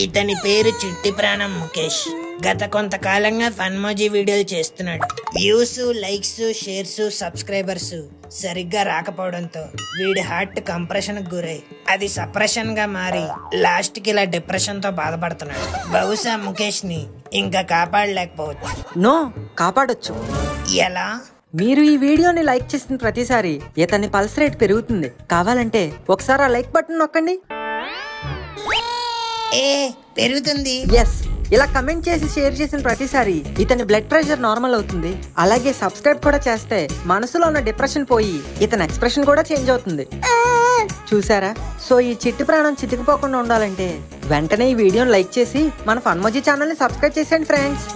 ఇతని పేరు చిట్టి ప్రాణం ముఖేష్. గత కొంతకాలంగా ఫన్మోజీ వీడియోలు చేస్తున్నాడు. వ్యూస్, లైక్స్, షేర్స్, సబ్స్క్రైబర్స్ సరిగ్గా రాకపోవడంతో వీడి హార్ట్ కంప్రెషన్ గురై అది సప్రెషన్ గా మారి లాస్ట్ కి ఇలా డిప్రెషన్ తో బాధపడుతున్నాడు. బహుశా ముఖేష్ ని ఇంకా కాపాడలేకపోవచ్చు. నో, కాపాడొచ్చు. ఎలా? మీరు ఈ వీడియోని లైక్ చేసిన ప్రతిసారి ఇతని పల్స్ రేట్ పెరుగుతుంది. కావాలంటే ఒకసారి ఆ లైక్ బటన్ నొక్కండి. పెరుగుతుంది. ఎస్, ఇలా కమెంట్ చేసి షేర్ చేసిన ప్రతిసారి ఇతని బ్లడ్ ప్రెషర్ నార్మల్ అవుతుంది. అలాగే సబ్స్క్రైబ్ కూడా చేస్తే మనసులో ఉన్న డిప్రెషన్ పోయి ఇతని ఎక్స్ప్రెషన్ కూడా చేంజ్ అవుతుంది. చూసారా? సో ఈ చిట్టి ప్రాణం చితికిపోకుండా ఉండాలంటే వెంటనే ఈ వీడియోని లైక్ చేసి మన ఫన్మోజీ ఛానల్ ని సబ్స్క్రైబ్ చేసేయండి ఫ్రెండ్స్.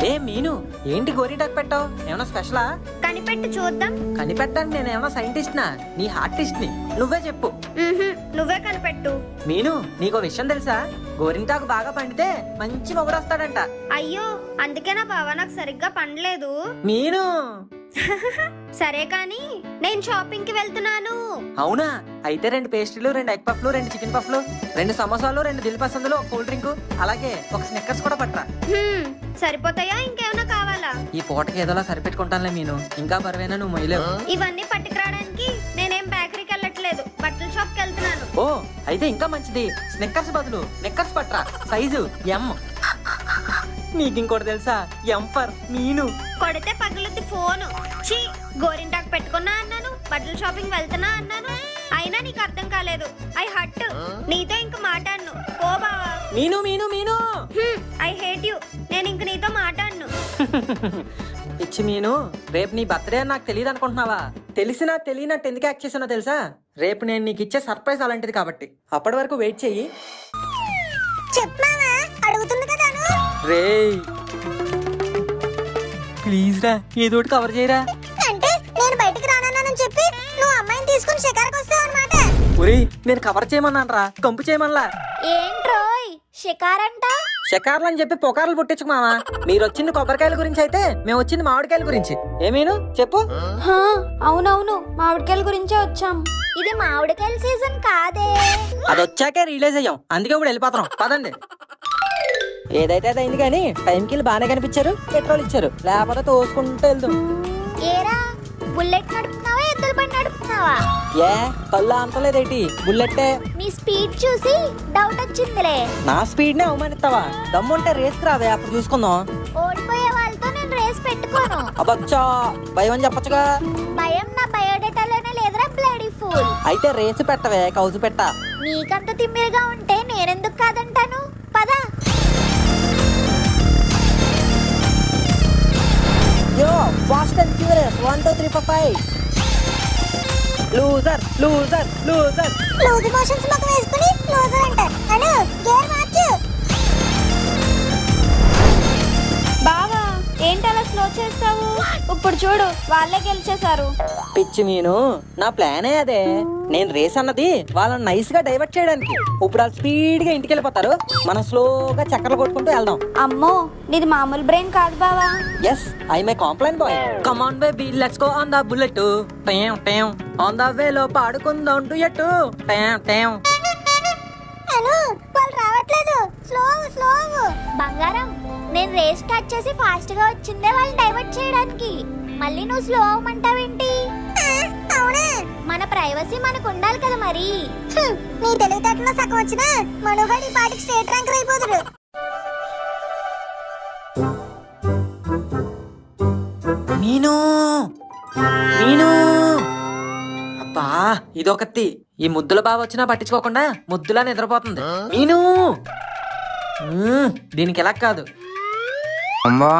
ఏ మీను, ఏంటి గోరింటాకు పెట్టావు? ఏమన్నా స్పెషలా? కనిపెట్టు చూద్దాం. కనిపెట్టండి, నేను ఏమన్నా సైంటిస్ట్ నా? నీ ఆర్టిస్ట్ ని, నువ్వే చెప్పు. నువ్వే కనిపెట్టు. మీను, నీకో విషయం తెలుసా? గోరింటాకు బాగా పండితే మంచి మొగుడు వస్తాడంట. అయ్యో, అందుకేనా బావా నాకు సరిగ్గా పండలేదు? మీను సరే కానీ నేను షాపింగ్ కి వెళ్తున్నాను. అవునా? అయితే 2 పేస్ట్రీలు, 2 ఎగ్ పఫ్లు, 2 చికెన్ పఫ్లు, 2 సమోసాలు, 2 దిల్ పసందులు, ఒక కూల్ డ్రింక్, అలాగే ఒక స్నిక్కర్స్ కూడా పట్టరా. సరిపోతాయా? ఇంకేమైనా కావాలా? ఈ పూటకి ఏదోలా సరిపెట్టుకుంటానులే మీను. ఇంకా బరువైనా నువ్వు మొయ్యలేవు. ఇవన్నీ పట్టుకురావడానికి నేనేం బేకరీకి వెళ్ళట్లేదు, బట్టల షాప్ కి వెళ్తున్నాను. ఓ, అయితే ఇంకా మంచిది. స్నిక్కర్స్ బదులు నిక్కర్స్ పట్రా. సైజు ఎం. నీకు ఇంకోటి తెలుసా? ఎం ఫర్ మీను. కొడితే పగులుద్ది ఫోను. ఛీ, గోరింటాకు పెట్టుకున్నా అన్నాను, బట్టల షాపింగ్ వెళ్తున్నా అన్నాను, అయినా నీకు అర్థం కాలేదు. I hate. నీతో ఇంక మాట్లాడను. ఓ బావా. మీను మీను మీను, ఐ హేట్ యు. నేను ఇంక నీతో మాట్లాడను. పిచ్చి మీను, రేపు నీ బర్త్డే అని నాకు తెలియదు అనుకుంటున్నావా? తెలిసినా తెలియనట్టు ఎందుకు యాక్ట్ చేసానో తెలుసా? రేపు నేను నీకు ఇచ్చే సర్ప్రైజ్ అలాంటిది కాబట్టి. అప్పటి వరకు వెయిట్ చెయ్యి. చెప్పావా? అడుగుతుంది కదా. రే ప్లీజ్ రా, ఏదోటి కవర్ చేయరా. అంటే నేను బయటికి రానన్నానని చెప్పి నువ్వు అమ్మాయిని తీసుకుని షికారుకు వస్తావు అన్నమాట. ఒరేయ్, నేను కవర్ చేయమన్నాను రా, కంపు చేయమన్లా. ఏంట్రోయ్ షికారంట? షికార్లు అని చెప్పి పొకార్లు పుట్టించుకు మావా. మీరు వచ్చింది కొబ్బరికాయల గురించి అయితే మేము వచ్చింది మామిడికాయల గురించి. ఏమీను చెప్పు. అవునవును, మామిడికాయల గురించే వచ్చాం. ఇది మామిడికాయల సీజన్ కాదే. అది వచ్చాకే రిలీజ్ అయ్యాం, అందుకే ఇప్పుడు వెళ్ళిపోతాం. పదండి. ఏదైతే అది అయింది కానీ టైంకి బాగానే కనిపించారు, పెట్రోల్ ఇచ్చారు, లేకపోతే తోసుకుంటూ వెళ్దాం. ఏరా, బుల్లెట్ నడుపుతున్నావా ఎద్దుల బండి నడుపుతున్నావా? ఏ కళ్ళు అంతలేదేటి? బుల్లెట్టే. నీ స్పీడ్ చూసి డౌట్ వచ్చిందిలే. నా స్పీడ్ నే అవమానిస్తావా? దమ్ముంటే రేస్ రావే, అప్పుడు చూసుకుందాం. ఓడిపోయే వాళ్ళతో నేను రేస్ పెట్టుకోను. అబ్బచ్చా, భయం అని చెప్పచ్చుగా. భయం నా బయోడేటాలోనే లేదురా బ్లడీ ఫూల్. అయితే రేసు పెట్టవే, కౌజు పెట్ట. నీకంత తిమ్మిరిగా ఉంటే నేనెందుకు కాదంటాను? పద. Yo, fast and furious, 1, 2, 3, 4, 5. Loser, loser, loser. Loose motions మొక్క వేసుకుని లూజర్ అంట. అను గేర్ మార్చు. బావా, ఏంటలా స్లో చేస్తావు? ఇప్పుడు చూడు, వాళ్ళే గెలిచేశారు. పిచ్చి మీను, నా ప్లానే అదే. నేను రేస్ అన్నది వాళ్ళని నైస్ గా డైవర్ట్ చేయడానికి. ఇప్పుడు వాళ్ళు స్పీడ్ గా ఇంటికి వెళ్ళిపోతారు, మనం స్లోగా చక్కర్లు కొట్టుకుంటూ వెళ్దాం. అమ్మో, నీది మామూలు బ్రెయిన్ కాదు బావా. Yes, I my complain boy. Come on baby, let's go on the bullet. టేం టేం ఆన్ ద వే లో పాడుకుందాం డుయెట్. టేం టేం. అను, వాళ్ళు రావట్లేదు. Slow slow. బంగారం, నేను రేస్ స్టార్ట్ చేసి ఫాస్ట్ గా వచ్చిందే వాళ్ళు డైవర్ట్ చేయడానికి. మళ్ళీ నువ్వు స్లో అవ్వమంటావేంటి? అవునా, మన ప్రైవసీ మనకు ఉండాలి కదా మరి. నీ తెలివితేటలో సగం వచ్చినా మనోహరి పాటికి స్టేట్ ర్యాంకర్ అయిపోతాడు. మీను మీను, అబ్బా ఇదొకటి. ఈ ముద్దుల బావ వచ్చినా పట్టించుకోకుండా ముద్దులా నిద్రపోతుంది. మీను, దీనికి ఎలా కాదు. అమ్మా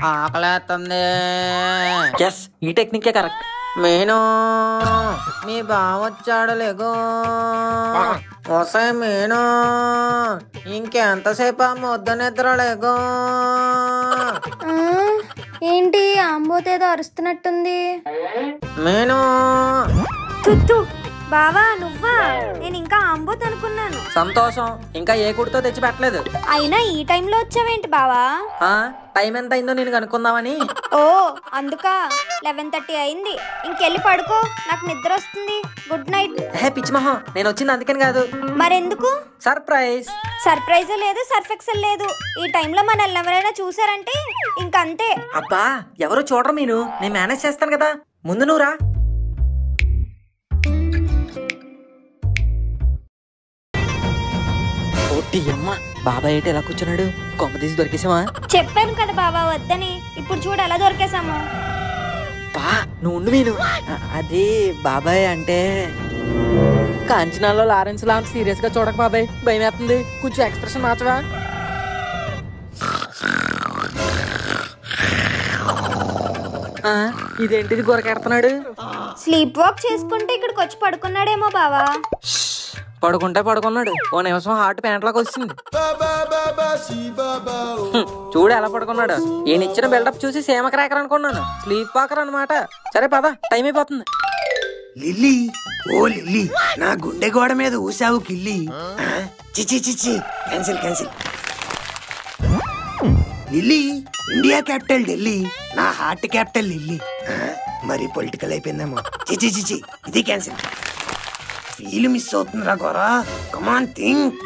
ఆకలేస్తుంది. ఎస్, ఈ టెక్నికే కరెక్ట్. మీను, మీ బావ వచ్చాడు లేగో. వసే మీను, ఇంకెంతసేపు ఆ ముద్ద నిద్ర లేగో. ఏంటి ఆంబోతేదో అరుస్తున్నట్టుంది. మీను, బావా నువ్వా? నేను ఇంకా ఆంబోత్ అనుకున్నాను. సంతోషం, ఇంకా ఏ కుడితో తెచ్చి పెట్టలేదు. అయినా ఈ టైంలో వచ్చావేంటి బావా? టైం ఎంత అయిందో నేను కనుక్కుందామని. ఓ అందుకా? 11:30 అయింది. ఇంకెళ్ళి పడుకో, నాకు నిద్ర వస్తుంది. Good night. పిచ్చి మొహం, నేను వచ్చింది అందుకని కాదు. మరెందుకు? సర్ప్రైజ్. సర్ప్రైజ్ లేదు, సర్ఫెక్సల్ లేదు. ఈ టైంలో మనల్ని ఎవరైనా చూసారంటే ఇంకంతే. అబ్బా ఎవరు చూడరు మీను, నేను మేనేజ్ చేస్తాను కదా. ముందు నువ్వు రా. అమ్మ బాబాయ్ ఏంటి ఎలా కూర్చున్నాడు? కొమ్మ తీసి దొరికేసామా? చెప్పాను కదా బాబా వద్దని. ఇప్పుడు చూడు ఎలా దొరికేసాము. బా నువ్వు ఉండు మీను. అది బాబాయ్ అంటే కాంచనాలో లారెన్స్ లాంటి సీరియస్ గా చూడక బాబాయ్, భయం వేస్తుంది. కొంచెం ఎక్స్ప్రెషన్ మార్చవా? ఇదేంటిది గొరకెడుతున్నాడు? స్లీప్ వాక్ చేసుకుంటే ఇక్కడికి వచ్చి పడుకున్నాడేమో బావా. పడుకుంటే పడుకున్నాడు, ఓ నిమిషం హార్ట్ ప్యాంట్లోకి వచ్చింది. చూడు ఎలా పడుకున్నాడు. ఈయన ఇచ్చిన బిల్డప్ చూసి సేమ క్రాకర్ అనుకున్నాను, స్లీప్ వాకర్ అనమాట. సరే పద, టైం అయిపోతుంది. లిల్లీ, ఓ లిల్లీ, నా గుండె గోడ మీద ఊసావు కిల్లి. చిచి చిచి, cancel cancel. Lilly, India capital Delhi, నా హార్ట్ క్యాపిటల్ లిల్లీ. మరి పొలిటికల్ అయిపోయిందేమో. చిచి చిచి, ఇది క్యాన్సిల్. ఫీల్ మిస్ అవుతుందిరా Gora. Come on think.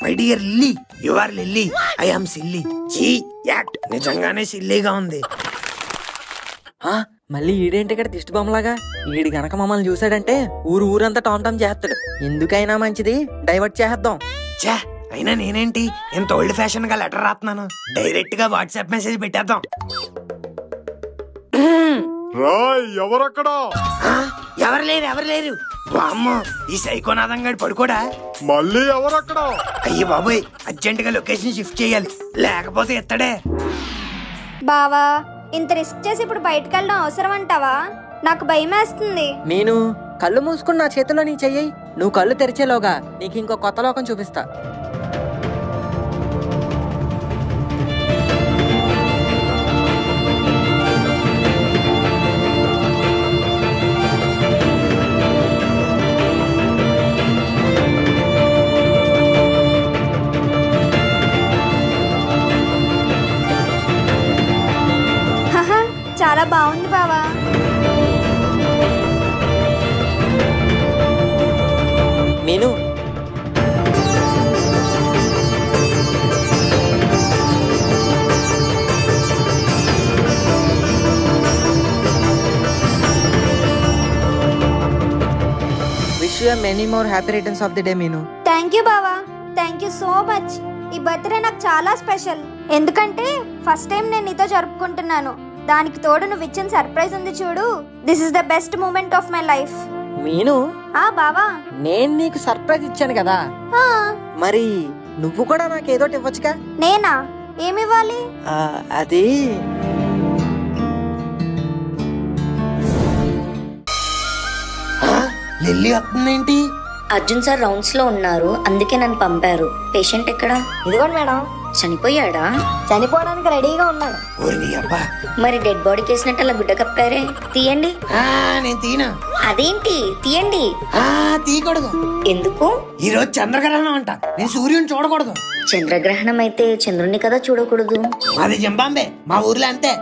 My dear Lilly, you are Lilly, I am silly. చీ యాక్, నిజంగానే సిల్లీగా ఉంది. మళ్ళీ ఈడేంటి ఇక్కడ దిష్టి బొమ్మలాగా? ఈడు గనక మమ్మల్ని చూసాడంటే ఊరంతా టామ్ టామ్ చేస్తాడు. ఎందుకైనా మంచిది డైవర్ట్ చేద్దాం. చా, అయినా నేనేంటి ఎంత ఓల్డ్ ఫ్యాషన్ గా లెటర్ రాస్తున్నాను. డైరెక్ట్ గా వాట్సాప్ మెసేజ్ పెట్టేద్దాం. ఎవరు లేరు, ఎవరు లేరు. అమ్మో, ఈ సైకోనాథం గడి పడుకోడా? మళ్ళీ ఎవరక్కడ? అయ్యి బాబోయ్, అర్జెంట్ గా లొకేషన్ షిఫ్ట్ చేయాలి, లేకపోతే ఎత్తడే. బావా ఇంత రిస్క్ చేసి ఇప్పుడు బయటకు వెళ్ళడం అవసరం అంటావా? నాకు భయం వేస్తుంది. నేను కళ్ళు మూసుకుని నా చేతిలో నీ చెయ్యి. నువ్వు కళ్ళు తెరిచేలోగా నీకు ఇంకో కొత్త లోకం చూపిస్తా. చాలా బాగుంది బావా. నేను wish you many more happy returns of the day Meenu. Thank you బావా, థ్యాంక్ యూ సో మచ్. ఈ బర్త్డే నాకు చాలా స్పెషల్. ఎందుకంటే ఫస్ట్ టైం నేను నీతో జరుపుకుంటున్నాను. దానికి తోడు నువ్వు ఇచ్చిన సర్ప్రైజ్ ఉంది చూడు. This is the best moment of my life. Meenu, బావా నేను నీకు సర్ప్రైజ్ ఇచ్చాను కదా, మరి నువ్వు కూడా నాకు ఏదోటి ఇవ్వచ్చుగా. నేనా? ఏమివ్వాలి? అది లిల్లీ వస్తుందేంటి? అర్జున్ సార్ రౌండ్స్ లో ఉన్నారు, అందుకే నన్ను పంపారు. పేషెంట్ ఎక్కడ? ఇదిగోండి మేడం. చనిపోయాడా? చనిపోవడానికి రెడీగా ఉన్నాడు. మరి డెడ్ బాడీ కేసినట్టు అలా గుడ్డ కప్పారే, తీయండి. నేను తీనా? అదేంటి తీయండి. తీయకూడదు. ఎందుకు? ఈ రోజు చంద్రగ్రహణం అంట, నేను సూర్యుని చూడకూడదు. చంద్రగ్రహణం అయితే చంద్రుని కదా చూడకూడదు. మాది జింబాంబే, మా ఊర్లో అంతే.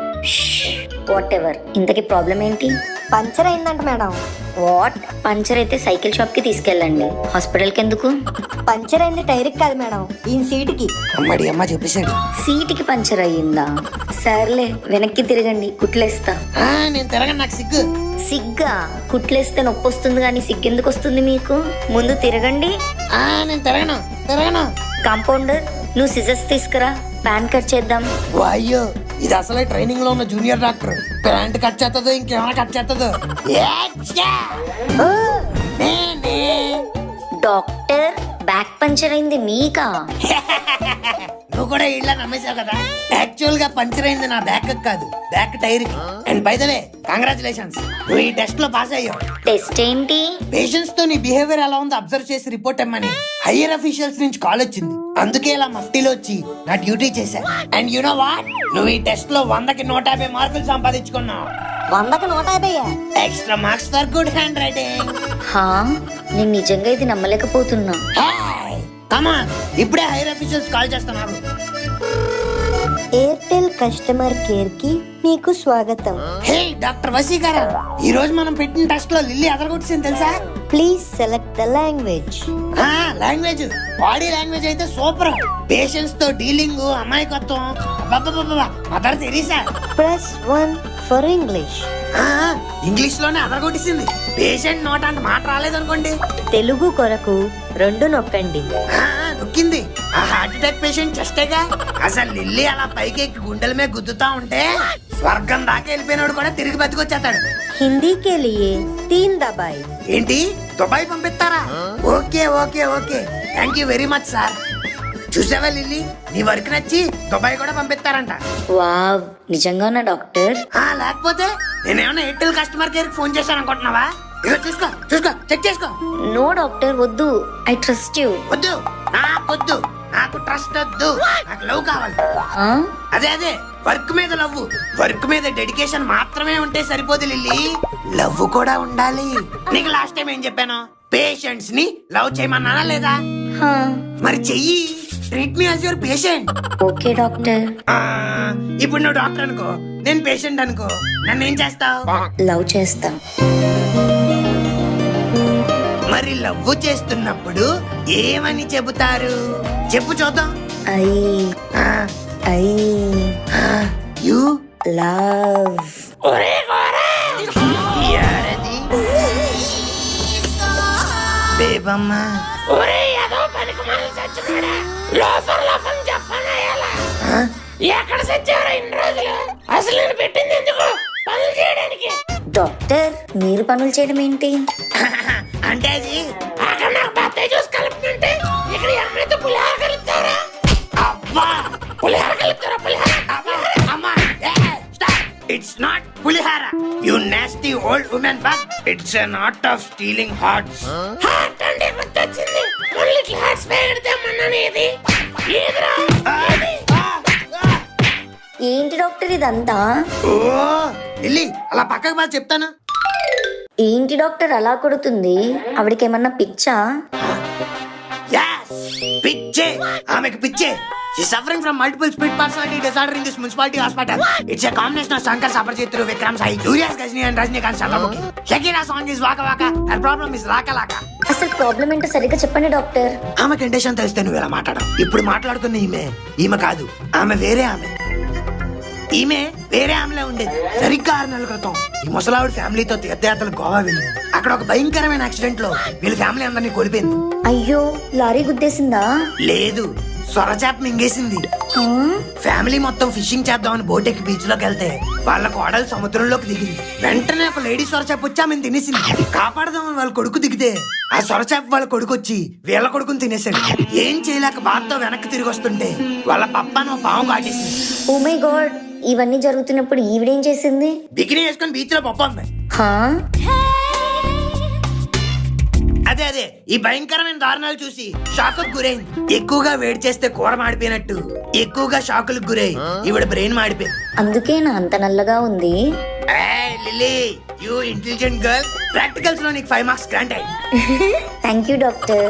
What ever. ఇంతకీ ప్రాబ్లం ఏంటి? పంచర్ అయిందంట మేడం. వాట్? పంచర్ అయితే సైకిల్ షాప్ కి తీసుకెళ్ళండి, హాస్పిటల్ కి ఎందుకు? పంచర్ అయింది టైర్ కి కాదు మేడం, ఈ సీట్ కి. అమ్మడి అమ్మ చెప్పేశాడు. సీట్ కి పంచర్ అయ్యిందా? సర్లే వెనక్కి తిరగండి, కుట్లేస్తా. నేను తిరగను, నాకు సిగ్గు. సిగ్గా? కుట్లేస్తే నొప్పి వస్తుంది కానీ సిగ్గెందుకు వస్తుంది మీకు? ముందు తిరగండి. నేను తిరగను. కాంపౌండర్, నువ్వు సిజర్స్ తీసుకురా, ప్యాన్ కట్ చేద్దాం. అయ్యో, ఇది అసలే ట్రైనింగ్ లో ఉన్న జూనియర్ డాక్టర్. ప్యాంట్ కట్ చేస్తుందో ఇంకేమైనా కట్ చేస్తుందో. డాక్టర్, బ్యాక్ పంచర్ అయింది మీకా? నువ్వు కూడా ఇళ్ళ నమ్మేశావు కదా. యాక్చువల్ గా పంచర్ అయింది నా బ్యాక్ కాదు, బ్యాక్ టైర్ కి. And by the way, congratulations, నువ్వు ఈ టెస్ట్ లో పాస్ అయ్యావు. టెస్ట్ ఏంటి? పేషెంట్స్ తో నీ బిహేవియర్ ఎలా ఉందో అబ్జర్వ్ చేసి రిపోర్ట్ ఇమ్మని హైయర్ అఫీషియల్స్ నుంచి కాల్ వచ్చింది. అందుకే ఇలా మఫ్టీలో వచ్చి నా డ్యూటీ చేశా. అండ్ యు నో వాట్, నువ్వు ఈ టెస్ట్ లో 100కి 150 మార్కులు సంపాదించుకున్నావు. 100కి 150. Extra marks for good hand writing. హా, నేను నిజంగా ఇది నమ్మలేకపోతున్నా. కమాన్, ఇప్పుడే హైర్ ఆఫీసర్స్ కాల్ చేస్తున్నారు. ఎయిర్టెల్ కస్టమర్ కేర్ కి మీకు స్వాగతం. హే డాక్టర్ వసీకర, ఈ రోజు మనం పెట్టిన టెస్ట్ లో లిల్లీ అదరగొట్టింది తెలుసా? Please select the language. Language, body language అయితే సూపర్. పేషెంట్స్ తో డీలింగ్, అమాయకత్వం, mother Teresa. Press 1 for English. English లోనే అదరగొట్టింది. పేషెంట్ నోట్ అంత మాట రాలేదనుకోండి, తెలుగు కొరకు 2 నొక్కండి. నొక్కింది. ఆ హార్ట్ అటాక్ పేషెంట్ చెస్టేగా. అసలు లిల్లీ అలా పైకి ఎక్కి గుండెల మీద గుద్దుతా ఉంటే స్వర్గం దాకా వెళ్ళిపోయినాడు కూడా తిరిగి బతికొచ్చేస్తాడు. హిందీ కే లియే 3 దబాయ్. ఏంటి, దుబాయ్ పంపిస్తారా? Okay okay okay, thank you very much sir. చూసావా లిల్లీ, నీ వర్క్ నచ్చి దుబాయ్ కూడా పంపిస్తారంట. వావ్, నిజంగానా డాక్టర్? లేకపోతే నేనేమన్నా ఎయిర్టెల్ కస్టమర్ కేర్ కి ఫోన్ చేశాను అనుకుంటున్నావా? ఇగో చూసుకో చూసుకో, చెక్ చేసుకో. నో డాక్టర్, వద్దు. I trust you. వద్దు, నాకొద్దు, నాకు ట్రస్ట్ వద్దు, నాకు లవ్ కావాలి. అదే అదే, వర్క్ మీద లవ్, వర్క్ మీద డెడికేషన్ మాత్రమే ఉంటే సరిపోదు లిల్లీ, లవ్ కూడా ఉండాలి. నీకు లాస్ట్ టైం ఏం చెప్పాను? పేషెంట్స్ ని లవ్ చేయమన్నానా లేదా? మరి చెయ్యి. Treat me as your patient. Okay doctor. ఇప్పుడు నువ్వు డాక్టర్ అనుకో, నేను పేషెంట్ అనుకో, నన్ను ఏం చేస్తావు? లవ్ చేస్తా. మరి లవ్ చేస్తున్నప్పుడు ఏమని చెబుతారు? చెప్పు చూద్దాం. I you love. బేబమ్మా, ఎక్కడ సచ్చారా ఇన్ని రోజులు? అసలు నేను పెట్టింది ఎందుకు? పనులు చేయడానికి. డాక్టర్, మీరు పనులు చేయడం ఏంటి? అంటే అది అక్కడ నాకు బత్తాయి జ్యూస్ కలుపుతుంటే ఇక్కడ అమ్మాయితో పులిహార కలుపుతారా? అబ్బా, పులిహార కలుపుతారా? పులిహార అమ్మా, it's not pulihara, you nasty old woman, but it's an art of stealing hearts. Heart అంటే గుర్తొచ్చింది. only hearts పెడతామన్నాను. ఇది ఏదిరా? ఏంటి డాక్టర్ ఇదంతా? ఓ లిల్లీ, అలా పక్కకు బాగా చెప్తాను. ఏంటి డాక్టర్ అలా కొడుతుంది? ఆవిడకేమన్నా పిచ్చా? పిచ్చే, ఆమెకు పిచ్చే. She's suffering from multiple split personality disorder in this municipality hospital. It's a combination of Shankar Saparjitru, Vikram Sai, Julius Gajni and Rajnikant Shalabukhi. Shakira song is Waka Waka. Her problem is Laka Laka. అసలు problem ఏంటో సరిగ్గా చెప్పండి doctor. ఆమె condition తెలిస్తే నువ్వు ఎలా మాట్లాడవు? ఇప్పుడు మాట్లాడుతున్న ఈమె కాదు, ఆమె వేరే ఆమె. ఈమె వేరే ఆమెలా ఉండేది. సరిగ్గా 6 నెలల క్రితం ఈ ముసలావిడ ఫ్యామిలీతో తీర్థయాత్రలు గోవా వెళ్ళింది. అక్కడ ఒక భయంకరమైన యాక్సిడెంట్ లో వీళ్ళ ఫ్యామిలీ అందరినీ కోల్పోయింది. అయ్యో, లారీ గుద్దేసిందా? లేదు, సొరచాప మింగేసింది. ఫ్యామిలీ మొత్తం ఫిషింగ్ చేద్దామని బోట్ ఎక్కి బీచ్ లోకి వెళ్తే వాళ్ళ కోడలు సముద్రంలోకి దిగింది. వెంటనే ఒక లేడీ సొరచాప వచ్చి ఆమెను తినేసింది. కాపాడదామని వాళ్ళ కొడుకు దిగితే ఆ సొరచాప వాళ్ళ కొడుకు వచ్చి వీళ్ళ కొడుకుని తినేసాడు. ఏం చేయలేక బాధతో వెనక్కి తిరిగి వస్తుంటే వాళ్ళ పప్పను పాము కాటేసింది. ఓ మై గాడ్, ఇవన్నీ జరుగుతున్నప్పుడు ఈవిడేం చేసింది? బికినీ వేసుకొని బీచ్ లో పప్పు ఉంది. అదే అదే, ఈ భయంకరమైన దారుణాలు చూసి షాక్ గురైంది. ఎక్కువగా వేడి చేస్తే కూర మాడిపోయినట్టు ఎక్కువగా షాకులకు గురై ఈవిడ బ్రెయిన్ మాడిపోయింది. అందుకేనా అంత నల్లగా ఉంది? Lily, you intelligent girl, practicals లో నీకు 5 మార్క్స్ గ్రాంట్ అయ్యి. Thank you doctor.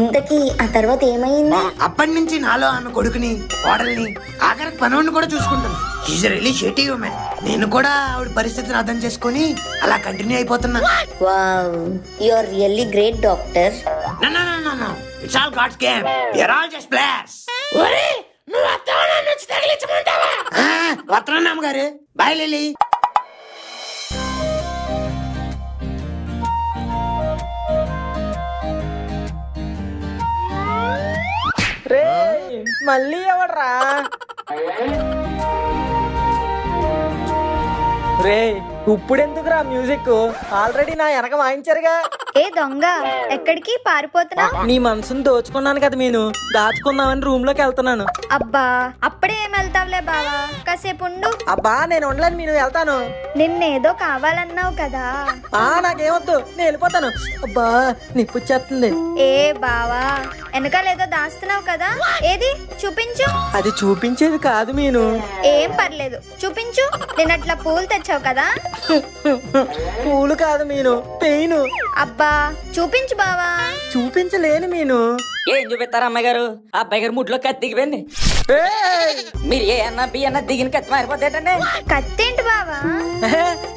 ఇంతకీ ఆ తర్వాత ఏమైంది? అప్పటి నుంచి నాలో ఆమె కొడుకుని, కోడల్ని, ఆఖరికి పనోడిని కూడా చూసుకుంటుంది. షీఈ్ రియల్లీ షేటీ వుమెన్. నేను కూడా ఆవిడ పరిస్థితిని అర్థం చేసుకుని అలా కంటిన్యూ అయిపోతున్నా. Wow, you are really great doctor. No, it's all God's game. We are all just players. ఒరే, నువ్వు అత్తవనా నుంచి తగిలించమంటావా? వస్తున్నాను అమ్మగారు. Bye lily. రే, మళ్ళీ ఎవడ్రా? రే, ఇప్పుడెందుకురా మ్యూజిక్? ఆల్రెడీ నా వెనక వాయించారుగా. ఏ దొంగ, ఎక్కడికి పారిపోతున్నా? నీ మనసును దోచుకున్నాను కదా, నేను దాచుకుందామని రూమ్ లోకి వెళ్తున్నాను. అబ్బా, అప్పుడే ఏం వెళ్తావులే బావా, కాసేపు ఉండు. అబ్బా, నేను ఉండలేను, నేను వెళ్తాను. నిన్నేదో కావాలన్నావు కదా. నాకేమొద్దు, నేను వెళ్ళిపోతాను. అబ్బా, నిప్పు వచ్చేస్తుంది. ఏ బావా, వెనకాలేదో దాస్తున్నావు కదా, ఏది? చూపించు. అది చూపించేది కాదు మీను. ఏం పర్లేదు చూపించు. నేను అట్లా పూలు తెచ్చావు కదా. పూలు కాదు మీను, పెయిన్. అబ్బా చూపించు బావా. చూపించలేను మీను. ఏం చూపిస్తారా అమ్మాయి గారు? ఆ అబ్బాయి గారు ముడ్లో కత్తి దిగిపోయింది. మీరు ఏ అన్నా బి అన్నా దిగిన కత్తి మారిపోతేటండి. కత్తేంటి బావా?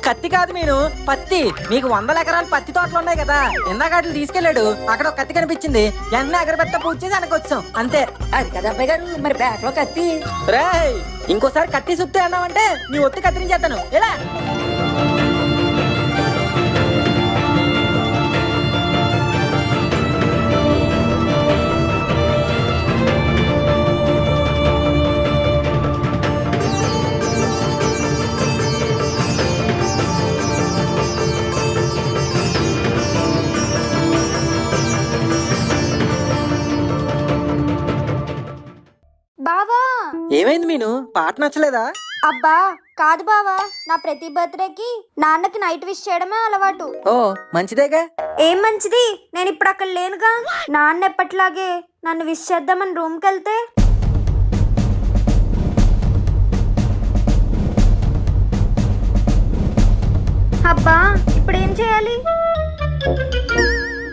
కత్తి కాదు మీను, పత్తి. మీకు 100 ఎకరాలు పత్తి తోటలు ఉన్నాయి కదా, ఇందాక అట్లా తీసుకెళ్లాడు. అక్కడ ఒక కత్తి కనిపించింది, ఎన్న అగరబత్త పూజ చేసి వెనకొచ్చాం అంతే. అది కదా అబ్బాయి గారు, మరి బ్యాక్ లో కత్తి. రేయ్, ఇంకోసారి కత్తి సుత్తే అన్నావంటే నీ ఒత్తి కత్తిరించేస్తాను. ఎలా? బావా ఏమైంది మీను? పాట నచ్చలేదా? అబ్బా కాదు బావా, నా ప్రతి బర్త్డేకి నాన్నకి నైట్ విష్ చేయడమే అలవాటు. ఓ మంచిదేగా. ఏం మంచిది, నేను ఇప్పుడు అక్కడ లేనుగా. నాన్న ఎప్పట్లాగే నన్ను విష్ చేద్దామని రూమ్కి వెళ్తే అబ్బా ఇప్పుడు ఏం చేయాలి?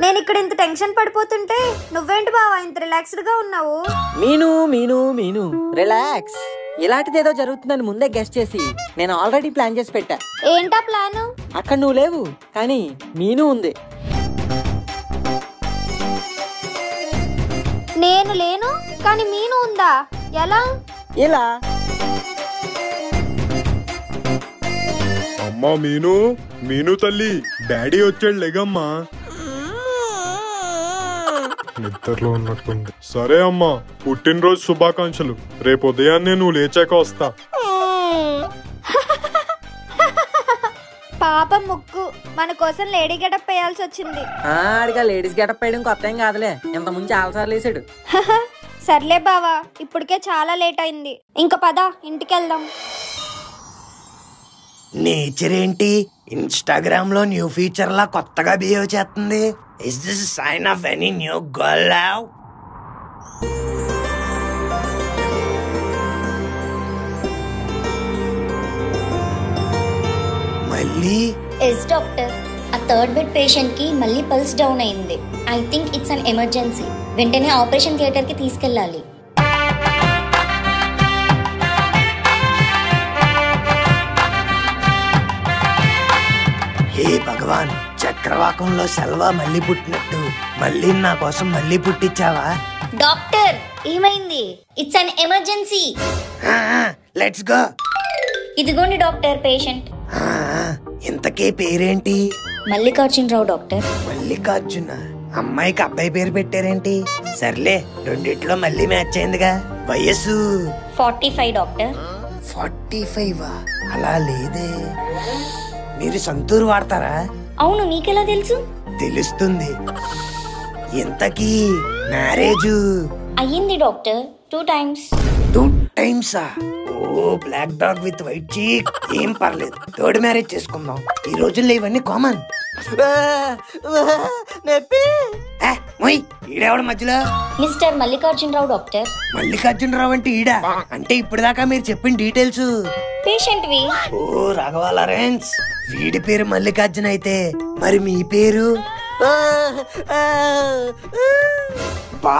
నేను ఇక్కడ ఇంత టెన్షన్ పడిపోతుంటే నువ్వేంటి బావా ఇంత రిలాక్స్డ్ గా ఉన్నావు? మీను మీను మీను రిలాక్స్. ఇలాంటిదేదో జరుగుతుందని ముందే గెస్ట్ చేసి నేను ఆల్రెడీ ప్లాన్ చేసి పెట్టా. ఏంటా ప్లాను? అక్కడ నువ్వు లేవు కానీ మీను ఉంది. నేను లేను కానీ మీను ఉందా? ఎలా? ఇలా. అమ్మా మీను, మీను తల్లి, డాడీ వచ్చాడు లేగమ్మా. నిద్రలో ఉన్నట్టుంది. సరే అమ్మా, పుట్టినరోజు శుభాకాంక్షలు. రేపు ఉదయాన్నే నువ్వు లేచాక వస్తా. పాప ముక్కు మన కోసం లేడీ గెటప్ వేయాల్సి వచ్చింది. ఆడిగా లేడీస్ గెటప్ వేయడం కొత్త ఏం కాదులే, ఇంత ముందు చాలాసార్లు వేసాడు. సర్లే బావా, ఇప్పటికే చాలా లేట్ అయింది. ఇంక పద ఇంటికి వెళ్దాం. నేచర్ ఏంటి ఇన్స్టాగ్రామ్ లో న్యూ ఫీచర్ లా కొత్తగా బిహేవ్ చేస్తుంది? Is this sign of any new girl love? మళ్ళీ ఎస్ డాక్టర్, ఆ థర్డ్ బెడ్ పేషెంట్ కి మళ్ళీ పల్స్ డౌన్ అయింది. I think it's an emergency. వెంటనే ఆపరేషన్ థియేటర్ కి తీసుకెళ్ళాలి. హే భగవాన్, చక్రవాకంలో సెల్వా మళ్ళీ పుట్టినట్టు మళ్ళీ నా కోసం మళ్ళీ పుట్టించావా? డాక్టర్ ఏమైంది? It's an emergency. Let's go. ఇదిగోండి డాక్టర్ పేషెంట్. ఇంతకే పేరేంటి? మల్లికార్జునరావు డాక్టర్. మల్లికార్జున. అమ్మాయికి అబ్బాయి పేరు పెట్టారేంటి? సర్లే, రెండిట్లో మళ్ళీ మ్యాచ్ అయిందిగా. వయస్సు 45 డాక్టర్. 45? అలా లేదే. మీరు సంతూర్ వాడతారా? అవును, మీకెలా తెలుసు? తెలుస్తుంది. ఇంతకీ మ్యారేజ్ అయ్యింది doctor, 2 times. 2 times? Oh black dog with white cheek. ఏం పర్లేదు, థర్డ్ మ్యారేజ్ చేసుకుందాం. ఈ రోజుల్లో ఇవన్నీ కామన్. ఈడెవడ మధ్యలో? Mister Mallikarjunarao doctor. మల్లికార్జునరావు అంటే ఈడా? అంటే ఇప్పుడు దాకా మీరు చెప్పిన డీటెయిల్స్ పేషెంట్ వి. ఓ రాఘవ లారెన్స్. వీడి పేరు మల్లికార్జున అయితే మరి మీ పేరు? బా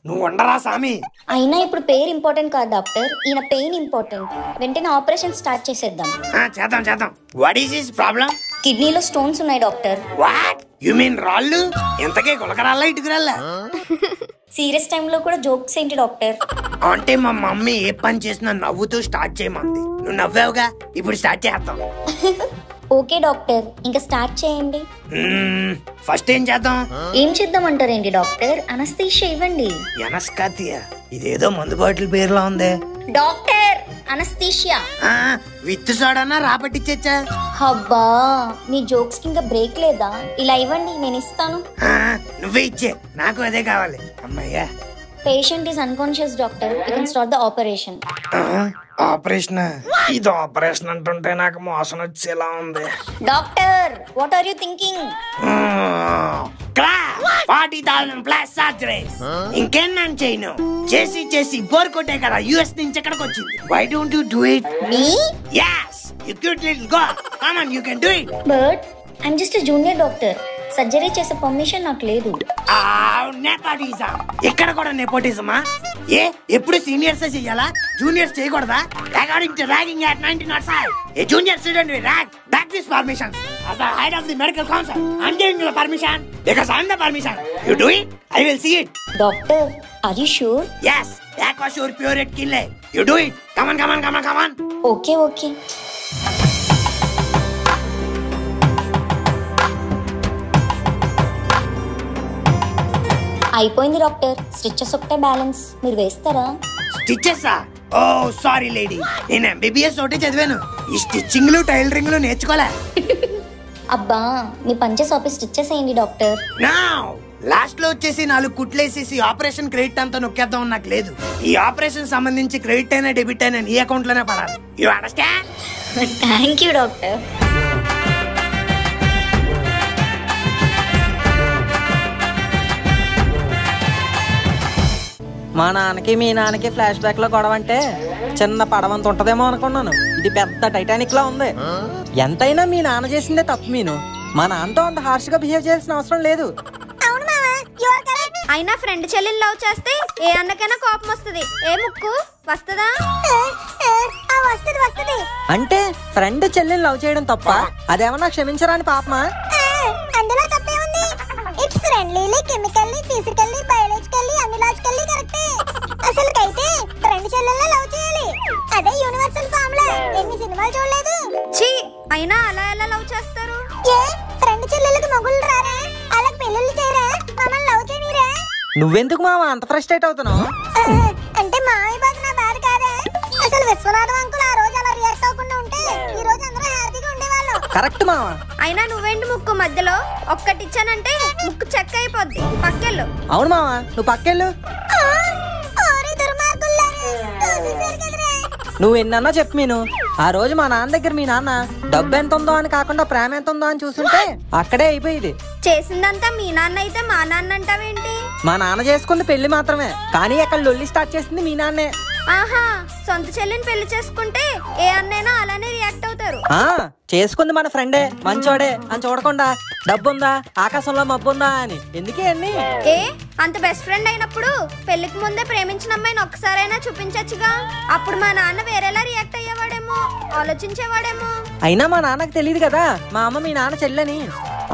నువ్వు ఉండరా సామి. అయినా ఇప్పుడు పేరు ఇంపార్టెంట్ కాదు డాక్టర్, ఈయన పెయిన్ ఇంపార్టెంట్. వెంటనే ఆపరేషన్ స్టార్ట్ చేసేద్దాం. చేద్దాం చేద్దాం. What is his problem? కిడ్నీలో స్టోన్స్ ఉన్నాయి డాక్టర్. వాట్ యు మీన్ రాళ్ళు? ఎంతకే గులకరాళ్ళ ఇటుకురాళ్ళ? సీరియస్ టైంలో కూడా జోక్స్ ఏంటి డాక్టర్? అంటే మా మమ్మీ ఏ పని చేసినా నవ్వుతూ స్టార్ట్ చేయమంది. నువ్వు నవ్వావుగా, ఇప్పుడు స్టార్ట్ చేద్దాం. ఓకే డాక్టర్, ఇంకా స్టార్ట్ చేయండి. ఫస్ట్ ఏం చేద్దాం? ఏం చేద్దామంటారేంటి డాక్టర్? అనస్థీషియా ఇవ్వండి. ఎనస్కాతియా? ఇదేదో మందు బాటిల్ పేరులా ఉంది. Doctor anaesthesia. విత్ సోడానా రాపట్టించా? అబ్బా మీ జోక్స్ కి ఇంకా బ్రేక్ లేదా? ఇలా ఇవ్వండి, నేను ఇస్తాను. నువ్వే ఇచ్చే, నాకు అదే కావాలి. అమ్మయ్యా. Patient is unconscious doctor, you can start the operation. Operation? ఇది ఆపరేషన్ అంటుంటే నాకు మోసం వచ్చేలా ఉంది. Doctor what are you thinking? 40,000 plus surgeries. ఇంకేం నన్ను చేయను. చేసి చేసి బోర్ కొట్టే కదా యుఎస్ నుంచి ఎక్కడికి వచ్చింది. Why don't you do it? మీ yes you cute little girl, come on, you can do it. But I'm just junior doctor. Surgery చేసే పర్మిషన్ నాకు లేదు. నెపోటిజం. ఇక్కడ కూడా నెపోటిజమా? ఎప్పుడు సీనియర్స్ చెయ్యాలా, జూనియర్స్ చేయకూడదా? According to ragging act 1905, a junior student will rag back these permissions. As the head of the medical council, I'm giving you the permission because I'm the permission. You do it, I will see it. Doctor, are you sure? Yes, Aquasure Pure It Kille. You do it. Come on, come on, come on, come on. Okay okay. అయిపోయింది doctor. Stitches ఒకటే balance, మీరు వేస్తారా? స్టిచెసా? ఓ sorry lady, నేను MBBS ఒకటి చదివాను. ఈ స్టిచ్చింగ్లు టైలరింగ్లు నేర్చుకోలే. అబ్బా, మీ punches ఆపి స్టిచెస్ వేయండి డాక్టర్. లాస్ట్ లో వచ్చేసి 4 కుట్లేసేసి ఆపరేషన్ క్రెడిట్ అంతా నొక్కేద్దాం నాకు లేదు. ఈ ఆపరేషన్ సంబంధించి క్రెడిట్ అయినా డెబిట్ అయినా నీ అకౌంట్ లోనే పడాలి. You understand? Thank you doctor. మా నాన్నకి మీ నాన్నకి ఫ్లాష్ బ్యాక్ లో గొడవ అంటే చిన్న పడవంత ఉంటదేమో అనుకున్నాను. ఇది పెద్ద టైటానిక్ లా ఉంది. ఎంతైనా మీ నాన్న చేసిందే తప్పు. మీను మా నాన్నతో అంత హార్ష్ గా బిహేవ్ చేయాల్సిన అవసరం లేదు. అయినా ఫ్రెండ్ చెల్లెలు లవ్ చేస్తే ఏ అన్నకైనా కోపం వస్తుంది. ఏ ముక్కు వస్తదా? అంటే ఫ్రెండ్ చెల్లెని లవ్ చేయడం తప్ప? అదేమన్నా క్షమించరాని పాపమా? అందులో తప్పే ఉంది. ఇట్స్ ఫ్రెండ్లీలీ, కెమికల్లీ, ఫిజికల్లీ, బయాలజికల్లీ, అన్ని లాజికల్లీ కరెక్టే. అసలుకైతే ఫ్రెండ్ చెల్లెల్ని లవ్ చేయాలి. అదే యూనివర్సల్ ఫార్ములా. ఎన్ని సినిమాలు చూడలేదు? ఛీ, అయినా అలా ఎలా లవ్ చేస్తారు? ఏ ఫ్రెండ్ చెల్లెలకి మొగుళ్ళు రారా? అలా పెళ్ళిళ్ళు చేయరా? మమ్మల్ని లవ్ చేయనిరా? నువ్వెందుకు మామ అంత ఫ్రస్ట్రేట్ అవుతున్నావు? అంటే మామయ్య బాధ నా బాధ కాదా? అసలు విశ్వనాథం అంకుల్ ఆ రోజు అలా రియాక్ట్ అవ్వకుండా ఉంటే ఈ రోజు అందరూ హ్యాపీగా ఉండేవాళ్ళం. కరెక్ట్ మామ. అయినా నువ్వేంటి ముక్కు మధ్యలో ఒక్కటిచ్చానంటే ముక్కు చెక్క అయిపోద్ది. పక్కెళ్ళు. అవును మామ, నువ్వు పక్కెళ్ళు. నువ్వు ఎన్నన్నా చెప్పు మీను. ఆ రోజు మా నాన్న దగ్గర మీ నాన్న డబ్బు ఎంత ఉందో అని కాకుండా ప్రేమ ఎంత ఉందో అని చూసుంటే అక్కడే అయిపోయింది. చేసిందంతా మీ నాన్న అయితే మా నాన్న అంటావేంటి? మా నాన్న చేసుకుంది పెళ్లి మాత్రమే, కానీ అక్కడ లొల్లి స్టార్ట్ చేసింది మీ నాన్నే. ఆహా, సొంత చెల్లిని పెళ్లి చేసుకుంటే ఏ అన్నైనా అలానే రియాక్ట్ అవుతారు. చేసుకుంది మన ఫ్రెండే, మంచోడే అని చూడకుండా డబ్బుందా, ఆకాశంలో మబ్బుందా అని ఎందుకే అన్ని? ఏ అంత బెస్ట్ ఫ్రెండ్ అయినప్పుడు పెళ్లికి ముందే ప్రేమించిన అమ్మాయిని ఒక్కసారైనా చూపించచ్చుగా. అప్పుడు మా నాన్న వేరేలా రియాక్ట్ అయ్యేవాడేమో, ఆలోచించేవాడేమో. అయినా మా నాన్నకు తెలియదు కదా మా అమ్మ మీ నాన్న చెల్లని.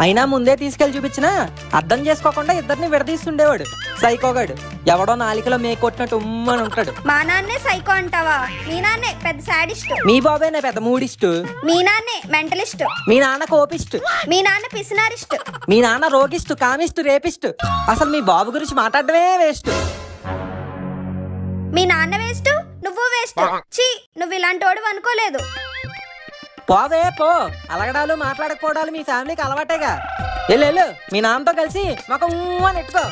అయినా ముందే తీసుకెళ్లి చూపించినా అర్థం చేసుకోకుండా ఇద్దరిని విడదీస్తుండేవాడు. సైకోగాడు ఎవడో నాలికలో మేకొట్టినట్టు ఉమ్మని ఉంటాడు. మా నాన్నే సైకో అంటావా? మీ నాన్నే పెద్ద సాడిస్ట్. మీ బాబేనే పెద్ద మూడిస్ట్. మీ నాన్నే మెంటలిస్ట్. మీ నాన్న కోపిస్ట్. మీ నాన్న పిసినారిస్ట్. మీ నాన్న రోగిస్ట్, కామిస్ట్, రేపిస్ట్. అసలు మీ బాబు గురించి మాట్లాడమే వేస్ట్. మీ నాన్న వేస్ట్, నువ్వు వేస్ట్. ఛీ, నువ్వు ఇలాంటి వాడు అనుకోలేదు. పోవే పో. అలగడాలు మాట్లాడకపోవడాలు మీ ఫ్యామిలీకి అలవాటేగా. వెళ్ళు మీ నాన్నతో కలిసి మాకు నెట్టుకో.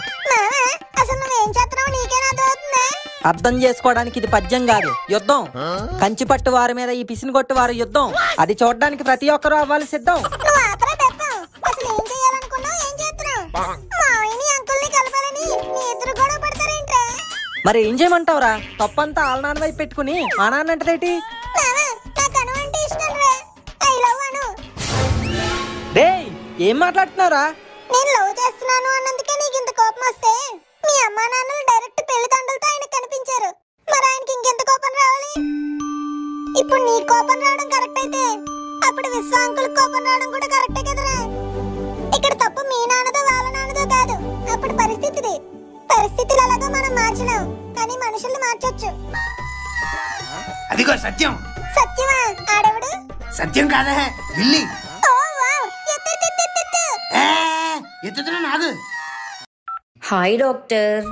అర్థం చేసుకోవడానికి ఇది పద్యం కాదు, యుద్ధం. కంచి పట్టు వారి మీద ఈ పిసిని కొట్టు వారి యుద్ధం. అది చూడడానికి ప్రతి ఒక్కరూ అవ్వాలి సిద్ధం. మరి ఏం చేయమంటావురా? తప్పంతా వాళ్ళ నాన్న వైపు పెట్టుకుని మా నాన్న అంటదేటి? ఏం మాట్లాడుతున్నారా? నేను లవ్ చేస్తున్నాను అన్నందుకే నీకు ఇంత కోపం వస్తే మీ అమ్మా నాన్నలు డైరెక్ట్ పెళ్లి తండ్రులతో ఆయనకు కనిపించారు. మరి ఆయనకి ఇంకెంత కోపం రావాలి? ఇప్పుడు నీ కోపం రావడం కరెక్ట్ అయితే అప్పుడు విశ్వాంకుల కోపం రావడం కూడా కరెక్టే కదరా. ఇక్కడ తప్పు మీ నాన్నదో వాళ్ళ నాన్నదో కాదు, అప్పుడు పరిస్థితిది. పరిస్థితులు అలాగా మనం మార్చలేం, కానీ మనుషుల్ని మార్చొచ్చు. అదిగో సత్యం. సత్యమా? ఆడెవడు? సత్యం కాదా, లిల్లీ. Hi doctor.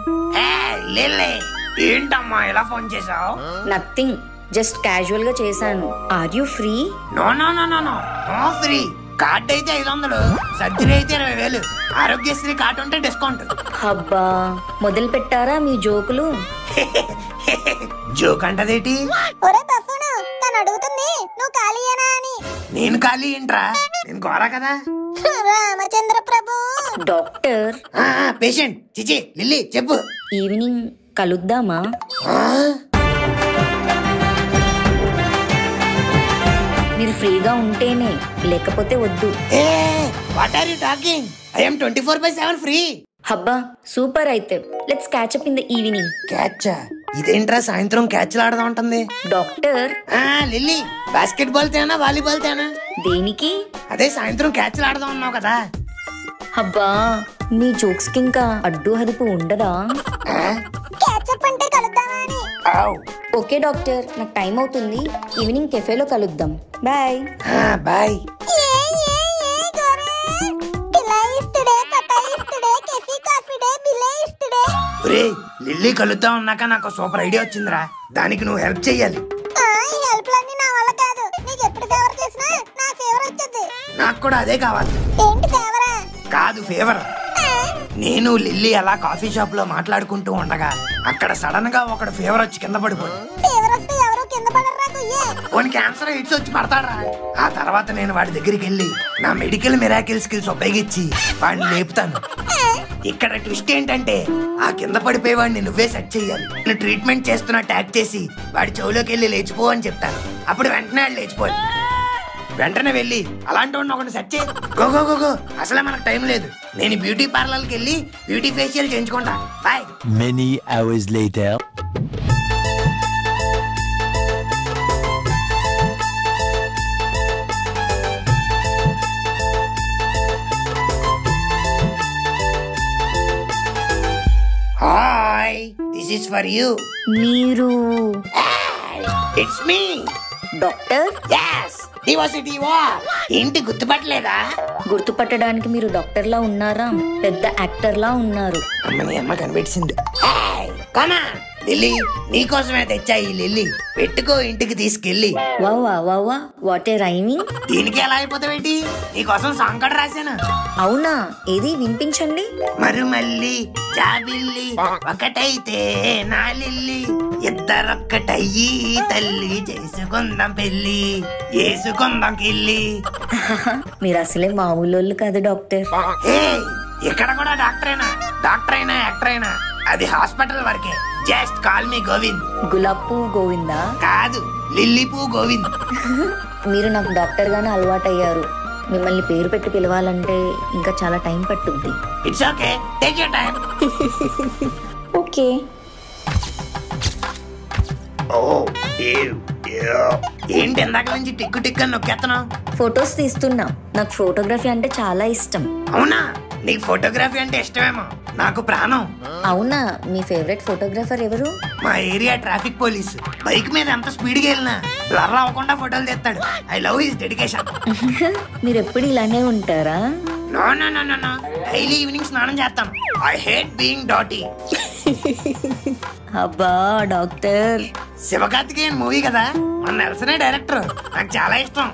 ఏంటమ్మా ఎలా ఫోన్ చేసావు? నథింగ్, జస్ట్ క్యాజువల్ గా చేశాను. Are you free? No no no no no free. Card అయితే 500, సర్జరీ అయితే 20,000. ఆరోగ్యశ్రీ కార్డు ఉంటే డిస్కౌంట్. అబ్బా, మొదలు పెట్టారా మీ జోకులు? జోక్ అంటదేటి? తను అడుగుతుంది నువ్వు ఖాళీయేనా అని. నేను ఖాళీ ఏంట్రా, నేను గోరా కదా. రామచంద్ర ప్రభు. డాక్టర్ పేషెంట్ చిచి లిల్లీ చెప్పు. ఈవినింగ్ కలుద్దామా? మీరు ఫ్రీగా ఉంటేనే, లేకపోతే వద్దు. What are you talking? I am 24/7 free. హబ్బా సూపర్. అయితే let's catch up in the evening. Catch? ఇదేంట్రా సాయంత్రం క్యాచ్లు ఆడదాం ఉంటుంది. డాక్టర్ లిల్లీ బాస్కెట్ బాల్ తేనా వాలీబాల్ తేనా? దేనికి? అదే సాయంత్రం క్యాచ్లు ఆడదాం అన్నావు కదా. హబ్బా మీ జోక్స్ కి ఇంకా అడ్డు హదుపు ఉండదా? క్యాచప్ అంటే కలుద్దామా అని. ఓకే డాక్టర్, నాకు టైం అవుతుంది. ఈవినింగ్ కెఫేలో కలుద్దాం. బాయ్. బాయ్. లిల్లీ కలుద్దాం అన్నాక నాకు సూపర్ ఐడియా వచ్చిందిరా. దానికి నువ్వు హెల్ప్ చెయ్యాలి. నాకు కూడా అదే కావాలి. కాదు ఫేవర్. నేను లిల్లీ అలా కాఫీ షాప్ లో మాట్లాడుకుంటూ ఉండగా అక్కడ సడన్ గా ఒకడు ఫీవర్ వచ్చి కింద పడిపోయి క్యాన్సర్ హిట్స్ వచ్చి పడతాడరా. ఆ తర్వాత నేను వాడి దగ్గరికి వెళ్ళి నా మెడికల్ మిరాకిల్ స్కిల్స్ ఉపయోగించి వాడిని లేపుతాను. ఇక్కడ ట్విస్ట్ ఏంటంటే ఆ కింద పడిపోయేవాడిని నువ్వే సెట్ చెయ్యాలి. నేను ట్రీట్మెంట్ చేస్తున్నా ట్యాగ్ చేసి వాడి చెవులోకి వెళ్ళి లేచిపో అని చెప్తాను. అప్పుడు వెంటనే వాడు లేచిపోయి వెంటనే వెళ్ళి అలాంటి వాడిని ఒకటి సెట్ చేయి. Go go go go. అసలే మనకు టైం లేదు. నేను బ్యూటీ పార్లర్కి వెళ్ళి బ్యూటీ ఫేషియల్ చేయించుకుంటా. Bye. Many hours later. Hi, this is for you. మీరు it's me doctor? yes diva. ఏంటి గుర్తుపట్టలేదా? గుర్తుపట్టడానికి మీరు డాక్టర్ లా ఉన్నారా? పెద్ద యాక్టర్ లా ఉన్నారు. అమ్మని అమ్మ కనిపించింది. కమా లిల్లీ, నీకోసమే తెచ్చా ఈ లిల్లీ. పెట్టుకో ఇంటికి తీసుకెళ్ళి. వావా వావా, వాట్ ఏ రైమింగ్. దీనికి ఎలా అయిపోతావేంటి? నీకోసం సాంగ్ కూడా రాశాను. అవునా? ఏది వినిపించండి. మరుమల్లి జాబిల్లి ఒకటైతే నా లిల్లీ, ఇద్దరొక్కటయ్యి తల్లి చేసుకుందాం పెళ్ళి, వేసుకుందాం కిల్లి. మీరు అసలే మామూలు కాదు డాక్టర్. ఇక్కడ కూడా డాక్టర్ అయినా యాక్టర్ అయినా అది హాస్పిటల్ వరకే. Just call me Govind. Gulab పువ్వు గోవిందా? కాదు, లిల్లీ పువ్వు గోవింద్. మీరు నాకు డాక్టర్ గానే అలవాటయ్యారు. మిమ్మల్ని పేరు పెట్టి పిలవాలంటే ఇంకా చాలా టైం పట్టుద్ది. It's okay, take your time. Okay. ఏంటి ఇందాక నుంచి టిక్కు టిక్కు అని నొక్కేస్తున్నావు? ఫొటోస్ తీస్తున్నా. నాకు ఫోటోగ్రఫీ అంటే చాలా ఇష్టం. అవునా? నీకు ఫోటోగ్రఫీ అంటే ఇష్టమేమో. నాకు ప్రాణం. అవునా? మీ ఫేవరెట్ ఫోటోగ్రాఫర్ ఎవరు? మా ఏరియా ట్రాఫిక్ పోలీస్. బైక్ మీద ఎంత స్పీడ్ గా వెళ్ళినా బ్లర్ అవ్వకుండా ఫోటోలు తీస్తాడు. I love his dedication. మీరు ఎప్పుడు ఇలానే ఉంటారా? No no no no no. Daily evening స్నానం చేస్తాను. ఐ హేట్ బీయింగ్ డాటీ. అబ్బా డాక్టర్. శివకార్తికేయన్ మూవీ కదా, మన నెల్సనే డైరెక్టర్. నాకు చాలా ఇష్టం.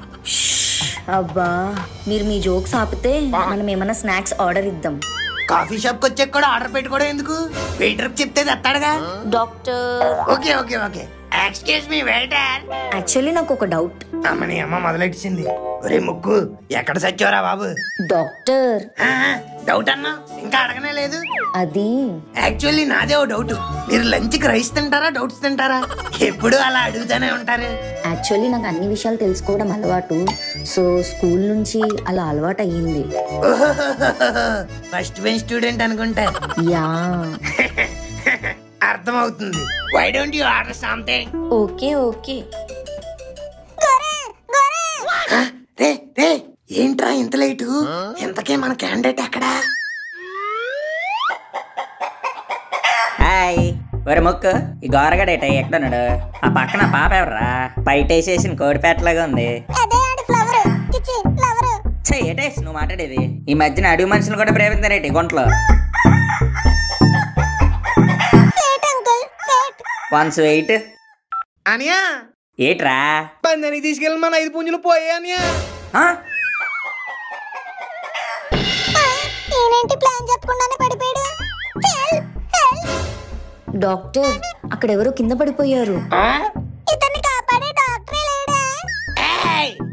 అబ్బా, మీరు మీ జోక్స్ ఆపితే మనం ఏమైనా స్నాక్స్ ఆర్డర్ ఇద్దాం. కాఫీ షాప్ కి వచ్చాక కూడా ఆర్డర్ పెట్టుకోవడం ఎందుకు? వెయిటర్ చెప్తే తెస్తాడుగా. Doctor. Okay okay okay. Excuse me waiter. Actually నాకు ఒక డౌట్. అమ్మని అమ్మ మొదలెట్టింది. ఒరే ముక్కు, ఎక్కడ సచ్చావురా బాబు? డాక్టర్. డౌట్ అన్నా ఇంకా అడగనే లేదు. అది యాక్చువల్లీ నాదే ఓ డౌట్. మీరు లంచ్ కి రైస్ తింటారా డౌట్స్ తింటారా? ఎప్పుడు అలా అడుగుతానే ఉంటారు. యాక్చువల్లీ నాకు అన్ని విషయాలు తెలుసుకోవడం అలవాటు. సో స్కూల్ నుంచి అలా అలవాటు అయ్యింది. ఫస్ట్ బెంచ్ స్టూడెంట్ అనుకుంటా. యా. అర్థమవుతుంది. Why don't you order something? Okay okay. రే రే, ఏంట్రా ఇంత లేటు? ఇంతకే మన క్యాండిడేట్ ఎక్కడా? హాయ్. ఒరే మొక్కు, ఈ గోరగడేట ఎక్కడున్నాడు? ఆ పక్కన పాప ఎవర్రా? బయట వేసేసిన కోడిపేటలాగా ఉంది. ఏటేసి నువ్వు మాట్లాడేది? ఈ మధ్యన అడవి మనుషులు కూడా ప్రేమిస్తారేటి గుంటలో? 108 అనియా ఏట్రా? పందానికి తీసుకెళ్ళి మన 5 పుంజులు పోయే అనియా. డాక్టర్, అక్కడ ఎవరో కింద పడిపోయారు.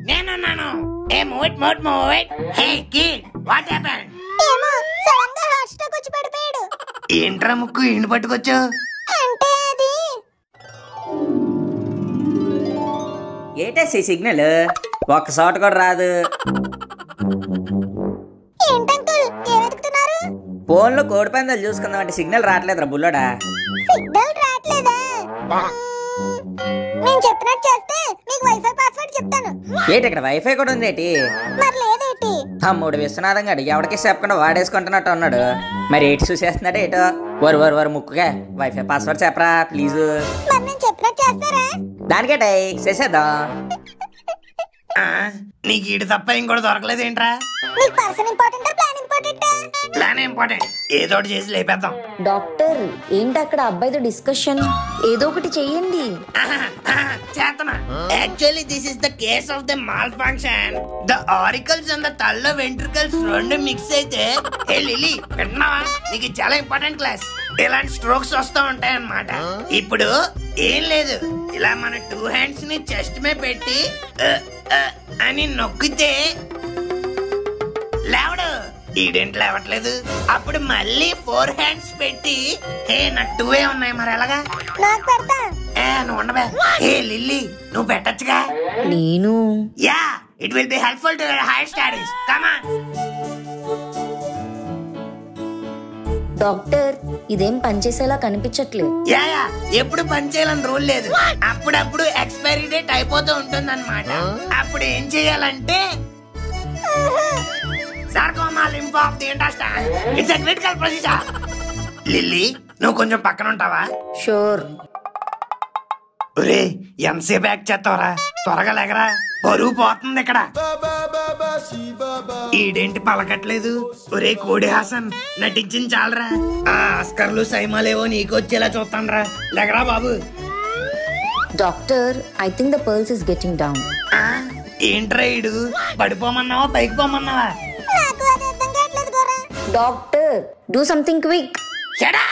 నేనున్నాను. ఏ మూట్ మూట్ మూట్. Hey kid, what happened? ఏమో సడన్ గా హార్ట్ స్ట్రోక్ వచ్చి పడిపోయాడు. ఏంట్రా ముక్కు ఈయన పట్టుకొచ్చావు? అంటే అది ఏటేసి సిగ్నల్ ఒక్క చోట కూడా రాదు. ఏంటంకుల్ ఏం వెతుకుతున్నారు? ఫోన్ లో కోడి పందాలు చూసుకుందాం అంటే సిగ్నల్ రావట్లేదురా బుల్లోడా. సిగ్నల్ రావట్లేదా? నేను చెప్పినట్టు చేస్తే మీకు వైఫై పాస్వర్డ్ చెప్తాను. ఏంటి ఇక్కడ వైఫై కూడా ఉంది ఏంటి? మరి లేదేటి? తమ్ముడు విశ్వనాథం గడు ఎవరికి చెప్పకుండా వాడేసుకుంటున్నట్టు ఉన్నాడు. మరి ఏంటి చూసేస్తున్నాడు ఏటో. వరు ముక్కుగా వైఫై పాస్వర్డ్ చెప్పరా ప్లీజ్. మరి నేను చెప్పినట్టు చేస్తారా? దానికేటై చేసేద్దాం. నీకు ఈడు తప్ప ఇంకోటి దొరకలేదేంట్రా? మీకు పర్సన్ ఇంపార్టెంటా ప్లాన్ ఇంపార్టెంటా? ప్లాన్ ఇంపార్టెంట్, ఏదో ఒకటి చేసి లేపేద్దాం. డాక్టర్ ఏంటి అక్కడ అబ్బాయితో డిస్కషన్? ఏదో ఒకటి చెయ్యండి. Chetana? Actually this is the case of the malfunction. The auricles and the తల్ల వెంట్రికల్స్ రెండు మిక్స్ అయితే ఏ లిలీ వింటున్నావా? నీకు చాలా ఇంపార్టెంట్ క్లాస్. ఇలాంటి స్ట్రోక్స్ వస్తూ ఉంటాయి అన్నమాట. ఇప్పుడు ఏం లేదు, ఇలా మన 2 హ్యాండ్స్ ని చెస్ట్ మీద పెట్టి అని నొక్కితే లేవడు. ఈడేంటి లేవట్లేదు. అప్పుడు మళ్ళీ 4 హ్యాండ్స్ పెట్టి నాకు 2 ఉన్నాయి మరి ఎలాగా? నాకు పెడతా. నువ్వు ఉండవే. ఏ లిల్లీ నువ్వు పెట్టచ్చుగా. నేను yeah it will be helpful to your higher studies. Come on. Doctor ఇదేం పనిచేసేలా కనిపించట్లేదు. యా ఎప్పుడు పని చేయాలని రూల్ లేదు. అప్పుడప్పుడు ఎక్స్పైరీ డేట్ అయిపోతూ ఉంటుంది అనమాట. అప్పుడు ఏం చేయాలంటే sarcoma lymph of the intestine. It's a critical procedure. Lily నువ్వు కొంచెం పక్కన ఉంటావా? షూర్. ఒరే ఎంతసేపు యాక్ట్ చేస్తావరా? త్వరగా లేకరా, బరువు పోతుంది ఇక్కడ. ఈడేంటి పలకట్లేదు? ఒరే కోడి హాసన్ నటించింది చాలరా. ఆ ఆస్కర్లు సైమాలేవో నీకు వచ్చేలా చూస్తానరా. లేకరా బాబు. Doctor I think the pulse is getting down. ఏంట్రా ఈడు? పడిపోమన్నావా పైకి పోమన్నావా? నాకు అది అర్థం కావట్లేదు గోరా. Doctor do something quick. Shut up!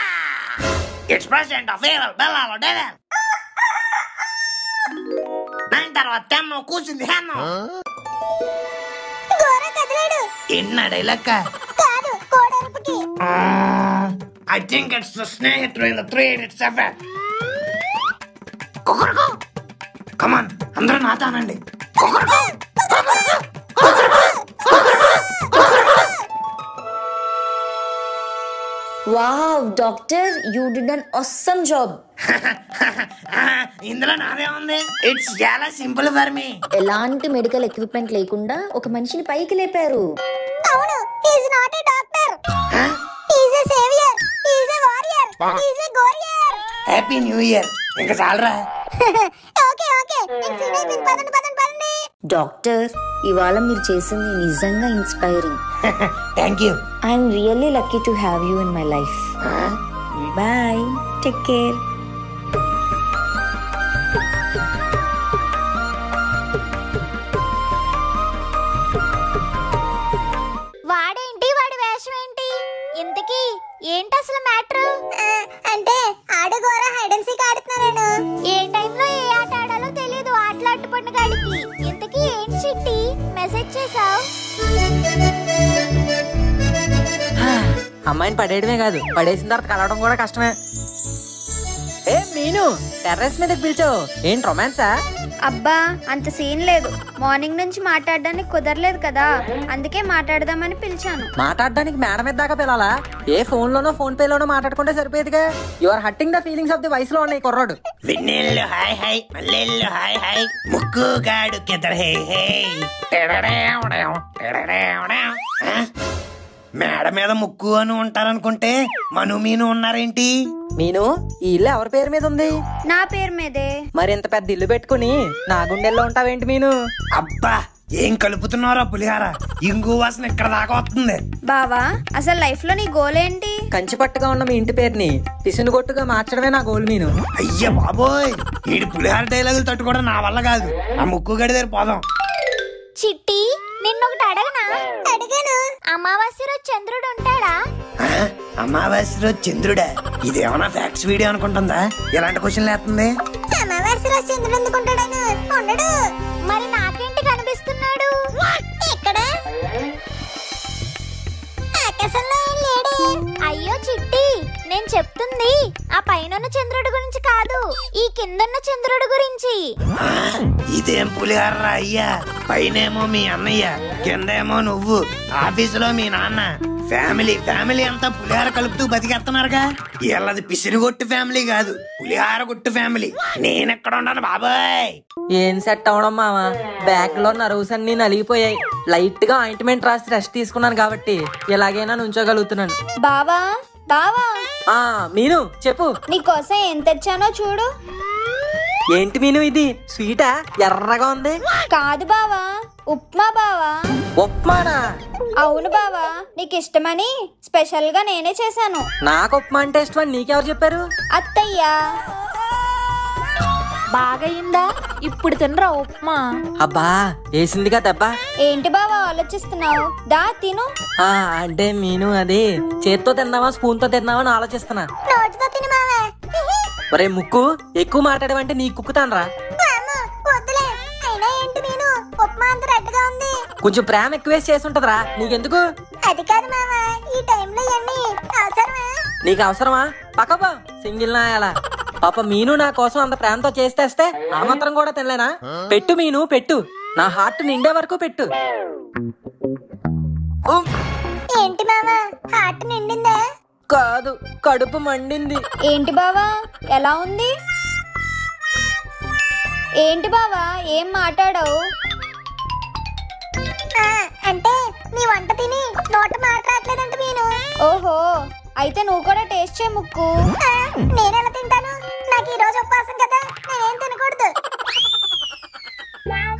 It's president of evil, Bellalo Devil. 9 తర్వాత 10 కూర్చుంది హేమో. గోరా కదిలాడు. ఎన్నాడు ఇలక్క? కాదు కోడరుపుకి. I think it's the స్నేహితుడు in the 387. కుక్కరుకో. Come on, అందరూ నాతానండి. కుక్కరుకో. Wow doctor you did an awesome job. ఇందులో నాదే ఉంది. ఇట్స్ చాలా సింపుల్ ఫర్ మీ. ఎలాంటి మెడికల్ ఎక్విప్మెంట్ లేకుండా ఒక మనిషిని పైకి లేపారు. అవును, he is not a doctor. He is a saviour. He is a warrior. He is a gorier. Happy new year. ఇంకా చాలరా. ఓకే నేను సీన్ అయిపోయింది. పదండి. డాక్టర్ ఇవాళ మీరు చేసింది నిజంగా inspiring. Thank you. I'm really lucky to have you in my life. Bye, take care. వాడేంటి, వాడి వేషం ఏంటి? ఇంతకీ ఏంటి అసలు మ్యాటర్? అంటే ఆడుగోరా హైడ్ అండ్ సీక్ ఆడుతున్నాను. ఏ టైంలో ఏ ఆట ఆడాలో తెలియదు ఆటలాట పండుగాడికి. ఇంతకీ ఏంటి చిట్టి మెసేజ్ చేసావు? అమ్మాయిని పడేయడమే కాదు, పడేసిన తర్వాత కలవడం కూడా కష్టమే. ఏ మీను, టెర్రస్ మీదకి పిలిచావు, ఏంటి రొమాన్సా? అబ్బా అంత సీన్ లేదు. మార్నింగ్ నుంచి మాట్లాడడానికి కుదరలేదు కదా, అందుకే మాట్లాడదామని పిలిచాను. మాట్లాడడానికి మేడం మీద దాకా పిలాలా? ఏ ఫోన్ లోనో ఫోన్ పే లోనో మాట్లాడుకుంటే సరిపోయేదిగా. You are hurting the feelings of the వయసులో ఉన్నాయి కుర్రాడు. విన్నెల్లు హాయ్ హాయ్, మల్లెల్లు హాయ్ హాయ్, ముక్కు గాడు కెదర్ హే హే. మేడ మీద ముక్కు అని ఉంటారనుకుంటే మను మీను ఉన్నారేంటి? మీను, ఈ ఇల్లు ఎవరి పేరు మీద ఉంది? నా పేరు మీదే. మరి ఇంత పెద్ద ఇల్లు పెట్టుకుని నా గుండెల్లో ఉంటావేంటి మీను? అబ్బా ఏం కలుపుతున్నారా పులిహార, ఇంగు వాసన ఇక్కడ దాకా వస్తుంది. బావా అసలు లైఫ్ లో నీ గోల్ ఏంటి? కంచిపట్టుగా ఉన్న మీ ఇంటి పేరుని పిసినుగొట్టుగా మార్చడమే నా గోల్ మీను. అయ్య బాబోయ్, ఈ పులిహార డైలాగులు తట్టుకోవడం నా వల్ల కాదు. ఆ ముక్కు గడి దగ్గర పోదాం. చిట్టి నిన్నొకటి అడగనా? అడిగాను. అమావాస్య రోజు చంద్రుడు ఉంటాడా? అమావాస్య రోజు చంద్రుడా? ఇదేమన్నా ఫ్యాక్ట్స్ వీడియో అనుకుంటుందా? ఎలాంటి క్వశ్చన్ లేస్తుంది? అమావాస్య రోజు చంద్రుడు ఎందుకు ఉంటాడను? ఉండడు. మరి నాకేంటి కనిపిస్తున్నాడు? ఎక్కడ? ఆకాశంలో ఏం లేడే. అయ్యో చిట్టి, నేను చెప్తుంది ఆ పైన చంద్రుడి గురించి కాదు, ఈ కిందన్న చంద్రుడి గురించి. ఇదేం పులిహారా అయ్యా? పైనేమో మీ అన్నయ్య, కిందేమో నువ్వు, ఆఫీసులో మీ నాన్న. ఫ్యామిలీ అంతా పులిహార కలుపుతూ బతికేస్తున్నారుగా. వీళ్ళది పిసిరిగొట్టు ఫ్యామిలీ కాదు, పులిహార కొట్టు ఫ్యామిలీ. నేనెక్కడ ఉన్నాను బాబాయ్? ఏం సెట్ అవడం మావా, బ్యాక్ లో నర్వ్స్ అన్ని నలిగిపోయాయి. లైట్ గా ఆయింట్మెంట్ రాసి రెస్ట్ తీసుకున్నాను కాబట్టి ఎలాగైనా నుంచోగలుగుతున్నాను. బావా బావా, మీను చెప్పు. నీకోసం ఏం తెచ్చానో చూడు. ఏంటి మీను ఇది? స్వీటా? ఎర్రగా ఉంది. కాదు బావా, ఉప్మా బావా. ఉప్మానా? అవును బావా, నీకు ఇష్టమని స్పెషల్ గా నేనే చేశాను. నాకు ఉప్మా అంటే ఇష్టమని నీకెవరు చెప్పారు? అత్తయ్యా. బాగయిందా? ఇప్పుడు తినరా ఉప్మా. అబ్బా వేసిందిగా దెబ్బ. ఏంటి బావా ఆలోచిస్తున్నావు? దా తిను. అంటే మీను అది చేత్తో తిన్నావా స్పూన్ తో తిన్నావా అని ఆలోచిస్తున్నా. నోటితో తిను మావా. ఒరే ముక్కు, ఎక్కువ మాట్లాడమంటే నీ కుక్కుతానరా. వద్దులే. అయినా ఏంటి నేను ఉప్మా అంత రెడ్గా ఉంది. కొంచెం ప్రేమ ఎక్కువేసి చేసి ఉంటదిరా, నీకెందుకు? అది కాదు మావా, ఈ టైంలో ఇవన్నీ అవసరమా? నీకు అవసరమా? పక్కపో సింగిల్ నాయాలా. పాప మీను నా కోసం అంత ప్రేమతో చేస్తేస్తే ఆ మాత్రం కూడా తినలేనా? పెట్టు మీను పెట్టు, నా హార్ట్ నిండే వరకు పెట్టు. ఏంటి మావా, హార్ట్ నిండిందా? కాదు, కడుపు మండింది. ఏంటి బావా ఎలా ఉంది? ఏంటి బావా ఏం మాట్లాడావు? అంటే నీ వంట తిని నోట మాట్లాడలేదంట నేను. ఓహో, అయితే నువ్వు కూడా టేస్ట్ చే ముక్కు. నేనెలా తింటాను? నాకు ఈ రోజు ఉపవాసం కదా, నేనేం తినకూడదు.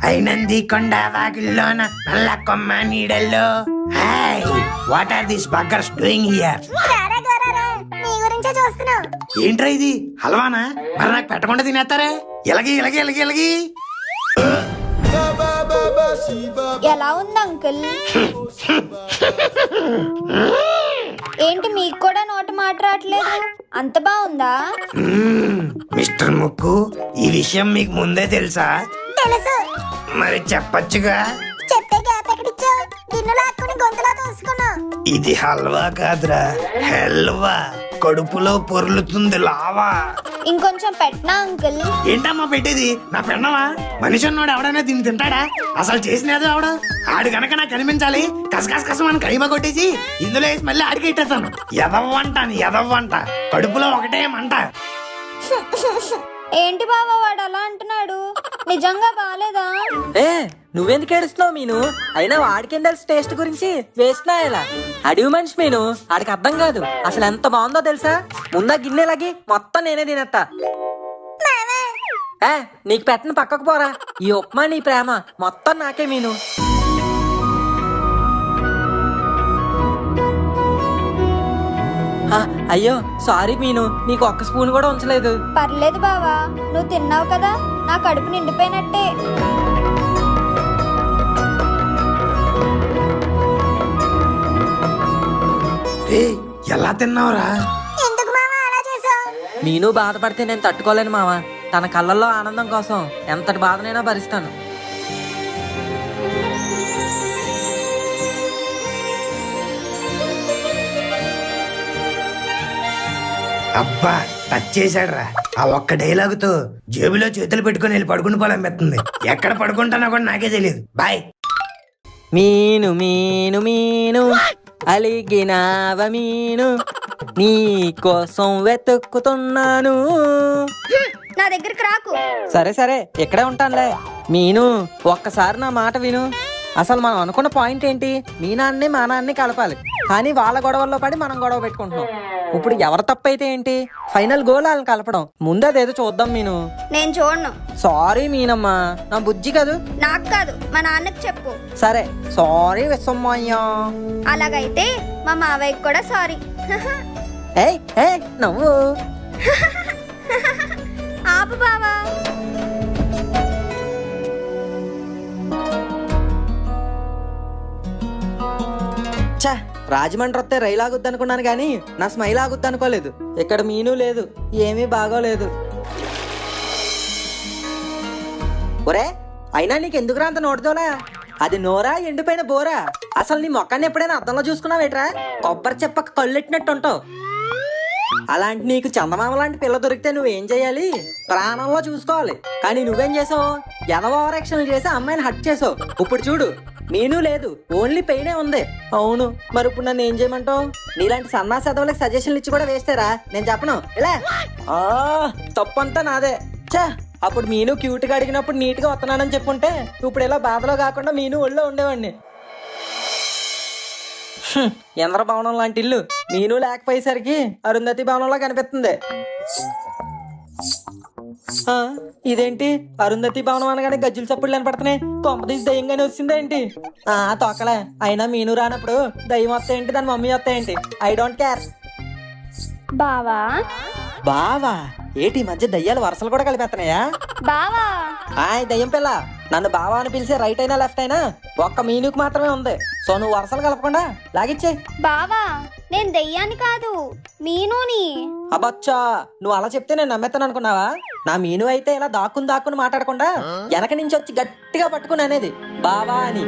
అయినంది కొండ వాకిల్లోన నల్ల కొమ్మ నీడల్లో. Hi, what are this buggers doing here? రారా గోరారా, నీ గురించే చూస్తున్నావు. ఏంట్రా ఇది, హల్వానా? మరి నాకు పెట్టకుండా తినేస్తారా? ఎలగి ఎలగి ఎలగి ఎలగి. ఎలా ఉంది అంకుల్? ఏంటి మీకు కూడా నోట మాట రావట్లేదు? అంత బాగుందా? మిస్టర్ ముక్కు, ఈ విషయం మీకు ముందే తెలుసా? తెలుసు. మరి చెప్పచ్చుగా. చెప్పే గ్యాప్ ఎక్కడిచ్చావు? గిన్నెలో లాక్కుని గొంతులో తోసుకున్నావు. ఇది హల్వా కాదురా, హెల్వా. కడుపులో పొర్లుతుంది లావా. ఇంకొంచెం పెట్టనా అంకుల్? ఏంటమ్మా పెట్టేది? నా పెన్నవా? మనిషి అన్నాడు ఎవడైనా దీన్ని తింటాడా? అసలు చేసినది ఆవిడ. ఆడు గనక నాకు కనిపించాలి, కసకసకసమని కైమ కొట్టేసి ఇందులో వేసి మళ్ళీ ఆడికి ఇట్టేస్తాను. ఎదవ్వంట కడుపులో ఒకటే మంట. ఏంటి బావా వాడు అలా అంటున్నాడు? నిజంగా బాలేదా? నువ్వెందుకు ఏడుస్తున్నావు మీను? అయినా వాడికేం తెలుసు టేస్ట్ గురించి? వేస్ట్ నాయలా. అడివి మనిషి మీను, ఆడికి అర్థం కాదు. అసలు ఎంత బాగుందో తెలుసా? ముందా గిన్నెలకి మొత్తం నేనే తినేస్తా. నీకు పెట్టను, పక్కకు పోరా. ఈ ఉప్మా నీ ప్రేమ మొత్తం నాకే మీను. అయ్యో సారీ మీను, నీకు ఒక్క స్పూన్ కూడా ఉంచలేదు. పర్లేదు బావా, నువ్వు తిన్నావు కదా, నా కడుపు నిండిపోయినట్టే. ఎలా తిన్నావురా? ఎందుకు మావా అలా చేసావు? మీను బాధపడితే నేను తట్టుకోలేను మావా. తన కళ్ళల్లో ఆనందం కోసం ఎంతటి బాధనైనా భరిస్తాను. అబ్బా టచ్ చేశాడ్రా. ఆ ఒక్క డైలాగుతో జేబులో చేతులు పెట్టుకుని వెళ్ళి పడుకుని పోలనిపిస్తుంది. ఎక్కడ పడుకుంటానో కూడా నాకే తెలియదు. బాయ్. మీను మీను మీను అలిగినావ మీను, నీ కోసం వెతుక్కుతున్నాను. నా దగ్గరికి రాకు. సరే సరే ఇక్కడే ఉంటానులే. మీను ఒక్కసారి నా మాట విను. అసలు మనం అనుకున్న పాయింట్ ఏంటి? మీ నాన్ని మా నాన్ని కలపాలి, కానీ వాళ్ళ గొడవల్లో పడి మనం గొడవ పెట్టుకుంటున్నాం. ఇప్పుడు ఎవరు తప్పైతే ఏంటి? ఫైనల్ గోల్ వాళ్ళని కలపడం. ముందు అదేదో చూద్దాం మీను. నేను చూడను. సారీ మీనమ్మా, నా బుజ్జి కాదు. నాకు కాదు, మా నాన్నకి చెప్పు. సరే సారీ విశ్వమ్మయ్యా. అలాగైతే మా మావయ్యకి కూడా సారీ. నవ్వు. ఆపు బావా. రాజమండ్రి వస్తే రైలు ఆగుద్ది అనుకున్నాను కానీ నా స్మైల్ ఆగుద్ది అనుకోలేదు. ఇక్కడ మీను లేదు, ఏమీ బాగోలేదు. ఒరే అయినా నీకు ఎందుకురా అంత నోటితోలా? అది నోరా ఎండిపోయిన బోరా? అసలు నీ మొక్కని ఎప్పుడైనా అద్దంలో చూసుకున్నావేట్రా? కొబ్బరి చెప్పక కళ్ళెట్టినట్టు ఉంటావు. అలాంటి నీకు చందమామ లాంటి పిల్ల దొరికితే నువ్వేం చేయాలి? ప్రాణంలో చూసుకోవాలి. కానీ నువ్వేం చేసావు? ఎదవ ఓవరాక్షన్ చేసి అమ్మాయిని హట్ చేసావు. ఇప్పుడు చూడు, నేను లేదు, ఓన్లీ పెయినే ఉంది. అవును, మరి ఇప్పుడు నన్ను ఏం చేయమంటావు? నీలాంటి సన్నాసి ఎదవలకి సజెషన్లు ఇచ్చి కూడా వేస్తారా? నేను చెప్పను. ఇలా తప్పంతా నాదే. చా, అప్పుడు మీను క్యూట్ గా అడిగినప్పుడు నీట్ గా వస్తున్నానని చెప్పుంటే ఇప్పుడు ఇలా బాధలో కాకుండా మీను ఒళ్ళో ఉండేవాడిని. ఇంద్రభవనం లాంటి ఇల్లు మీను లేకపోయేసరికి అరుంధతి భవనంలో కనిపిస్తుంది. ఇదేంటి అరుంధతి భవనం అనగానే గజ్జుల చప్పుళ్ళు కనపడుతున్నాయి? కొంపదీసి దయ్యంగానే వచ్చిందేంటి? తొక్కలే, అయినా మీను రానప్పుడు దయ్యం వస్తాయేంటి, దాని మమ్మీ వస్తాయేంటి? I don't care. బావా బావా ఏటి మధ్య దయ్యాలు వరుసలు కూడా కలిపేస్తున్నాయా? బావా దయ్యం పిల్ల, నన్ను బావా అని పిలిచే రైట్ అయినా లెఫ్ట్ అయినా ఒక్క మీనుకు మాత్రమే ఉంది. సో నువ్వు వరుసలు కలపకుండా లాగిచ్చే. బావా నేను దయ్యాన్ని కాదు, మీనుని. అబ్బచ్చా, నువ్వు అలా చెప్తే నేను నమ్మేస్తాను అనుకున్నావా? నా మీను అయితే ఇలా దాక్కుని మాట్లాడకుండా వెనక నుంచి వచ్చి గట్టిగా పట్టుకుని అనేది బావా అని.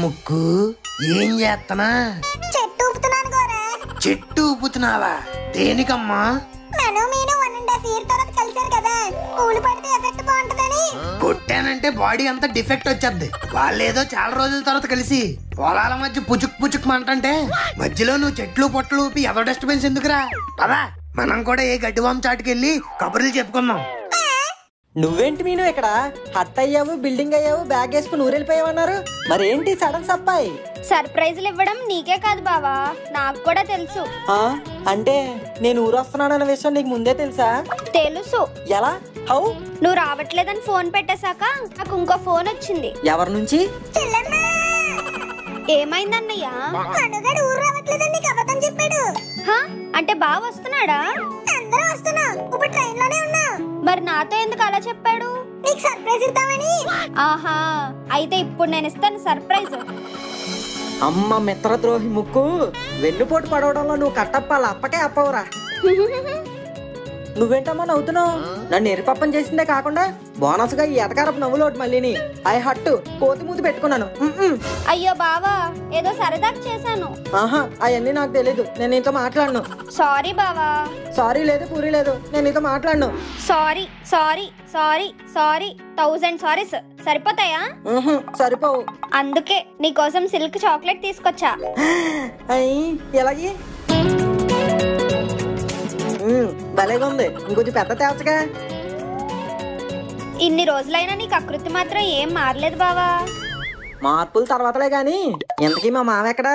ముక్కు ఏం చేస్తానా? చెట్టు ఊపుతున్నాను గోరా. చెట్టు ఊపుతున్నావా? దేనికమ్మా? మనం మీను 1.5 year తర్వాత కలిసారు కదా, పూలు పడితే ఎఫెక్ట్ బాగుంటదని. కొట్టానంటే బాడీ అంతా డిఫెక్ట్ వచ్చేద్ది. వాళ్ళేదో చాలా రోజుల తర్వాత కలిసి పొలాల మధ్య పుచుక్ మంటంటే మధ్యలో నువ్వు చెట్లు పొట్లు ఊపి ఎదో డిస్టర్బెన్స్ ఎందుకురా? పదా మనం కూడా ఏ గడ్డివాం చాటుకెళ్ళి కబుర్లు చెప్పుకుందాం. నువ్వేంటి మీను ఇక్కడ హట్ అయ్యావు, బిల్డింగ్ అయ్యావు, బ్యాగ్ వేసుకుని ఊరెళ్ళిపోయావన్నారు? మరేంటి సడన్ సప్పాయి? సర్ప్రైజులు ఇవ్వడం నీకే కాదు బావా, నాకు కూడా తెలుసు. అంటే నేను ఊరొస్తున్నానన్న విషయం నీకు ముందే తెలుసా? తెలుసు. ఎలా? హౌ? నువ్వు రావట్లేదని ఫోన్ పెట్టేశాక నాకు ఇంకో ఫోన్ వచ్చింది. ఎవరి నుంచి? ఏమైందన్నయ్య? అనుగడు ఊరు రావట్లేదని నీకు అబద్ధం చెప్పాడు. అంటే బావ వస్తున్నాడా? అందరూ వస్తున్నాం, ఇప్పుడు ట్రైన్ లోనే ఉన్నా. మరి నాతో ఎందుకు అలా చెప్పాడు? నీకు సర్ప్రైజ్ ఇద్దామని. ఆహా, అయితే ఇప్పుడు నేను ఇస్తాను సర్ప్రైజ్. అమ్మ మిత్రద్రోహి ముక్కు, వెన్నుపోటు పడవడంలో నువ్వు కట్టప్పాల అప్పకే అప్పవురా. నువ్వేంటమ్మా నవ్వుతున్నావు? నన్ను ఎరిపప్పని చేసిందే కాకుండా బోనస్ గా ఈ ఎటకారపు నవ్వులోటి మళ్ళీని ఐ హట్టు కోతి మూతి పెట్టుకున్నాను. అయ్యో బావా, ఏదో సరదాకి చేశాను. అవన్నీ నాకు తెలీదు, నేను నీతో మాట్లాడను. సారీ బావా. సారీ లేదు, పూరి లేదు, నేను నీతో మాట్లాడను. Sorry sorry sorry sorry 1000 saris సరిపోతాయా? సరిపోవు. అందుకే నీకోసం సిల్క్ చాక్లెట్ తీసుకొచ్చా. ఎలాగే భలేగా ఉంది, ఇంకొంచెం పెద్ద తేవచ్చుగా. ఇన్ని రోజులైనా నీకు ఆకృతి మాత్రం ఏం మారలేదు బావా. మార్పుల తర్వాతలే గాని ఎంతకీ మా మామ ఎక్కడా?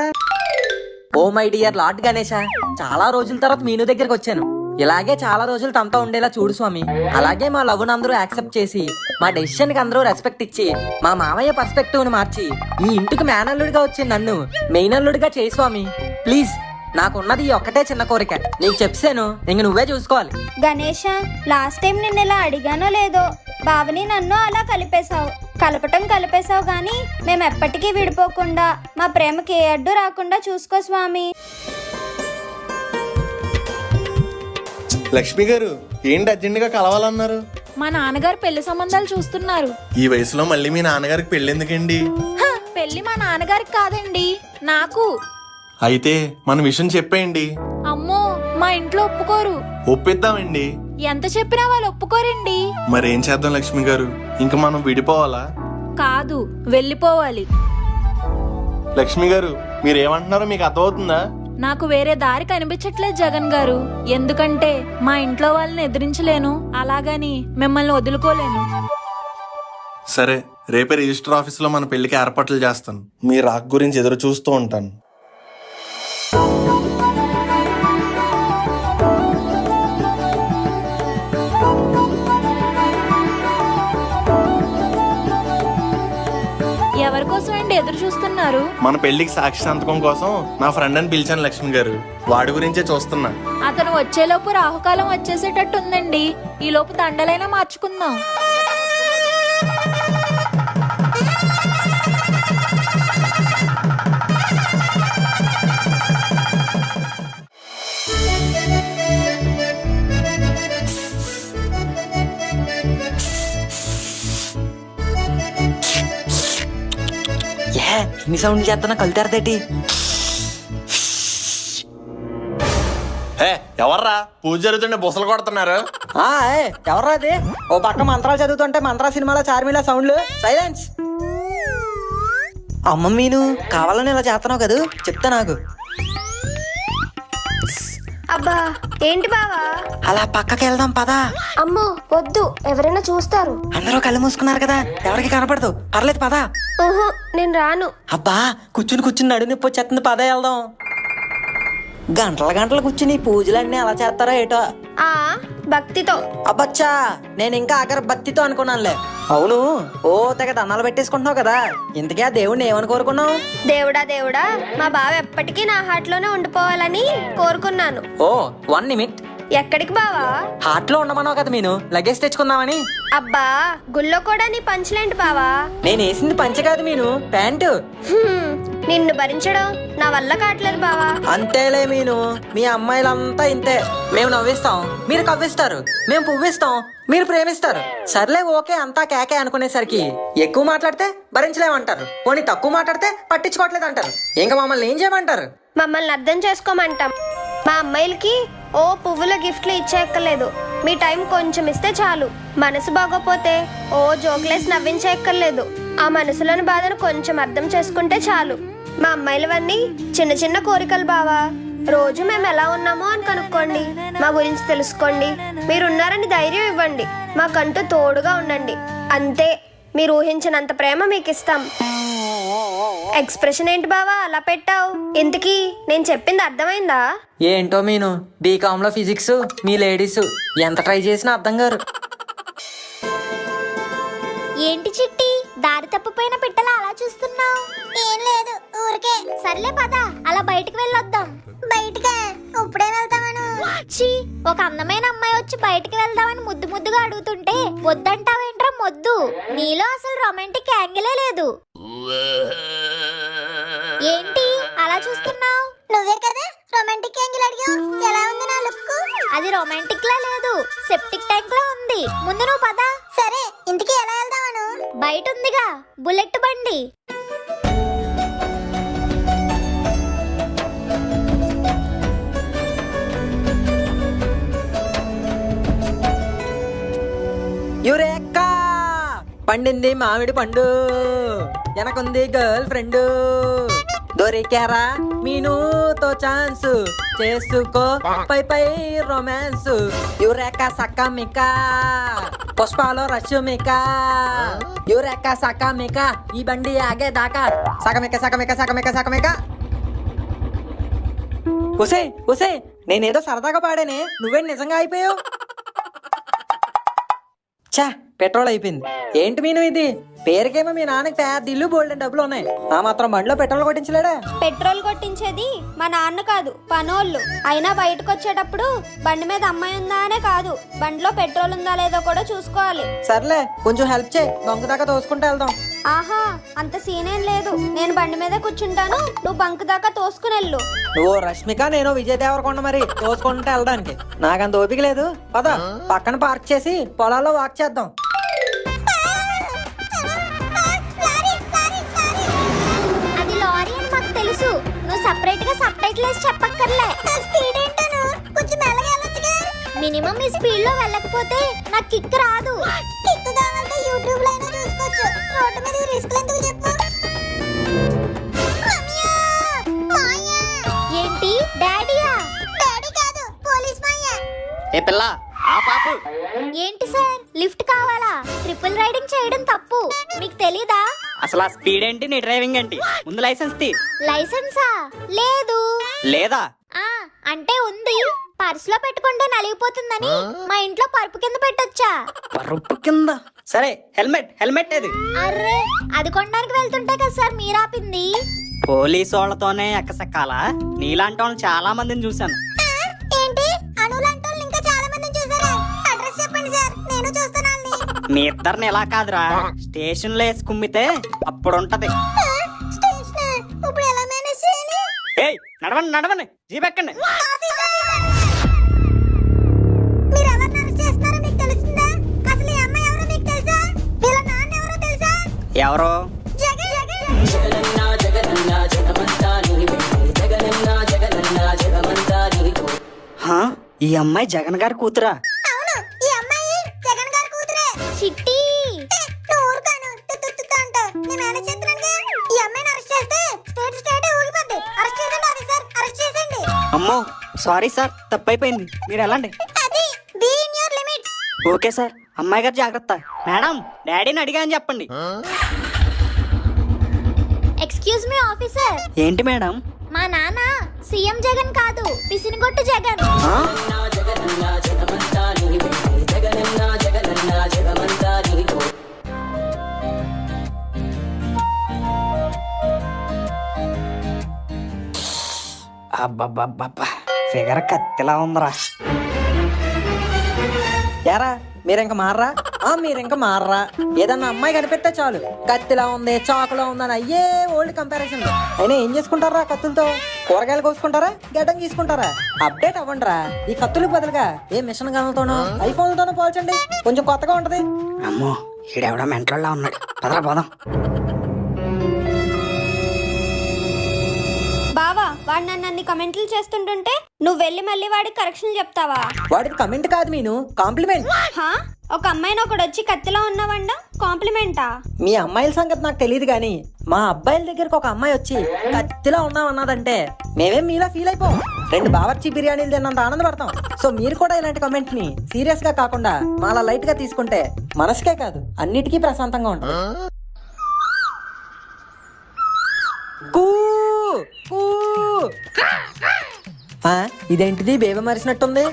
Oh my dear lord Ganesha, చాలా రోజుల తర్వాత మీను దగ్గరికి వచ్చాను. ఇలాగే చాలా రోజులు తమతో ఉండేలా చూడు స్వామి. అలాగే మా లవ్ ను అందరూ యాక్సెప్ట్ చేసి మా డెసిషన్ కి అందరూ రెస్పెక్ట్ ఇచ్చి మా మామయ్య పర్స్పెక్టివ్ ను మార్చి ఈ ఇంటికి మేనల్లుడిగా వచ్చి నన్ను మెయిన్ అల్లుడిగా చేయి స్వామి. ప్లీజ్, నాకున్నది ఒక్కటే చిన్న కోరిక, నీకు చెప్పాను, ఇంక నువ్వే చూసుకోవాలి. గణేష, లాస్ట్ టైం నిన్న ఇలా అడిగానో లేదో, బావని నన్ను అలా కలిపేశావు గాని మేము ఎప్పటికీ విడిపోకుండా మా ప్రేమకి ఏ అడ్డు రాకుండా చూసుకో స్వామి. లక్ష్మి గారు, ఏంటి అర్జెంట్ గా కలవాలన్నారు? మా నాన్నగారు పెళ్లి సంబంధాలు చూస్తున్నారు. ఈ వయసులో మళ్ళీ మీ నాన్నగారికి పెళ్లి ఎందుకండి? పెళ్లి మా నాన్నగారికి కాదండి, నాకు. అయితే మన విషయం చెప్పేయండి. అమ్మో, మా ఇంట్లో ఒప్పుకోరు. ఒప్పిద్దామండి. ఎంత చెప్పినా వాళ్ళు ఒప్పుకోరండి. మరేం చేద్దాం లక్ష్మి గారు, ఇంకా మనం విడిపోవాలా? కాదు, వెళ్ళిపోవాలి. లక్ష్మి గారు, మీరేమంటున్నారో మీకు అర్థమవుతుందా? నాకు వేరే దారి కనిపించట్లేదు జగన్ గారు. ఎందుకంటే మా ఇంట్లో వాళ్ళని ఎదిరించలేను, అలాగని మిమ్మల్ని వదులుకోలేను. సరే, రేపే రిజిస్టర్ ఆఫీసులో మన పెళ్లికి ఏర్పాట్లు చేస్తాను. మీ రాక్ గురించి ఎదురు చూస్తూ ఉంటాను. ఎవరి కోసం అండి ఎదురు చూస్తున్నారు? మన పెళ్లికి సాక్షి సంతకం కోసం నా ఫ్రెండ్ అని పిలిచాను లక్ష్మి గారు. వాడి గురించే చూస్తున్నా. అతను వచ్చేలోపు రాహుకాలం వచ్చేసేటట్టు ఉందండి. ఈ లోపు దండలైనా మార్చుకుందాం. ఇన్ని సౌండ్లు చేస్తున్నా కలుతారదేటి? ఎవర్రా పూజ జరుగుతుంటే బుసలు కొడుతున్నారు? ఎవర్రా అది? ఓ పక్క మంత్రాలు చదువుతుంటే మంత్రా సినిమాలో చార్మిలా సౌండ్లు. సైలెన్స్. అమ్మ మీను కావాలని ఇలా చేస్తున్నావు కదా, చెప్తా నాకు. అబ్బా ఏంటి బావా? అలా పక్కకి వెళ్దాం పదా. అమ్మో వద్దు, ఎవరైనా చూస్తారు. అందరూ కళ్ళు మూసుకున్నారు కదా, ఎవరికి కనపడదు. పర్లేదు పదా. నేను రాను. అబ్బా కూర్చుని నడు నొప్పి వచ్చేస్తుంది, పదా వెళ్దాం. గంటలు కూర్చుని పూజలన్నీ ఎలా చేస్తారో ఏటో. భక్తితో. అబ్బచ్చా, నేను ఇంకా అగరబత్తితో అనుకున్నానులే. అవును, ఓ తెగ దండాలు పెట్టేసుకుంటున్నావు కదా, ఇంతకీ ఆ దేవుడిని ఏమని కోరుకున్నావు? దేవుడా మా బావ ఎప్పటికీ నా హార్ట్ లోనే ఉండిపోవాలని కోరుకున్నాను. ఓ 1 నిమిట్. ఎక్కడికి బావా? హార్ట్ లో ఉండమన్నావు కదా మీను, లగేజ్ తెచ్చుకుందామని. అబ్బా గుళ్ళో కూడా నీ పంచలేంటి బావా? నేను వేసింది పంచ కాదు మీను, ప్యాంటు. నిన్ను భరించడం నా వల్ల కావట్లేదు బావా. అంతేలే మీను, మీ అమ్మాయిలంతా ఇంతే. మేము నవ్విస్తాం, మీరు కవ్విస్తారు. మేము పువ్విస్తాం, మీరు ప్రేమిస్తారు. సర్లే ఓకే అంతా కేకే అనుకునేసరికి ఎక్కువ మాట్లాడితే భరించలేమంటారు, పోనీ తక్కువ మాట్లాడితే పట్టించుకోవట్లేదు అంటారు. ఇంకా మమ్మల్ని ఏం చేయమంటారు? మమ్మల్ని అర్థం చేసుకోమంటాం. మా అమ్మాయిలకి ఓ పువ్వుల గిఫ్ట్లు ఇచ్చేయక్కర్లేదు, మీ టైం కొంచెం ఇస్తే చాలు. మనసు బాగోపోతే ఓ జోక్లేసి నవ్వించేయక్కర్లేదు, ఆ మనసులోని బాధను కొంచెం అర్థం చేసుకుంటే చాలు. మా అమ్మాయిలవన్నీ చిన్న కోరికలు బావా. రోజు మేము ఎలా ఉన్నామో అని కనుక్కోండి, మా గురించి తెలుసుకోండి, మీరున్నారని ధైర్యం ఇవ్వండి, మాకంటూ తోడుగా ఉండండి. అంతే, మీరు ఊహించినంత ప్రేమ మీకు ఇస్తాం. ఎక్స్ప్రెషన్ ఏంటి బావా అలా పెట్టావు? ఇంతకీ నేను చెప్పింది అర్థమైందా? ఏంటో మీను, బీకామ్ లో ఫిజిక్స్, మీ లేడీస్ ఎంత ట్రై చేసినా అర్థం గారు. ఏంటి చిట్టి, దారి తప్పిపోయిన పిట్టలా అలా చూస్తున్నావు? ఏం లేదు, ఊరికే. సర్లే పద, అలా బయటికి వెళ్ళొద్దాం. బయటికా? ఇప్పుడే వెళ్తామను. ఒక అందమైన అమ్మాయి వచ్చి బయటికి వెళ్దామని ముద్దుగా అడుగుతుంటే వద్దంటావేంట్రా మొద్దు? నీలో అసలు రొమాంటిక్ యాంగిలే లేదు. ఏంటి అలా చూస్తున్నావు? నువ్వే కదా రొమాంటిక్ యాంగిల్ అడిగావు. ఎలా ఉంది నా లుక్? అది రొమాంటిక్ లా లేదు, సెప్టిక్ ట్యాంక్ లా ఉంది. ముందు నువ్వు పద. సరే, ఇంటికి ఎలా వెళ్దామను? బయట ఉందిగా బుల్లెట్ బండి. యురేకా, పండింది మామిడి పండు, వెనకుంది గర్ల్ ఫ్రెండ్. దొరికారా మీనుతో ఛాన్స్, చేసుకో పై రొమాన్స్. యురేకా సక్కమికా, పుష్పాలో రష్మికా. యురేకా సక్కమికా, ఈ బండి ఆగే దాకా. సకమిక. ఒసే నేనేదో సరదాగా పాడానే, నువ్వేం నిజంగా అయిపోయావు? చా, పెట్రోల్ అయిపోయింది. ఏంటి మీను ఇది? పేరుకేమో మీ నాన్నకి పెద్ద ఇల్లు, బోల్డెన్ డబ్బులు ఉన్నాయి, ఆ మాత్రం బండిలో పెట్రోల్ కొట్టించలేడా? పెట్రోల్ కొట్టించేది మా నాన్న కాదు, పనోళ్ళు. అయినా బయటకు వచ్చేటప్పుడు బండి మీద అమ్మాయి ఉందా అనే కాదు, బండిలో పెట్రోల్ ఉందా లేదో కూడా చూసుకోవాలి. సర్లే, కొంచెం హెల్ప్ చేయి, బంకు దాకా తోసుకుంటూ వెళ్దాం. ఆహా, అంత సీనేం లేదు. నేను బండి మీద కూర్చుంటాను, నువ్వు బంక్ దాకా తోసుకునెళ్ళు. నువ్వు రష్మిక, నేను విజయ్ దేవరకొండ, మరి తోసుకుంటూ వెళ్ళడానికి నాకంత ఓపిక లేదు. పద, పక్కన పార్క్ చేసి పొలాల్లో వాక్ చేద్దాం. అది లారీ అని మాకు తెలుసు, నువ్వు సెపరేట్ గా సబ్ టైటిల్ వేసి చెప్పక్కర్లే. స్పీడ్ ఏంటను కొంచెం మెల్లగా వెళ్ళొచ్చుగా. మినిమం ఈ స్పీడ్ లో వెళ్ళకపోతే నాకు కిక్ రాదు. కిక్ కావాలంటే యూట్యూబ్ లో అయినా చూసుకోవచ్చు, రోడ్డు మీద రిస్క్ ఎందుకు చెప్పు. ఏంటి ఏ పిల్ల ఆ పాపు. ఏంటి సార్ లిఫ్ట్ కావాలా? ట్రిపుల్ రైడింగ్ చేయడం తప్పు, మీకు తెలీదా? అసలు ఆ స్పీడ్ ఏంటి, నీ డ్రైవింగ్ ఏంటి? ముందు లైసెన్స్ తీ. లైసెన్సా? లేదు. లేదా? అంటే ఉంది, పర్స్ లో పెట్టుకుంటే నలిగిపోతుందని మా ఇంట్లో పరుపు కింద పెట్టొచ్చా. పరుపు కింద? సరే హెల్మెట్, హెల్మెట్ ఏది? అర్రే అది కొనడానికి వెళ్తుంటే కదా సార్ మీరాపింది. పోలీసు వాళ్ళతోనే ఎక్కసెక్కాలా? నీలాంటి వాళ్ళు చాలా మందిని చూశాను. ఏంటి అనులాంటి వాళ్ళు ఇంకా చాలా మందిని చూసారా? అడ్రస్ చెప్పండి సార్, నేను చూస్తాను. మీ ఇద్దరిని ఎలా కాదురా, స్టేషన్ లో వేసి కుమ్మితే అప్పుడు ఉంటది. ఇప్పుడు ఎలా మేనేజ్ చేయాలి? ఏయ్ నడవండి నడవండి, జీప్ ఎక్కండి. మీరు ఎవరిని అరెస్ట్ చేస్తున్నారో మీకు తెలుస్తుందా? అసలు ఈ అమ్మాయి ఎవరో మీకు తెలుసా? వీళ్ళ నాన్న ఎవరో తెలుసా? ఎవరు? ఈ అమ్మాయి జగన్ గారి కూతురా? అవును, ఈ అమ్మాయి జగన్ గారి కూతురే. చిట్టి ఊరుకాను అంటావు, నేను మేనేజ్ చేస్తున్నాను. ఈ అమ్మాయిని అరెస్ట్ చేస్తే స్టేట్ ఊగిపోద్ది. అరెస్ట్ చేయండి ఆఫీసర్, అరెస్ట్ చేయండి. అమ్మో సారీ సార్, తప్పైపోయింది, మీరు వెళ్ళండి. అది be in your limits. Okay sir. అమ్మాయి గారు జాగ్రత్త. మేడం డాడీని అడిగా అని చెప్పండి. Excuse me officer. ఏంటి మేడం? మా నాన్న సీఎం జగన్ కాదు, పిసినిగొట్టు జగన్. అబ్బబ్బబ్బబ్బా, ఫిగర్ కత్తిలా ఉందరా. యారా మీరింక మారరా? మీరింక మారరా? ఏదన్నా అమ్మాయి కనిపెడితే చాలు కత్తిలా ఉంది, చాకులా ఉందని అయ్యే ఓల్డ్ కంపారిజన్. అయినా ఏం చేసుకుంటారా కత్తులతో? కూరగాయలు కోసుకుంటారా, గడ్డం గీసుకుంటారా? అప్డేట్ అవ్వండిరా. ఈ కత్తులకు బదులుగా ఏ మిషన్ గన్లతోనో ఐఫోన్లతోనో పోల్చండి, కొంచెం కొత్తగా ఉంటది. అమ్మో ఈడెవడో మెంటల్లా ఉన్నాడు, పదరా పోదాం. బావా వాడు నన్ను అన్ని కమెంట్లు చేస్తుంటుంటే నువ్వు వెళ్ళి మళ్ళీ వాడికి కరెక్షన్ చెప్తావా? వాడికి కమెంట్ కాదు మీను, కాంప్లిమెంట్. ఒక అమ్మాయిని ఒకడు వచ్చి కత్తిలా ఉన్నావండ, కాంప్లిమెంటా? మీ అమ్మాయిల సంగతి నాకు తెలియదు గానీ మా అబ్బాయిల దగ్గరకు ఒక అమ్మాయి వచ్చి కత్తిలా ఉన్నావన్నదంటే మేమేం మీలా ఫీల్ అయిపోం. 2 బావర్చి బిర్యానీలు తిన్నంత ఆనందపడతాం. సో మీరు కూడా ఇలాంటి కమెంట్ ని సీరియస్ గా కాకుండా మాలా లైట్ గా తీసుకుంటే మనసుకే కాదు అన్నిటికీ ప్రశాంతంగా ఉంటుంది. ఇదేంటిది బేబ మరిచినట్టుంది?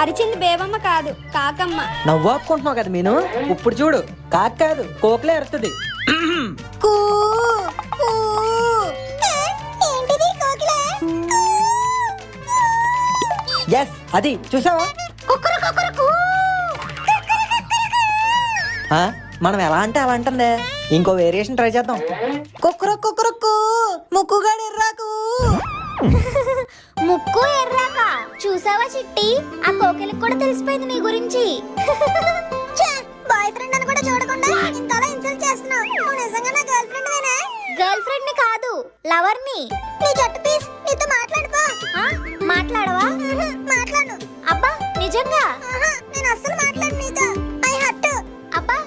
అరిచింది బేబమ్మ కాదు, కాకమ్మ. నవ్వు ఆపుకుంటున్నావు కదా మీను. ఇప్పుడు చూడు, కాక కాదు కోకలే అరుస్తుంది. ఎస్ అది చూసావా? మనం ఎలా అంటే అలా అంటుందే. ఇంకో వేరియేషన్ ట్రై చేద్దాం. కుక్కురొక్కు ముక్కుగాడు ఎర్రాకు. ముక్కు ఎర్రాక చూసావా చిట్టి? ఆ కోకిలకు కూడా తెలిసిపోయింది నీ గురించి. బాయ్ ఫ్రెండ్ అని కూడా చూడకుండా ఇంతలా ఇన్సల్ట్ చేస్తున్నావు. నువ్వు నిజంగా నా గర్ల్ ఫ్రెండ్ వేనా? గర్ల్ ఫ్రెండ్ ని కాదు, లవర్ ని. నీ జట్టు పీస్ నీతో మాట్లాడుకో. మాట్లాడవా? మాట్లాడు. అబ్బా నిజంగా? నేను అస్సలు మాట్లాడు నీతో. I hate. అబ్బా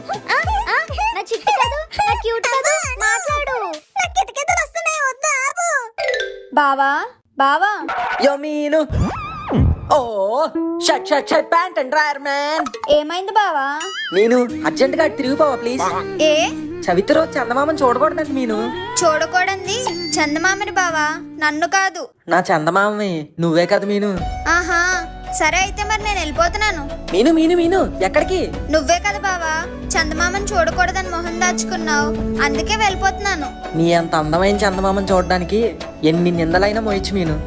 నా చిట్టి కాదు, నా క్యూట్ కాదు, మాట్లాడు. నా కితకితలు వస్తున్నాయి, వద్దు ఆపు. బావా బావా yo Meenu. Oh shut pant and dryer man. ఏమైంది బావా? నేను అర్జెంట్ గా తిరిగిపోవా ప్లీజ్. ఏ చవితి రోజు చందమామని చూడకూడదండి మీను. చూడకూడదు చందమామని బావా, నన్ను కాదు. నా చందమామని నువ్వే కదా మీను. ఆహా సరే అయితే మరి నేను వెళ్ళిపోతున్నాను. మీను మీను మీను ఎక్కడికి? నువ్వే కదా బావా చందమామని చూడకూడదని మొహం దాచుకున్నావు, అందుకే వెళ్ళిపోతున్నాను. నీ అంత అందమైన చందమామని చూడడానికి ఎన్ని నిందలైనా మోయచ్చు మీను.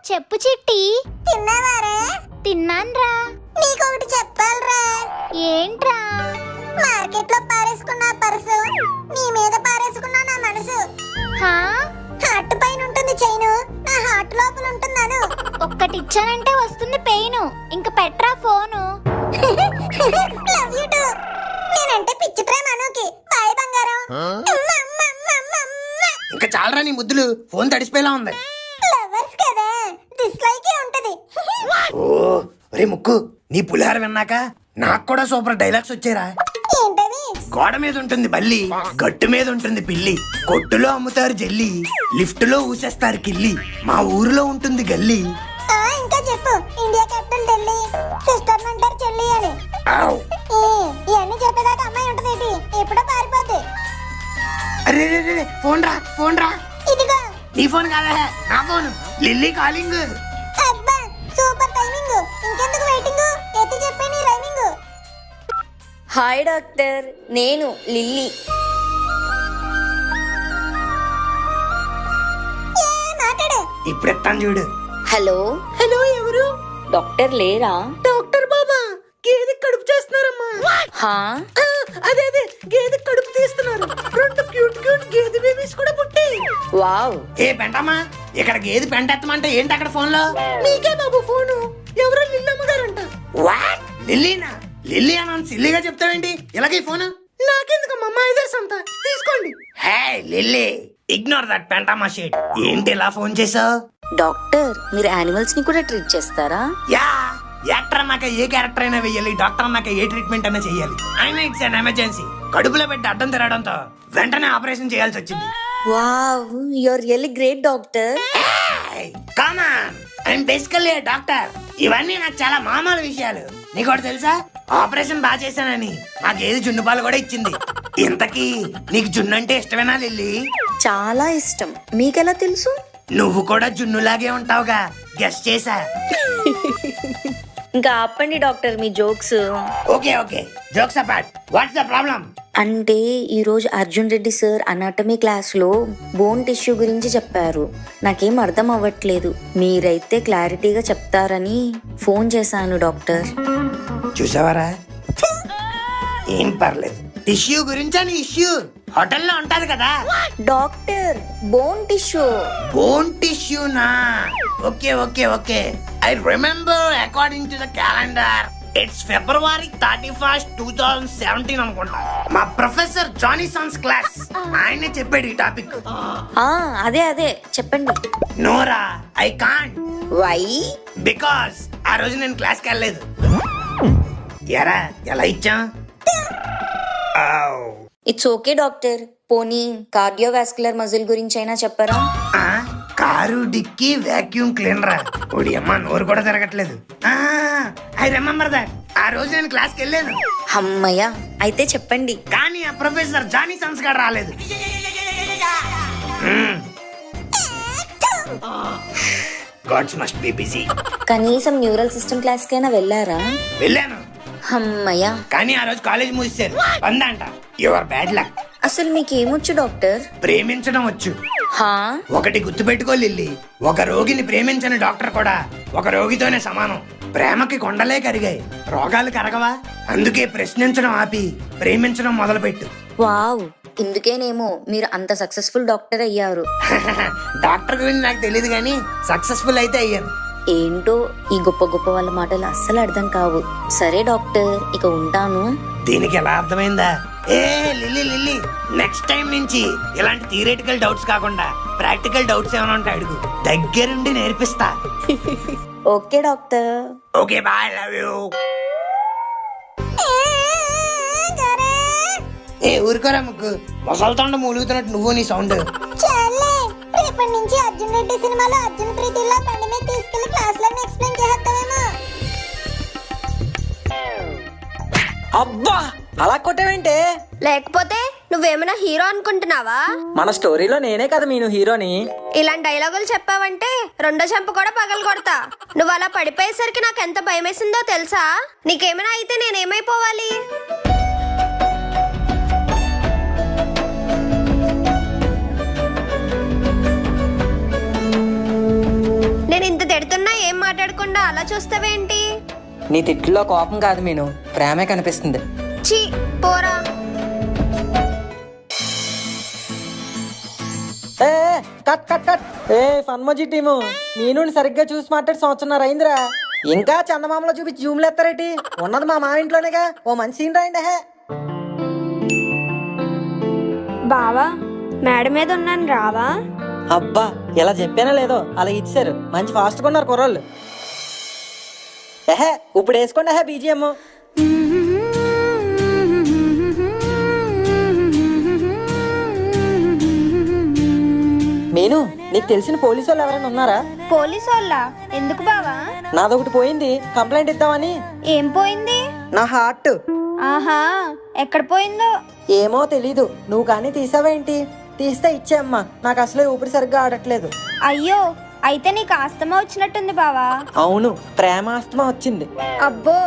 చెప్పు చిట్టి. తిన్నావారా? తిన్నాన్రా. నీకొకటి చెప్పాలరా. ఏంట్రా? మార్కెట్ లో పారేసుకున్న పర్సు నీ మీద పారేసుకున్నా నా మనసు. హార్ట్ పైన ఉంటుంది చైను, నా హార్ట్ లోపల ఉంటున్నాను. ఒక్కటి ఇచ్చానంటే వస్తుంది పెయిన్. ఇంక Petra phone. Love you to. నేనంటే పిచ్చి ప్రేమ అనుకి. బాయ్ బంగారం. ఇంకా చాలరా నీ ముద్దులు, ఫోన్ తడిసిపోయేలా ఉంది. లవర్స్ కదా, డిస్లైకే ఉంటది. ఓ ఒరే ముక్కు, నీ పులిహార విన్నాక నాకు కూడా సూపర్ డైలాగ్స్ వచ్చారా? ఏంటవి? గోడ మీద ఉంటుంది బల్లి, గట్టు మీద ఉంటుంది పిల్లి, కొట్టులో అమ్ముతారు జల్లి, లిఫ్ట్ లో ఊసేస్తారు కిల్లి, మా ఊరిలో ఉంటుంది గల్లి. ఇంకా చెప్పు. ఇండియా కెప్టెన్ ఢిల్లీ, సిస్టర్ అంటారు చెల్లి అని. ఇవన్నీ చెప్పేదాకా అమ్మాయి ఉంటదేంటి? ఎప్పుడో పారిపోద్ది. అరే ఫోన్ రా, ఫోన్ రా. ఇదిగో. నీ ఫోన్ కాదా, నా ఫోన్. Lily calling. అబ్బా సూపర్ టైమింగ్. ఇంకెందుకు వెయిటింగ్? ఎత్తి చెప్పే నీ రైమింగ్. హాయ్ డాక్టర్, నేను లిల్లీ. ఇప్పుడు ఎత్తాను చూడు. హలో. హలో, ఎవరు? డాక్టర్ లేరా? డాక్టర్ బాబా, గేదె కడుపు చేస్తున్నారమ్మా. హా, అదే గేదె కడుపు తీస్తున్నారు. 2 క్యూట్ గేదె బేబీస్ కూడా పుట్టి. వావ్. ఏ పెంటమ్మా, ఇక్కడ గేదె పెంటెత్తమంటే ఏంటి అక్కడ ఫోన్ లో? మీకే బాబు ఫోను. ఎవరో లిల్లమ్మ గారంట. వాట్? లిల్లీనా? లిల్లీ అని సిల్లీగా చెప్తావేంటి? ఇలాగే ఫోన్ నాకెందుకమ్మా, మా ఇదర్స్ అంతా తీసుకోండి. హే లిల్లీ, ఇగ్నోర్ దట్ పెంటమ్మా షీట్. ఏంటి ఇలా ఫోన్ చేసావు? డాక్టర్, మీరు యానిమల్స్ ని కూడా ట్రీట్ చేస్తారా? యా, యాక్టర్ అన్నాక ఏ క్యారెక్టర్ అయినా వెయ్యాలి, డాక్టర్ అన్నాక ఏ ట్రీట్మెంట్ అయినా చెయ్యాలి. అయినా ఇట్స్ అన్ ఎమర్జెన్సీ. కడుపులో పెట్టి అడ్డం తిరగడంతో వెంటనే ఆపరేషన్ చేయాల్సి వచ్చింది. Wow, you are really great doctor. Come on, I'm basically doctor. ఇవన్నీ నాకు చాలా మామూలు విషయాలు. నీకు ఒకటి తెలుసా? ఆపరేషన్ బాగా చేశానని నాకు ఏది జున్ను పాలు కూడా ఇచ్చింది. ఇంతకీ నీకు జున్ను అంటే ఇష్టమేనా లిల్లీ? చాలా ఇష్టం. మీకెలా తెలుసు? నువ్వు కూడా జున్నులాగే ఉంటావుగా, గెస్ చేసా. ఇంకా ఆపండి doctor me jokes. Okay jokes apart, what's the problem? అంటే ఈరోజు Arjun Reddy sir anatomy class లో బోన్ టిష్యూ గురించి చెప్పారు. నాకేం అర్థం అవ్వట్లేదు. మీరైతే క్లారిటీగా చెప్తారని ఫోన్ చేశాను డాక్టర్. చూసావారా, ఏం పర్లేదు. టిష్యూ గురించా నీ ఇష్యూ? హోటల్లో ఉంటది కదా డాక్టర్. Bone tissue. బోన్ టిష్యూనా? Okay I remember according to the calendar it's February 31st, 2017 అనుకుంటా. మా ప్రొఫెసర్ జానీ సన్స్ క్లాస్ ఆయనే చెప్పాడు ఈ టాపిక్. అదే చెప్పండి. నోరా, ఐ కాంట్. వై? బికాస్ ఆ రోజు నేను క్లాస్కి వెళ్ళలేదు. ఎరా ఎలా ఇచ్చా? It's okay doctor. పోనీ కార్డియోవాస్కులర్ మజిల్ గురించి అయినా చెప్పరా? కారు డిక్కీ వాక్యూమ్ క్లీనరా? ఓడి అమ్మ, నోరు కూడా జరగట్లేదు. I remember that. ఆ రోజు నేను క్లాస్కి వెళ్ళాను. అమ్మయ్య, అయితే చెప్పండి. కానీ ఆ ప్రొఫెసర్ జానీ సన్స్ గారు రాలేదు. Gods must be busy. కనీసం న్యూరల్ సిస్టమ్ క్లాస్ కైనా వెళ్ళారా? వెళ్ళాను. అమ్మయ్య, కానీ ఆ రోజు కాలేజ్ మూసేశారు. వందంట. Your bad luck. అసలు మీకేమొచ్చు డాక్టర్? ప్రేమించడం వచ్చు. ఒకటి గుర్తుపెట్టుకో లిల్లీ, ఒక రోగిని ప్రేమించని డాక్టర్ కూడా ఒక రోగితోనే సమానం. ప్రేమకి కొండలే కరిగాయి, రోగాలు కరగవా? అందుకే ప్రశ్నించడం ఆపి ప్రేమించడం మొదలుపెట్టు. వావ్, ఇందుకేనేమో మీరు అంత సక్సెస్ఫుల్ డాక్టర్ అయ్యారు. డాక్టర్ గురించి నాకు తెలియదు కానీ సక్సెస్ఫుల్ అయితే అయ్యాను. ఏంటో ఈ గొప్ప వాళ్ళ మాటలు అస్సలు అర్థం కావు. సరే డాక్టర్, ఇక ఉంటాను. దీనికి ఎలా అర్థమైందా? లిల్లీ, నెక్స్ట్ టైం నుంచి ఇలాంటి థియరిటికల్ డౌట్స్ కాకుండా ప్రాక్టికల్ డౌట్స్ ఏమైనా ఉంటాయి అడుగు, దగ్గరుండి నేర్పిస్తా. Okay doctor. Okay bye, love you. ఊరుకోరా ముక్కు, మొసలుతోండ మూలుగుతున్నట్టు నువ్వు నీ సౌండ్. రేపటి నుంచి అర్జున్ రెడ్డి సినిమాలో అర్జున్ ప్రీతిలా బండి మీద తీసుకెళ్లి క్లాస్ లో ఎక్స్ప్లెయిన్ చేస్తావేమో. అబ్బా, అలా కొట్టేవేంటే? లేకపోతే నువ్వేమైనా హీరో అనుకుంటున్నావా? మన స్టోరీలో నేనే కదా మీను హీరోని. ఇలాంటి డైలాగులు చెప్పావంటే రెండో చెంప కూడా పగలు కొడతా. నువ్వు అలా పడిపోయేసరికి నాకు ఎంత భయం వేసిందో తెలుసా? నీకేమైనా అయితే నేనేమైపోవాలి? నేను ఇంత తిడుతున్నా ఏం మాట్లాడకుండా అలా చూస్తావేంటి? నీ తిట్లో కోపం కాదు మీను, ప్రేమే కనిపిస్తుంది. ఛీ, పోరా. కట్. ఫన్మోజీ టీము, మీను సరిగ్గా చూసి మాట్లాడి సంవత్సరం అయిందిరా. ఇంకా చందమామలో చూపించి జూమ్లు ఎత్తారేటి? ఉన్నది మా మా ఇంట్లోనేగా, ఓ మంచి సీన్ రాయండి. బావా, మేడ మీద ఉన్నాను రావా? అబ్బా, ఇలా చెప్పానా లేదో అలా ఇచ్చారు. మంచి ఫాస్ట్గా ఉన్నారు కుర్రోళ్ళు. ఇప్పుడు వేసుకోండి బీజిఎం. మీను, నీకు తెలిసిన పోలీసు వాళ్ళు ఎవరైనా ఉన్నారా? పోలీసు వాళ్ళ? ఎందుకు బావా? నాదొకటి పోయింది, కంప్లైంట్ ఇద్దామని. ఏం పోయింది? నా హార్ట్. ఆహా, ఎక్కడ పోయిందో? ఏమో తెలీదు, నువ్వు కానీ తీసావేంటి? తీస్తే ఇచ్చేయమ్మా, నాకు అసలే ఊపిరి సరిగ్గా ఆడట్లేదు. అయ్యో, అయితే నీకు ఆస్తమా వచ్చినట్టుంది బావా. అవును, ప్రేమాస్తమా వచ్చింది. అబ్బో,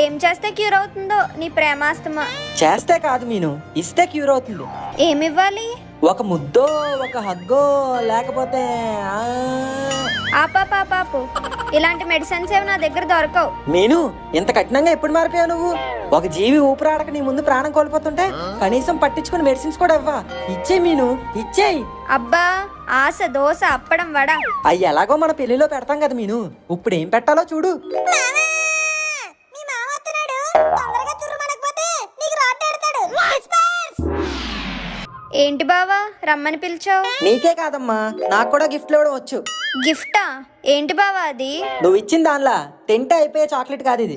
ఏం చేస్తే క్యూర్ అవుతుందో నీ ప్రేమాస్తమా? చేస్తే కాదు మీను, ఇస్తే క్యూర్ అవుతుంది. ఏమివ్వాలి? ఒక ముద్దో, ఒక హగ్గో, లేకపోతే ఆపాపాపాపు, ఇలాంటి మెడిసిన్స్ ఏమి నా దగ్గర దొరకవు. మీను, ఇంత కఠినంగా ఎప్పుడు మారిపోయావు నువ్వు? ఒక జీవి ఊపిరాడక నీ ముందు ప్రాణం కోల్పోతుంటే కనీసం పట్టించుకుని మెడిసిన్స్ కూడా ఇవ్వా? ఇచ్చేయి మీను, ఇచ్చేయి. అబ్బా, ఆశ దోశ అప్పడం వడ అవి ఎలాగో మన పెళ్లిలో పెడతాం కదా మీను, ఇప్పుడు ఏం పెట్టాలో చూడు. ఏంటి బావా రమ్మని పిలిచావు? నీకే కాదమ్మా, నాకు కూడా గిఫ్ట్ ఇవ్వడం వచ్చు. గిఫ్టా? ఏంటి బావా అది? నువ్వు ఇచ్చిన దానిలా తింటే అయిపోయే చాక్లెట్ కాదు ఇది.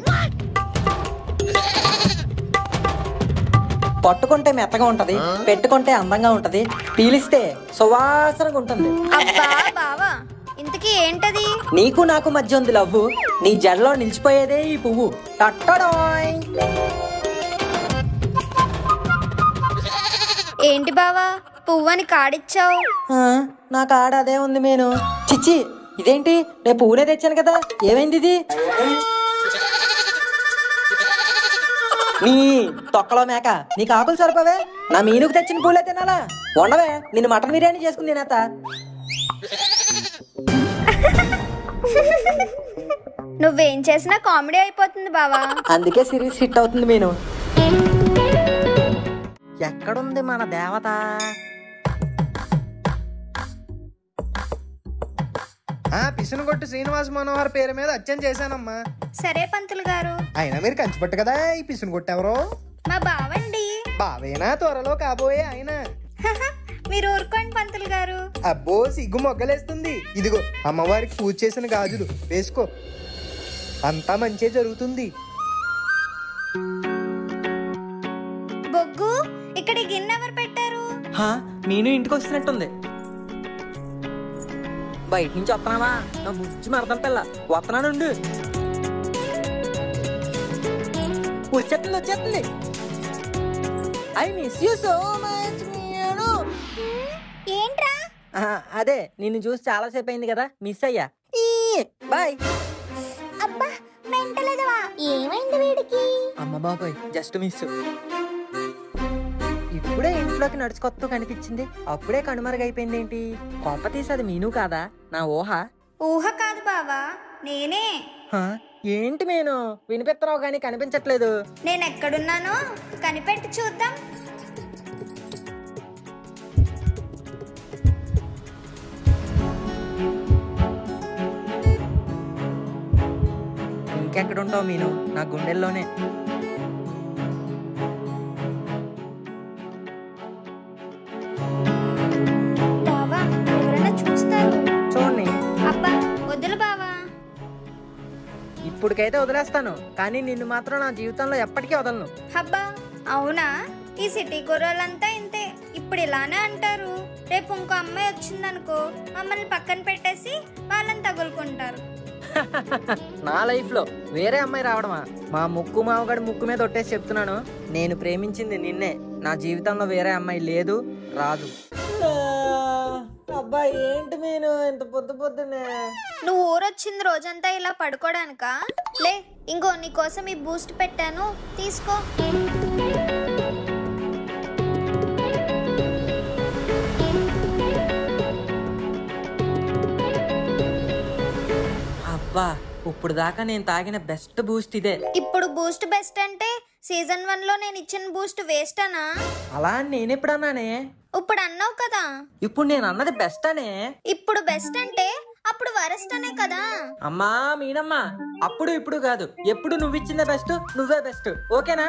పట్టుకుంటే మెత్తగా ఉంటది, పెట్టుకుంటే అందంగా ఉంటది, పీలిస్తే సువాసనగా ఉంటుంది. అబ్బా బావా, ఇంతకీ ఏంటది? నీకు నాకు మధ్య ఉంది లవ్వు, నీ జడలో నిలిచిపోయేదే ఈ పువ్వు. టట్టడాయ్. ఏంటి బావా, పువ్వని కాడిచ్చావు? నా కాడ అదే ఉంది మేను. చిచ్చి, ఇదేంటి? నేను పువ్వునే తెచ్చాను కదా, ఏమైంది ఇది? నీ తొక్కలో మేక, నీకు ఆకులు సరిపోవే? నా మీనుకు తెచ్చిన పూలే తినాలా? ఉండవే, నిన్ను మటన్ బిర్యానీ చేసుకుని తినేత. నువ్వేం చేసినా కామెడీ అయిపోతుంది బావా. అందుకే సిరీస్ హిట్ అవుతుంది మీను. ఎక్కడుంది మన దేవత? పిసునుగొట్టు శ్రీనివాస్ మనోహర్ పేరు మీద అచ్చం చేశానమ్మా. సరే పంతులు గారు. అయినా మీరు కంచిపట్టు కదా, ఈ పిసునుగొట్టు ఎవరో? మా బావండి. బావేనా త్వరలో కాబోయే ఆయన? మీరు ఊరుకోండి పంతులు గారు. అబ్బో, సిగ్గు మొగ్గలేస్తుంది. ఇదిగో అమ్మవారికి పూజ చేసిన గాజులు వేసుకో, అంతా మంచి జరుగుతుంది. బొగ్గు, ఇక్కడ గిన్నె ఎవరు పెట్టారు? మీను ఇంటికి వస్తున్నట్టుంది. బయట నుంచి వస్తున్నావా? నా ముచ్చి మరదల పిల్ల, వస్తున్నానుండు. వచ్చేస్తుంది. I miss you so much Meenu. ఏంట్రా? అదే, నిన్ను చూసి చాలాసేపు అయింది కదా, మిస్ అయ్యా. బాయ్. అబ్బా, మెంటలేదవా? ఏమైంది వీడికి? అమ్మ బాబాయ్, జస్ట్ మిస్. ఇప్పుడే ఇంట్లోకి నడుచుకొత్తూ కనిపించింది, అప్పుడే కనుమరుగైపోయింది ఏంటి? కొంప తీసి అది మీను కాదా? నా ఊహ. ఊహ కాదు బావా, నేనే. ఏంటి మీను, వినిపిస్తున్నావు గానీ కనిపించట్లేదు. నేను ఎక్కడున్నానో కనిపెట్టి చూద్దాం. ఇంకెక్కడుంటావు మీను, నా గుండెల్లోనే. చూడండి. అబ్బా వదులు బావా. ఇప్పటికైతే వదిలేస్తాను, కానీ నిన్ను మాత్రం నా జీవితంలో ఎప్పటికీ వదలను. అబ్బా అవునా? ఈ సిటీ కుర్రోళ్ళంతా ఇంతే, ఇప్పుడు ఇలానే అంటారు. రేపు ఇంకో అమ్మాయి వచ్చిందనుకో, మమ్మల్ని పక్కన పెట్టేసి వాళ్ళని తగులుకుంటారు. నా లైఫ్ లో వేరే అమ్మాయి రావడమా? మా ముక్కు మామగాడి ముక్కు మీద ఒట్టేసి చెప్తున్నాను, నేను ప్రేమించింది నిన్నే. నా జీవితంలో వేరే అమ్మాయి లేదు, రాదు. అబ్బా ఏంటి నేను ఇంత పొద్దునే? నువ్వు ఊరొచ్చింది రోజంతా ఇలా పడుకోడానికా? లే, ఇంకో నీకోసం ఈ బూస్ట్ పెట్టాను, తీసుకో. అబ్బా, ఇప్పుడు దాకా నేను తాగిన బెస్ట్ బూస్ట్ ఇదే. ఇప్పుడు బూస్ట్ బెస్ట్ అంటే సీజన్ 1 లో నేను ఇచ్చిన బూస్ట్ వేస్ట్ అనా? అలా నేనెప్పుడన్నానే? ఇప్పుడు అన్నావు కదా. ఇప్పుడు నేను అన్నది బెస్ట్ అనే. ఇప్పుడు బెస్ట్ అంటే అప్పుడు వరస్ట్ అనే కదా. అమ్మా మీనమ్మా, అప్పుడు ఇప్పుడు కాదు, ఎప్పుడు నువ్వు ఇచ్చిందే బెస్ట్, నువ్వే బెస్ట్, ఓకేనా?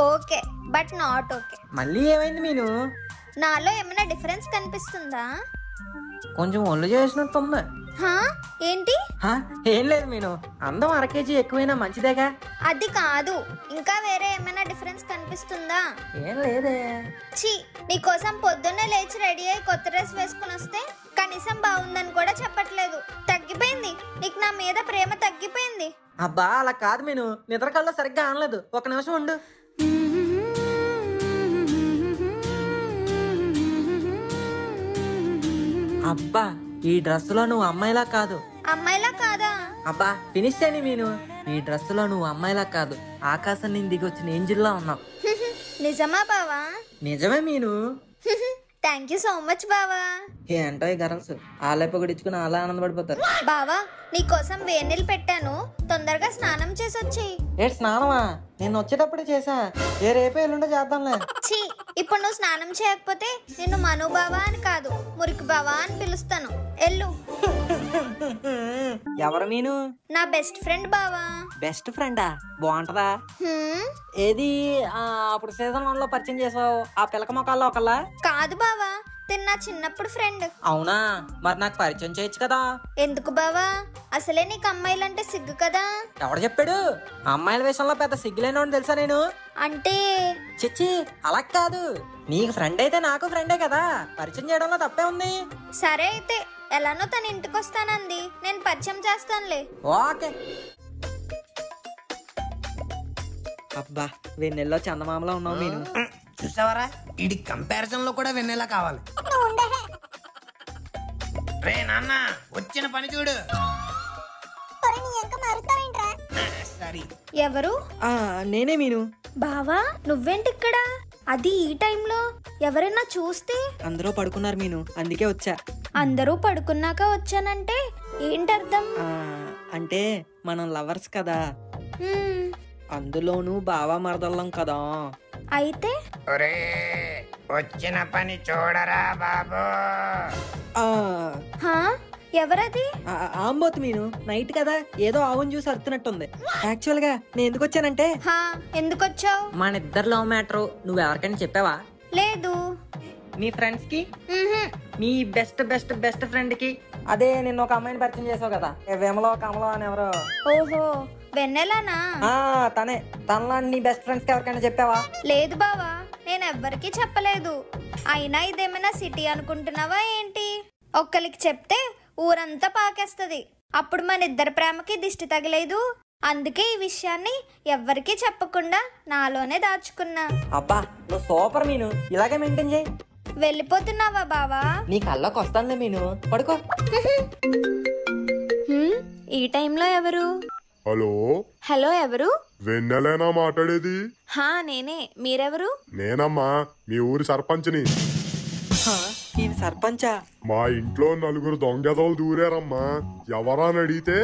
Okay, but not okay. మళ్ళీ ఏమైంది మీను? నాలో ఏమైనా డిఫరెన్స్ కనిపిస్తుందా? కొంచెం ఒళ్ళు చేసినట్టుంది. హా? ఏంటి? ఏం లేదు మీను, అందం 1 kg ఎక్కువైనా మంచిదేగా. అది కాదు, ఇంకా వేరే ఏమైనా డిఫరెన్స్ కనిపిస్తుందా? ఏం లేదే. ఛీ, నీకోసం పొద్దున్నే లేచి రెడీ అయ్యి కొత్త డ్రెస్ వేసుకుని వస్తే కనీసం బాగుందని కూడా చెప్పట్లేదు. తగ్గిపోయింది, నీకు నా మీద ప్రేమ తగ్గిపోయింది. అబ్బా అలా కాదు మీను, నిద్ర కల్లో సరిగ్గా అనలేదు. 1 నిమిషం ఉండు. అబ్బా ఈ డ్రెస్ లో నువ్వు అమ్మాయిలా కాదు. అమ్మాయిలా కాదా? అబ్బా ఫినిష్ అని మీను, ఈ డ్రెస్ లో నువ్వు అమ్మాయిలా కాదు, ఆకాశం నుంచి దిగి వచ్చిన ఏంజిల్లా ఉన్నావు. నిజమా బావా? నిజమే మీను. థ్యాంక్ యూ సో మచ్ బావా. ఏంటో ఈ గర్ల్స్ ఆలే పొగిడించుకుని అలా ఆనందపడిపోతారు. బావా నీకోసం వేణీళ్ళు పెట్టాను, తొందరగా స్నానం చేసి వచ్చి. ఏ స్నానమా? నేను వచ్చేటప్పుడే చేసా, రేపే ఎల్లుండో చేద్దాంలే. ఛీ, ఇప్పుడు నువ్వు స్నానం చేయకపోతే నిన్ను మను బావా అని కాదు మురికి బావా అని పిలుస్తాను. ఎల్లు. ఎవరు మీను? నా బెస్ట్ ఫ్రెండ్ బావా. బెస్ట్ ఫ్రెండా? బాగుంటదా? ఏది అప్పుడు సీజన్ 1 లో పరిచయం చేసావు ఆ పిలక మొక్కల్లో ఒకళ్ళ? కాదు బావా, తిన్నా చిన్నప్పుడు ఫ్రెండ్. అవునా? మరి నాకు పరిచయం చేయొచ్చు కదా. ఎందుకు బావా? అసలే నీకు అమ్మాయిలంటే సిగ్గు కదా. ఎవడు చెప్పాడు? అమ్మాయిల విషయంలో పెద్ద సిగ్గులేనోని తెలుసా నేను? అంటే చిచ్చి అలా కాదు, నీకు ఫ్రెండ్ అయితే నాకు ఫ్రెండే కదా, పరిచయం చేయడంలో తప్పే ఉంది. సరే అయితే ఎలానో తన ఇంటికి వస్తానంది, నేను పరిచయం చేస్తానులే. ఓకే. అబ్బా వెన్నెల్లో చందమామలో ఉన్నావు నేను. చూసావరా, ఇది కంపారిజన్ లో కూడా వెన్నెలా కావాలి. రే నాన్న, వచ్చిన పని చూడు. సరే. ఎవరు? నేనే మీను. బావా నువ్వేంటి ఇక్కడ? అది ఈ టైంలో? ఎవరైనా చూస్తే? అందరూ పడుకున్నారు మీను, అందుకే వచ్చా. అందరూ పడుకున్నాక వచ్చానంటే ఏంటర్థం? అంటే మనం లవర్స్ కదా, అందులోనూ బావా మరదళ్ళం కదా. అయితే ఒరే వచ్చిన పని చూడరా బాబు. ఎవరది? ఆంబోతు మీను, నైట్ కదా ఏదో ఆవును చూసి అరుతున్నట్టుంది. యాక్చువల్ గా నేను ఎందుకు వచ్చానంటే, ఎందుకు వచ్చావు? మన ఇద్దరు లవ్ మ్యాటర్ నువ్వు ఎవరికైనా చెప్పావా? లేదు. నీ ఫ్రెండ్స్ కి? నీ బెస్ట్ బెస్ట్ బెస్ట్ ఫ్రెండ్ కి? అదే నిన్న ఒక అమ్మాయిని పరిచయం చేసావు కదా, వేమలో కమలో అని ఎవరో. ఓహో వెన్నెలానా? తనే. తనలా నీ బెస్ట్ ఫ్రెండ్స్ కి ఎవరికైనా చెప్పావా? లేదు బావా, నేను ఎవ్వరికి చెప్పలేదు. అయినా ఇదేమైనా సిటీ అనుకుంటున్నావా ఏంటి? ఒక్కరికి చెప్తే ఊరంతా పాకేస్తది, అప్పుడు మన ఇద్దరి ప్రేమకి దిష్టి తగలేదు. అందుకే ఈ విషయాన్ని ఎవ్వరికి చెప్పకుండా నాలోనే దాచుకున్నా. అబ్బా నువ్వు సూపర్ మీను, ఇలాగే మెయింటైన్ చేయి. వెళ్ళిపోతున్నావా బావా? నీ కళ్ళకి వస్తానులే మీను, పడుకో. ఈ టైంలో ఎవరు? హలో. హలో ఎవరు? వెన్నెలేనా మాట్లాడేది? నేనే. మీరెవరు? నేనమ్మా, మీ ఊరి సర్పంచ్ని. ఇది సర్పంచా? మా ఇంట్లో 4 దొంగదోలు దూరారమ్మా. ఎవరా అని అడిగితే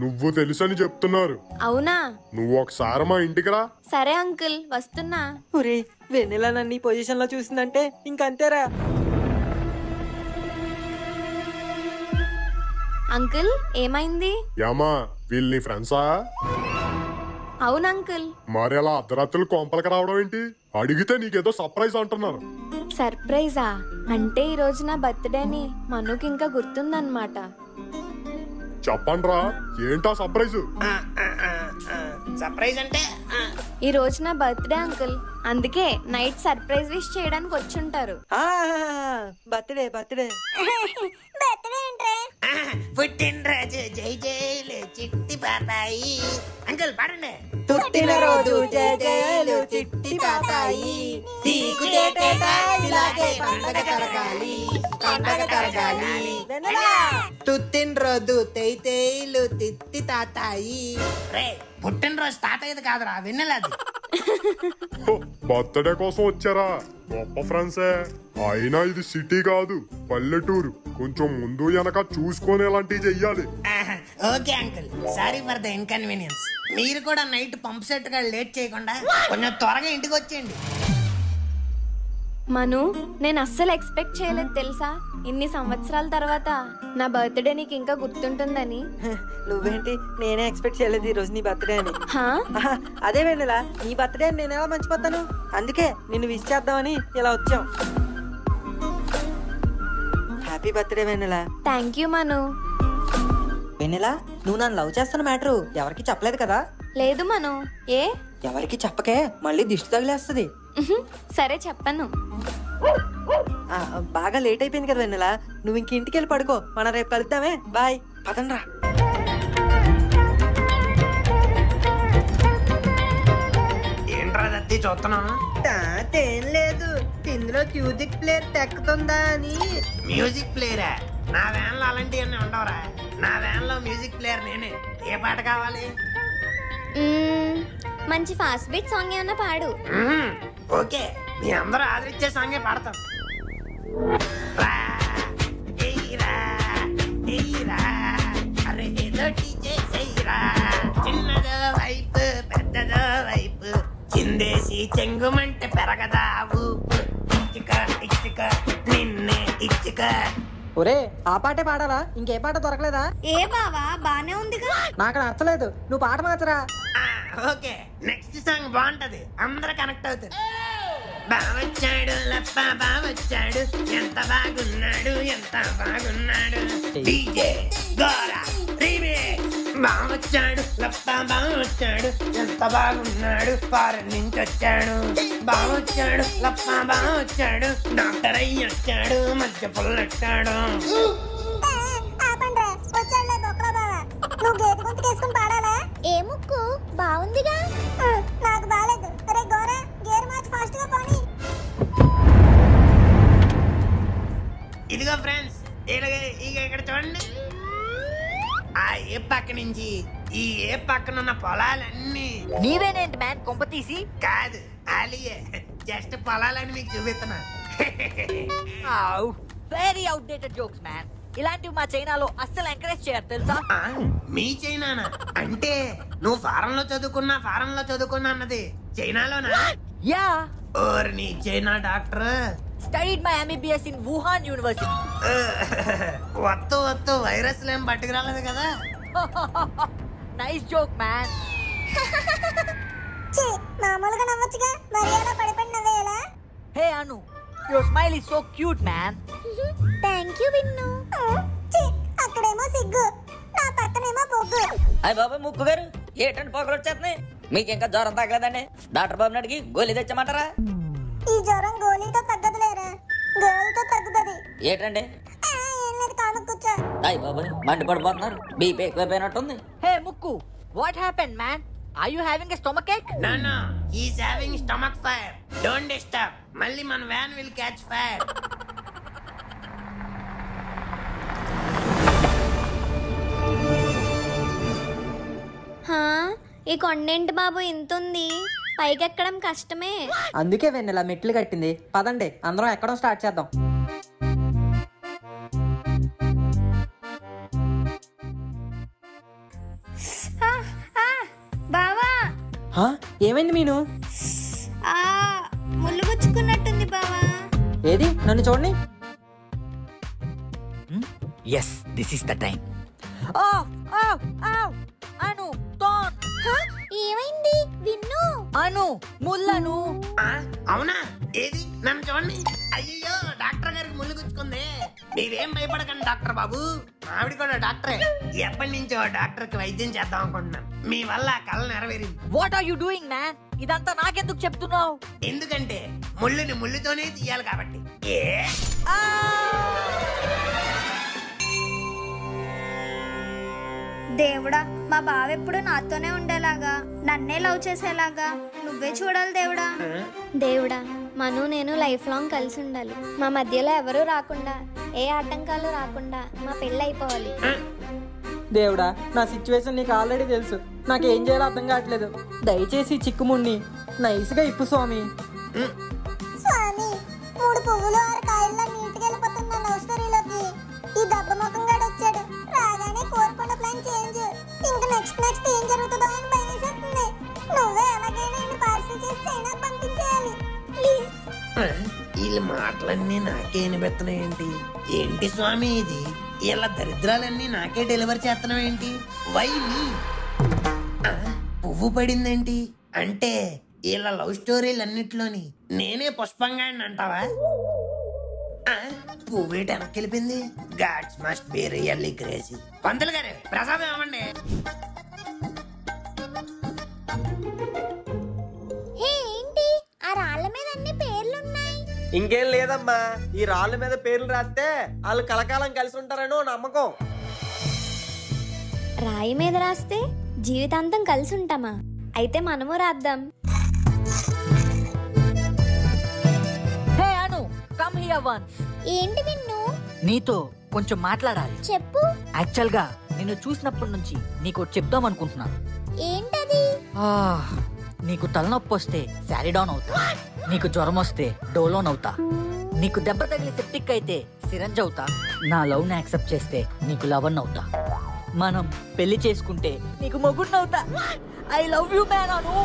నువ్వు తెలుసని చెప్తున్నారు. అవునా? నువ్వు ఒకసారి మా ఇంటికి రా. సరే అంకుల్, వస్తున్నా. ఒరే వెన్నెల నన్ను ఈ పొజిషన్ లో చూసిందంటే ఇంకంతేరా. అంకుల్ ఏమైంది? ఏమా వీళ్ళు నీ ఫ్రెండ్సా? అవును అంకుల్. మరి అలా అర్ధరాత్రులు కొంపలకి రావడం ఏంటి? అడిగితే నీకేదో సర్ప్రైజ్ అంటున్నారు. సర్ప్రైజా? అంటే ఈ రోజు నా బర్త్డేని మనుకి ఇంకా గుర్తుందన్నమాట. చెప్పండి రా, ఏంటా సర్ప్రైజ్? సర్ప్రైజ్ అంటే ఈ రోజు నా బర్త్డే అంకుల్, అందుకే నైట్ సర్ప్రైజ్ విష్ చేయడానికి వచ్చుంటారు. బర్త్డే బర్త్డే పుట్టినరోజు జై జైలు చిట్టి పాపాయి. అంకుల్ పాడండి. పుట్టినరోజు జై జైలు చిట్టి పాపాయి, పండగ జరగాలి పండగ జరగాలి. పుట్టినరోజు తై తైలు తిత్తి తాతాయి. రే పుట్టినరోజు తాతయ్యది కాదురా, వెన్నెలది. బర్త్డే కోసం వచ్చారా? గొప్ప ఫ్రెండ్సే. అయినా ఇది సిటీ కాదు, పల్లెటూరు. కొంచెం ముందు వెనక చూసుకొని ఇలాంటివి చెయ్యాలి. Okay uncle, sorry for the inconvenience. మీరు కూడా నైట్ పంప్ సెట్ గా లేట్ చేయకుండా కొంచెం త్వరగా ఇంటికి వచ్చేయండి. మను, నేను అస్సలు ఎక్స్పెక్ట్ చేయలేదు తెలుసా, ఇన్ని సంవత్సరాల తర్వాత నా బర్త్డే నీకు ఇంకా గుర్తుంటుందని. నువ్వేంటి, నేనే ఎక్స్పెక్ట్ చేయలేదు ఈ రోజు నీ బర్త్డే అని. అదే వెన్నెలా, నీ బర్త్డే నేను ఎలా మర్చిపోతాను? అందుకే నిన్ను విష్ చేద్దామని ఇలా వచ్చాం. హ్యాపీ బర్త్డే వెన్నెలా. Thank you Manu. వెన్నెలా నువ్వు నన్ను లవ్ చేస్తున్న మ్యాటరు ఎవరికి చెప్పలేదు కదా? లేదు మను. ఏ? ఎవరికి చెప్పకే, మళ్ళీ దిష్టి తగిలేస్తుంది. సరే చెప్పను. బాగా లేట్ అయిపోయింది కదా వెన్నెలా, నువ్వు ఇంక ఇంటికి వెళ్ళి పడుకో. మనం రేపు కలుద్దామే. బాయ్. పదండ్రా. ఏంట్రా దత్తి చూస్తున్నాం? ఏం లేదు, ఇందులో మ్యూజిక్ ప్లేయర్ తెక్కుతుందా అని. మ్యూజిక్ ప్లేయరా? నా వ్యాన్ లో అలాంటివన్నీ ఉండవురా. నా వ్యాన్ లో మ్యూజిక్ ప్లేయర్ నేనే. ఏ పాట కావాలి? మంచి ఫాస్ట్ బీట్ సాంగ్ ఏమన్నా పాడు. ఓకే, మీ అందరూ ఆదరించే సాంగే పాడతాం. అరే ఏదో చేసేరా, చిన్నదో వైపు పెద్దదో వైపు, చిందేసి చెంగుమంటే పెరగదా ఊపు, ఇచ్చుక ఇచ్చుక నిన్నే ఇచ్చుక. ఒరే ఆ పాటే పాడాలా? ఇంకే పాట దొరకలేదా? ఏ బావా, బానే ఉందిగా. నాకు నచ్చలేదు, నువ్వు పాట మార్చరా. ఓకే, నెక్స్ట్ సాంగ్ బాగుంటది, అందరూ కనెక్ట్ అవుతారు. బావొచ్చాడు లప్ప బావొచ్చాడు, ఎంత బాగున్నాడు ఎంత బాగున్నాడు, డీజే గోరా రీమిక్స్. బావొచ్చాడు లప్ప బావొచ్చాడు, ఎంత బాగున్నాడు, ఫారెన్ నుంచి వచ్చాడు. బావొచ్చాడు లప్ప బావొచ్చాడు, డాక్టర్ అయ్యి వచ్చాడు, మధ్య పుల్లెట్టాడు. ఏ ముక్కు బాగుందిగా. నాకు బాలేదు. అరే గోరా, గేర్ మార్చ్ ఫాస్ట్ గా పోనీ. ఇదిగో ఫ్రెండ్స్, ఇక్కడ చూడండి. ఆ ఏ పక్క నుంచి ఈ ఏ పక్కన ఉన్న పొలాలన్నీ నీవేనేంటి మ్యాన్ కొంప తీసి? కాదు, ఆలియే. జస్ట్ పొలాలని మీకు చూపిస్తున్నా. Very outdated jokes man. ఇలాంటివి మా చైనాలో అస్సలు ఎంకరేజ్ చేయరు తెలుసా? మీ చైనానా? అంటే నువ్వు ఫారెన్ లో చదువుకున్నా అన్నది చైనాలోనా? యా. ఓర్ నీ China doctor. Studied my MBBS in Wuhan university. వత్తు వైరస్ ఏం పట్టుకురాలేదు కదా? Nice joke man. మామూలుగా నవ్వొచ్చుగా, మరి అలా పడిపోయి నవ్వేయాలా? Hey Anu, your smile is so cute man. Thank you Vinnu. అక్కడేమో సిగ్గు, నా పక్కనేమో పొగ్గు. అయ్య బాబా ముక్కు గారు, ఏటండి పొగలు వచ్చేస్తున్నాయి? మీకు ఇంకా జ్వరం తగ్గలేదండి? డాక్టర్ బాబు అడిగి గోళీ తెచ్చమంటారా? ఈ జ్వరం గోళీతో తగ్గదులేరా, గోళీతో తగ్గుతుంది. ఏటండి? ఏం లేదు, కాను కూర్చో. అయ్య బాబు మండిపడిపోతున్నారు, బీపీ ఎక్కువైపోయినట్టుంది. హే ముక్కు, what happen man? Are you having a stomach ache? No, he's having stomach fire. Don't disturb. మళ్ళీ మన వ్యాన్ will catch fire. ఈ కొండేంటి బాబు ఇంతుంది, పైకెక్కడం కష్టమే. అందుకే వెన్నెలా మెట్లు కట్టింది. పదండి అందరం ఎక్కడం స్టార్ట్ చేద్దాం. బావా, ఏమైంది మీను? ముళ్ళు గుచ్చుకున్నట్టుంది బావా. ఏది నన్ను చూడండి. Yes, this is the time. Anu tone. ఏమైంది విన్ను? అను ముళ్ళను. అవునా? ఏది నన్ను చూడండి. అయ్యో, డాక్టర్ గారికి ముళ్ళు గుచ్చుకుంది. మీరేం భయపడకండి డాక్టర్ బాబు, ఆవిడ కూడా డాక్టరే. ఎప్పటి నుంచో డాక్టర్ కి వైద్యం చేద్దాం అనుకుంటున్నాను. మీ వల్ల కళ నెరవేరింది. What are you doing man? ఇదంతా నాకెందుకు చెప్తున్నావు? ఎందుకంటే ముళ్ళుని ముళ్ళుతోనే తీయాలి కాబట్టి. దేవుడా, మా బావ ఎప్పుడు నాతోనే ఉండేలాగా, నన్నే లవ్ చేసేలాగా నువ్వే చూడాలి దేవుడా. దేవుడా, మను నేను లైఫ్ లాంగ్ కలిసి ఉండాలి. మా మధ్యలో ఎవరూ రాకుండా, ఏ ఆటంకాలు రాకుండా మా పెళ్ళి అయిపోవాలి. దేవుడా, నా సిచ్యువేషన్ నీకు ఆల్రెడీ తెలుసు. నాకేం చేయాలో అర్థం కావట్లేదు. దయచేసి చిక్కుముడిని నైస్గా ఇప్పు స్వామి. స్వామి, 3 పువ్వులు 6 కాయల్లో నీటికి వెళ్ళిపోతున్న లవ్ స్టోరీలోకి ఈ దెబ్బ ముఖం గాడు వచ్చాడు. రాగానే కోరుకున్న ప్లాన్ చేంజ్. ఇంకా నెక్స్ట్ ఏం జరుగుతుందో అని భయమేసేస్తుంది. నువ్వే ఎలాగైనా పార్సల్ చేసి చైనాకు పంపించేయాలి ప్లీజ్. వీళ్ళ మాటలన్నీ నాకే వినిపిస్తున్నాయేంటి? ఏంటి స్వామి ఇది? వీళ్ళ దరిద్రాలన్నీ నాకే డెలివరీ చేస్తున్నావు ఏంటి? Why me? పువ్వు పడిందేంటి? అంటే వీళ్ళ లవ్ స్టోరీలు అన్నిట్లోని నేనే పుష్పంగా అంటావా? పువ్వేట వెనక్కి వెళ్ళిపోయింది. Gods must be really crazy. పంతులు గారు ప్రసాదం ఇవ్వండి. ఏంటి ఆ రాళ్ళ మీద అన్ని పేర్లున్నాయి? ఇంకేం లేదమ్మా, ఈ రాళ్ళ మీద పేర్లు రాస్తే వాళ్ళు కలకాలం కలిసి ఉంటారనో నమ్మకం. రాయి మీద రాస్తే జీవితాంతం కలిసి ఉంటామా? అయితే మనము రాద్దాం. హే అను, కమ్ హియర్ వన్స్. ఏంటి విన్ను? నీతో కొంచెం మాట్లాడాలి. చెప్పు. యాక్చువల్ గా నిన్ను చూసినప్పటి నుంచి నీకు చెప్దాం అనుకుంటున్నాను. ఏంటది? నీకు తలనొప్పి వస్తే శారీడౌన్ అవుతా, నీకు జ్వరం వస్తే డోలోన్ అవుతా, నీకు దెబ్బ తగిలి సెప్టిక్ అయితే సిరంజ్ అవుతా, నా లవ్ ని యాక్సెప్ట్ చేస్తే నీకు లవన్ అవుతా, మనం పెళ్లి చేసుకుంటే నీకు మొగుడిని అవుతా. ఐ లవ్ యూ మ్యాన్ అను.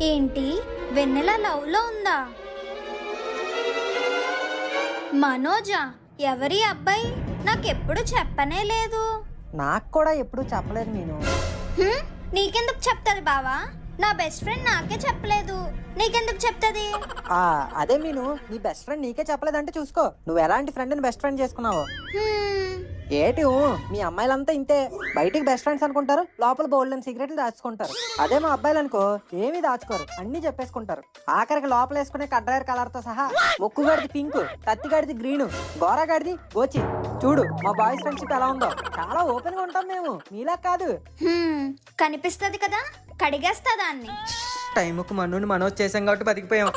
ఏంటి వెన్నెల లవ్ లో ఉందా? మనోజా? ఎవరి అబ్బాయి? నాకెప్పుడు చెప్పనే లేదు. నాకు కూడా ఎప్పుడు చెప్పలేదు నేను. నీకెందుకు చెప్తాది బావా? నా బెస్ట్ ఫ్రెండ్ నాకే చెప్పలేదు, నీకెందుకు చెప్తాది? అదే మీను, నీ బెస్ట్ ఫ్రెండ్ నీకే చెప్పలేదంటే చూసుకో నువ్వు ఎలాంటి ఫ్రెండ్ బెస్ట్ ఫ్రెండ్ చేసుకున్నావు. ఏటి మీ అమ్మాయిలంతా ఇంతే, బయటికి బెస్ట్ ఫ్రెండ్స్ అనుకుంటారు, లోపల బోల్డ్ అని సిగరెట్లు దాచుకుంటారు. అదే మా అబ్బాయిలు అనుకో ఏమీ దాచుకోరు, అన్ని చెప్పేసుకుంటారు. ఆఖరికి లోపల వేసుకునే కడ్రాయర్ కలర్ తో సహా ముక్కు గడిది పింక్, కత్తి గడిది గ్రీన్, గోరా గడిది గోచి. చూడు మా బాయ్స్ ఫ్రెండ్షిప్ ఎలా ఉందో, చాలా ఓపెన్ గా ఉంటాం మేము, మీలా కాదు. కనిపిస్తది కదా, కడిగేస్తా దాన్ని. టైంకు మన్నుని మనోజ్ చేసాం కాబట్టి బతికిపోయాం.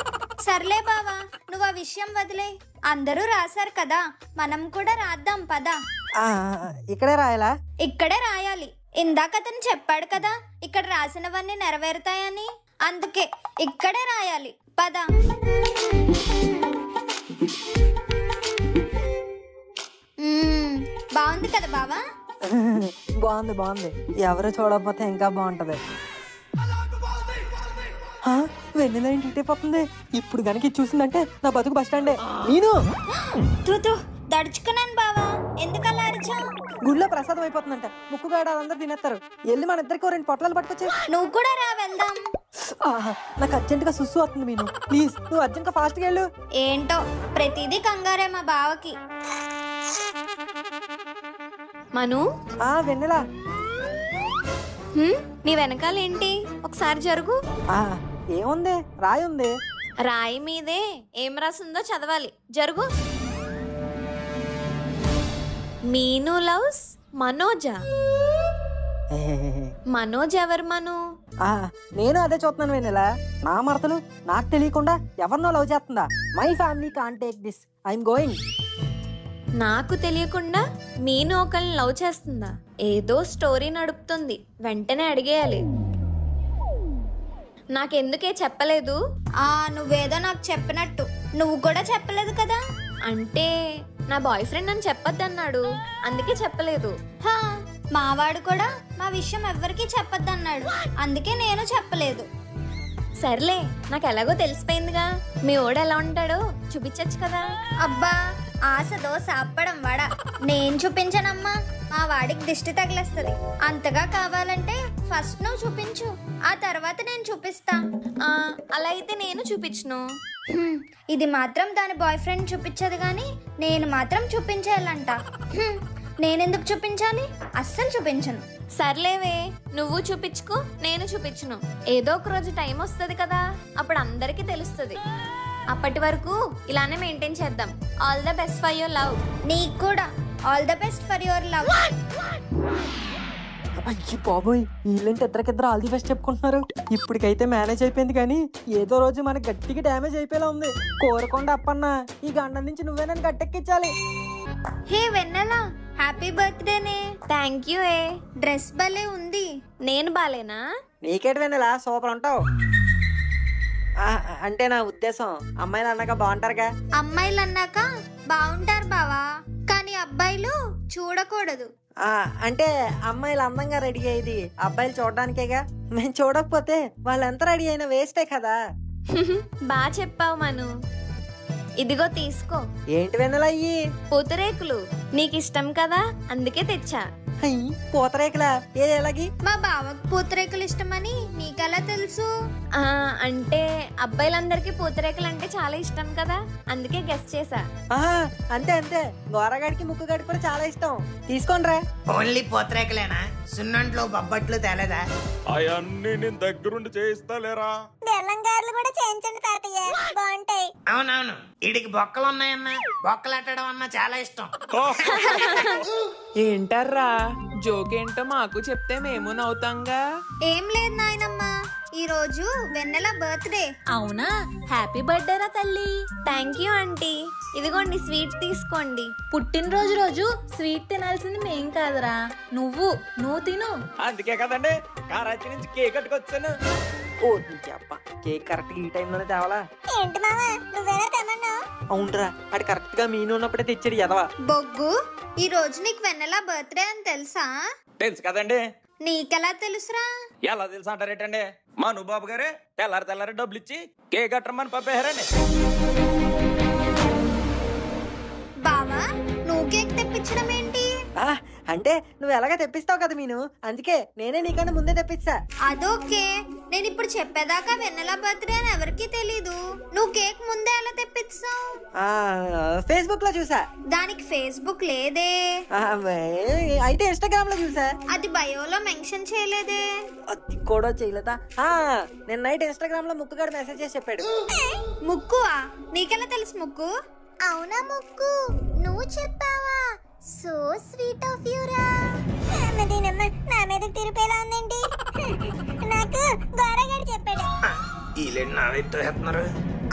సర్లే బావా, నువ్వు ఆ విషయం వదిలే. అందరూ రాశారు కదా, మనం కూడా రాద్దాం పదా. ఇక్కడే రాయాలా? ఇక్కడే రాయాలి. ఇందాక అతను చెప్పాడు కదా ఇక్కడ రాసినవన్నీ నెరవేరుతాయని, అందుకే ఇక్కడే రాయాలి పదా. బాగుంది కదా బావా? బాగుంది బాగుంది, ఎవరు చూడకపోతే ఇంకా బాగుంటది. వెన్నెల ఇంటి పోతుంది ఇప్పుడు గనక చూసిందంటే నా బతుకు బస్ స్టాండే. నేను దడుచుకున్నాను బావా, ఎందుకలా అరిచా? గుళ్ళో ప్రసాదం అయిపోతుందంట, ముక్కుగాడ అందరూ తినేస్తారు. వెళ్ళి మన ఇద్దరికి 2 పొట్లాలు పట్టుకొచ్చి. నువ్వు కూడా రా, వెళ్దాం. నాకు అర్జెంట్ గా సుస్సు వస్తుంది మీను, ప్లీజ్ నువ్వు అర్జెంట్ గా ఫాస్ట్ గా వెళ్ళు. ఏంటో ప్రతిదీ కంగారే మా బావకి. మను, వెన్నెలా నీ వెనకాలేంటి? ఒకసారి జరుగు. ఏముంది? రాయి ఉంది. రాయి మీదే ఏం రాసిందో చదవాలి, జరుగు. మీను లవ్స్ మనోజా. మనోజ్ ఎవరు మను? నేను అదే చూస్తున్నాను వెన్నెలా. నా మరతలు నాకు తెలియకుండా ఎవరినో లవ్ చేస్తుందా? My family can't take this, I'm going. నాకు తెలియకుండా మీను ఒకళ్ళని లవ్ చేస్తుందా? ఏదో స్టోరీ నడుపుతుంది, వెంటనే అడిగేయాలి. నాకెందుకే చెప్పలేదు? నువ్వేదో నాకు చెప్పినట్టు నువ్వు కూడా చెప్పలేదు కదా. అంటే నా బాయ్ ఫ్రెండ్ అని చెప్పొద్దన్నాడు, అందుకే చెప్పలేదు. మావాడు కూడా మా విషయం ఎవ్వరికీ చెప్పొద్దన్నాడు, అందుకే నేను చెప్పలేదు. సర్లే, నాకు ఎలాగో తెలిసిపోయిందిగా. మీ ఓడు ఎలా ఉంటాడో చూపించచ్చు కదా. అబ్బా, ఆశ దోశ అప్పడం వడ. నేను చూపించనమ్మా, మా వాడికి దిష్టి తగిలేస్తుంది. అంతగా కావాలంటే ఫస్ట్ నువ్వు చూపించు, ఆ తర్వాత నేను చూపిస్తా. అలా అయితే నేను చూపించును. ఇది మాత్రం దాని బాయ్ ఫ్రెండ్ చూపించదు గాని నేను మాత్రం చూపించేయాలంట. నేనెందుకు చూపించాలి? అస్సలు చూపించను. సర్లేవే, నువ్వు చూపించుకో, నేను చూపించును. ఏదో ఒక రోజు టైం వస్తుంది కదా, అప్పుడు అందరికీ తెలుస్తుంది. అప్పటి వరకు ఇలానే మెయింటైన్ చేద్దాం. All the best for your love. నీకు కూడా all the best for your love. అయ్యి బాబోయ్, వీళ్ళంటే ఇద్దరికిద్దరు ఆల్ ది బెస్ట్ చెప్పుకుంటున్నారు. ఇప్పటికైతే మేనేజ్ అయిపోయింది, కానీ ఏదో రోజు మనకి గట్టిగా డ్యామేజ్ అయిపోయేలా ఉంది. కోరకుండా అప్పన్న ఈ గండం నుంచి నువ్వే నన్ను గట్టెక్కించాలి. హే వెన్నెల, హ్యాపీ బర్త్డేనే. Thank you. డ్రెస్ భలే ఉంది. నేను బాలేనా? నీకేటి వెన్నెల సూపర్ ఉంటావు. అంటే నా ఉద్దేశం అమ్మాయిలు అన్నాక బాగుంటారుగా. అమ్మాయిలు అన్నాక బాగుంటారు బావా, కానీ అబ్బాయిలు చూడకూడదు. అంటే అమ్మాయిలు అందంగా రెడీ అయ్యేది అబ్బాయిలు చూడడానికేగా. మేము చూడకపోతే వాళ్ళు ఎంత రెడీ అయినా వేస్టే కదా. బాగా చెప్పావు మను. ఇదిగో తీసుకో. ఏంటి వెన్నెల అయ్యి? పూతరేకులు నీకు ఇష్టం కదా, అందుకే తెచ్చా. పూతరేకులా? ఎలాగి? మా బావకు పూతరేకులు ఇష్టమని నీకెలా తెలుసు? అంటే అబ్బాయిలందరికీ పూతరేకులు అంటే చాలా ఇష్టం కదా, అందుకే గెస్ చేసా. అంతే అంతే, గోరగాడికి ముక్కుగాడికి కూడా చాలా ఇష్టం. తీసుకోండి. ఓన్లీ పూతరేకులేనా? సున్నంట్లో బొబ్బట్లు తేలేదా? అవన్నీ నేను దగ్గరుండి చేయిస్తాలేరా? బెల్లంగారులు కూడా చేయించండి తాతయ్య, బాగుంటాయి. అవునవును, వీడికి బొక్కలు ఉన్నాయన్నా, బొక్కలెట్టడం అన్నా చాలా ఇష్టం. ఏంటర్రా జోకేంటో మాకు చెప్తే మేము నవ్వుతాంగా. ఏం లేదు నాయనమ్మా, ఈ రోజు వెన్నెల బర్త్డే. అవునా? హ్యాపీ బర్త్డే రా తల్లి. Thank you aunty. ఇదిగోండి స్వీట్ తీసుకోండి. పుట్టినరోజు రోజు స్వీట్ తినాల్సింది మేం కాదురా, నువ్వు తిను. అందుకే కదండి కారాచి నుంచి కేక్ కట్టుకొచ్చాను. ఓ కేక్ కరెక్ట్ ఈ టైంలోనే తేవాలా? ఏంటి మావా నువ్వేనా తెమ్మన్నావు? అవునరా, అది కరెక్ట్ గా మీను ఉన్నప్పుడే తెచ్చాడు ఎదవా. బొగ్గు, ఈ రోజు నీకు వెన్నెల బర్త్డే అని తెలుసా? తెలుసు కదండి. నీకెలా తెలుసురా? ఎలా తెలుసు అంటారేటండి, మా బాబు గారే తెల్లారి డబ్బులు ఇచ్చి కేక్ కట్టమని పంపేశారండి. బావా, నువ్వు కేక్ తెప్పించడం ఏంటి? అంటే నువ్వు ఎలాగ తెప్పిస్తావు కదా మీను, అందుకే నేనే నీకన్నా ముందే తెప్పిస్తా. అదోకే, నేను ఇప్పుడు చెప్పేదాకా వెన్నెల బర్త్డే అని ఎవరికి తెలీదు. నువ్వు కేక్ ముందే ఎలా తెప్పిస్తావు? ఫేస్బుక్ లో చూసా. దానికి ఫేస్బుక్ లేదే. అయితే ఇన్స్టాగ్రామ్ లో చూసా. అది బయోలో మెన్షన్ చేయలేదే. అది కూడా చేయలేదా? నేను నైట్ ఇన్స్టాగ్రామ్ లో ముక్కుగాడు మెసేజ్ చేసి చెప్పాడు. ముక్కువా? నీకెలా తెలుసు ముక్కు? అవునా ముక్కు, నువ్వు చెప్పావా? సో స్వీట్ ఆఫ్ యు రా. నా మీద తిరిపేలా ఉందేంటి? నాకు గోరగాడు చెప్పాడు.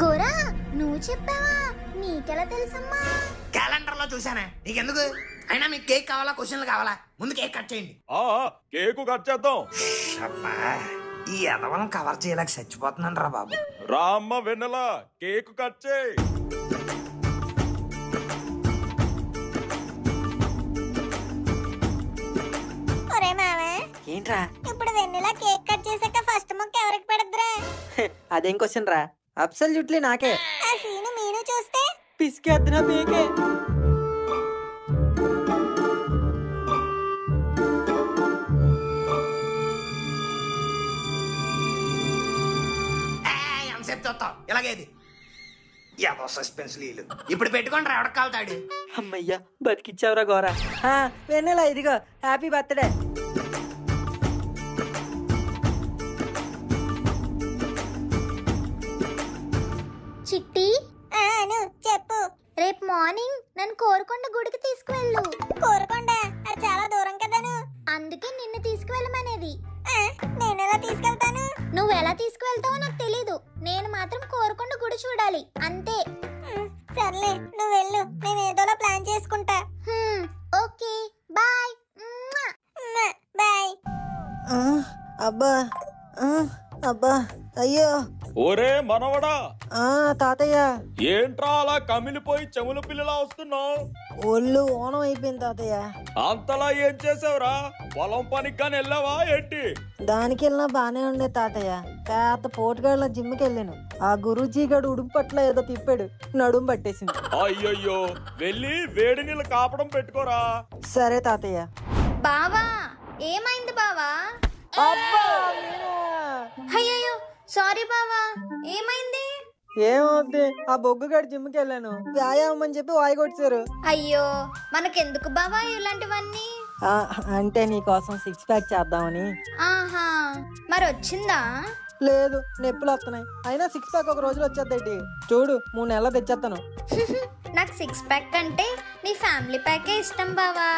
గోరా, నువ్వు చెప్పావా? నీకెలా తెలుసమ్మా? క్యాలెండర్ లో చూసానా, నీకెందుకు? అయినా మీకు కేక్ కావాలా, క్వశ్చన్లు కావాలా? ముందు కేక్ కట్ చేయండి. కేకు కట్ చేద్దాం. ఈ ఎదవలను కవర్ చేయలేక చచ్చిపోతున్నాను రా బాబు. రామ్మ వెన్నెల, కేకు కట్ చేయి. ఏంట్రా? ఇప్పుడు వెన్నెల కేక్ కట్ చేసాక ఫస్ట్ మొక్క ఎవరికి పెడద్రా? అదేం క్వశ్చన్ రా, అబ్సల్యూట్లీ నాకే. ఆ సీను మీను చూస్తే పిసికేద్దునా పీకే. ఎంతసేపు చూస్తావు ఇలాగేది? ఏదో సస్పెన్స్ లీలు. ఇప్పుడు పెట్టుకోండి రా, ఎవడకు కాలుతాడు. అమ్మయ్యా బతికిచ్చావురా గోరా. వెన్నెల ఇదిగో హ్యాపీ బర్త్డే. చిట్టి, చెప్పు. రేపు మార్నింగ్ నన్ను కోరుకొండ గుడికి తీసుకువెళ్ళు. కోరుకొండ అది చాలా దూరం కదను, అందుకే నిన్ను తీసుకువెళ్ళమనేది. నేనెలా తీసుకెళ్తాను? నువ్వు ఎలా తీసుకువెళ్తావో నాకు తెలీదు, నేను మాత్రం కోరుకొండ గుడి చూడాలి అంతే. సర్లే, నువ్వు వెళ్ళు, నేను ఏదోలా ప్లాన్ చేసుకుంటా. Okay bye. బాయ్. అబ్బా అబ్బా అయ్యో. ఓరే మనవడా. తాతయ్య. ఏంట్రా అలా కమిలిపోయి చెముల పిల్లలా వస్తున్నావు? ఒళ్ళు ఓనం అయిపోయింది తాతయ్య. అంతలా ఏం చేసావురా? పొలం పనికి కానీ వెళ్ళావా ఏంటి? దానికి వెళ్ళినా బానే ఉండే తాతయ్య. పేత పోటుగాళ్ళ జిమ్కి వెళ్ళాను. ఆ గురూజీ గడు ఉడుపు పట్ల ఏదో తిప్పాడు, నడుము పట్టేసింది. అయ్యయ్యో, వెళ్ళి వేడి నీళ్ళు కాపడం పెట్టుకోరా. సరే తాతయ్య. బావా, ఏమైంది బావా? అయ్యో సారీ బావా, ఏమైంది? ఏమవుద్ది, ఆ బొగ్గుగాడు జిమ్కి వెళ్ళాను, వ్యాయామం అని చెప్పి వాయి కొట్టారు. అయ్యో, మనకెందుకు బావా ఇలాంటివన్నీ? అంటే నీకోసం 6 ప్యాక్ చేద్దామని. ఆహా, మరి వచ్చిందా? లేదు, నొప్పులు వస్తున్నాయి. అయినా 6 ప్యాక్ ఒక రోజులో వచ్చేద్దేంటి? చూడు, 3 నెలలు తెచ్చేస్తాను. నాకు 6 ప్యాక్ అంటే నీ ఫ్యామిలీ ప్యాకే ఇష్టం బావా.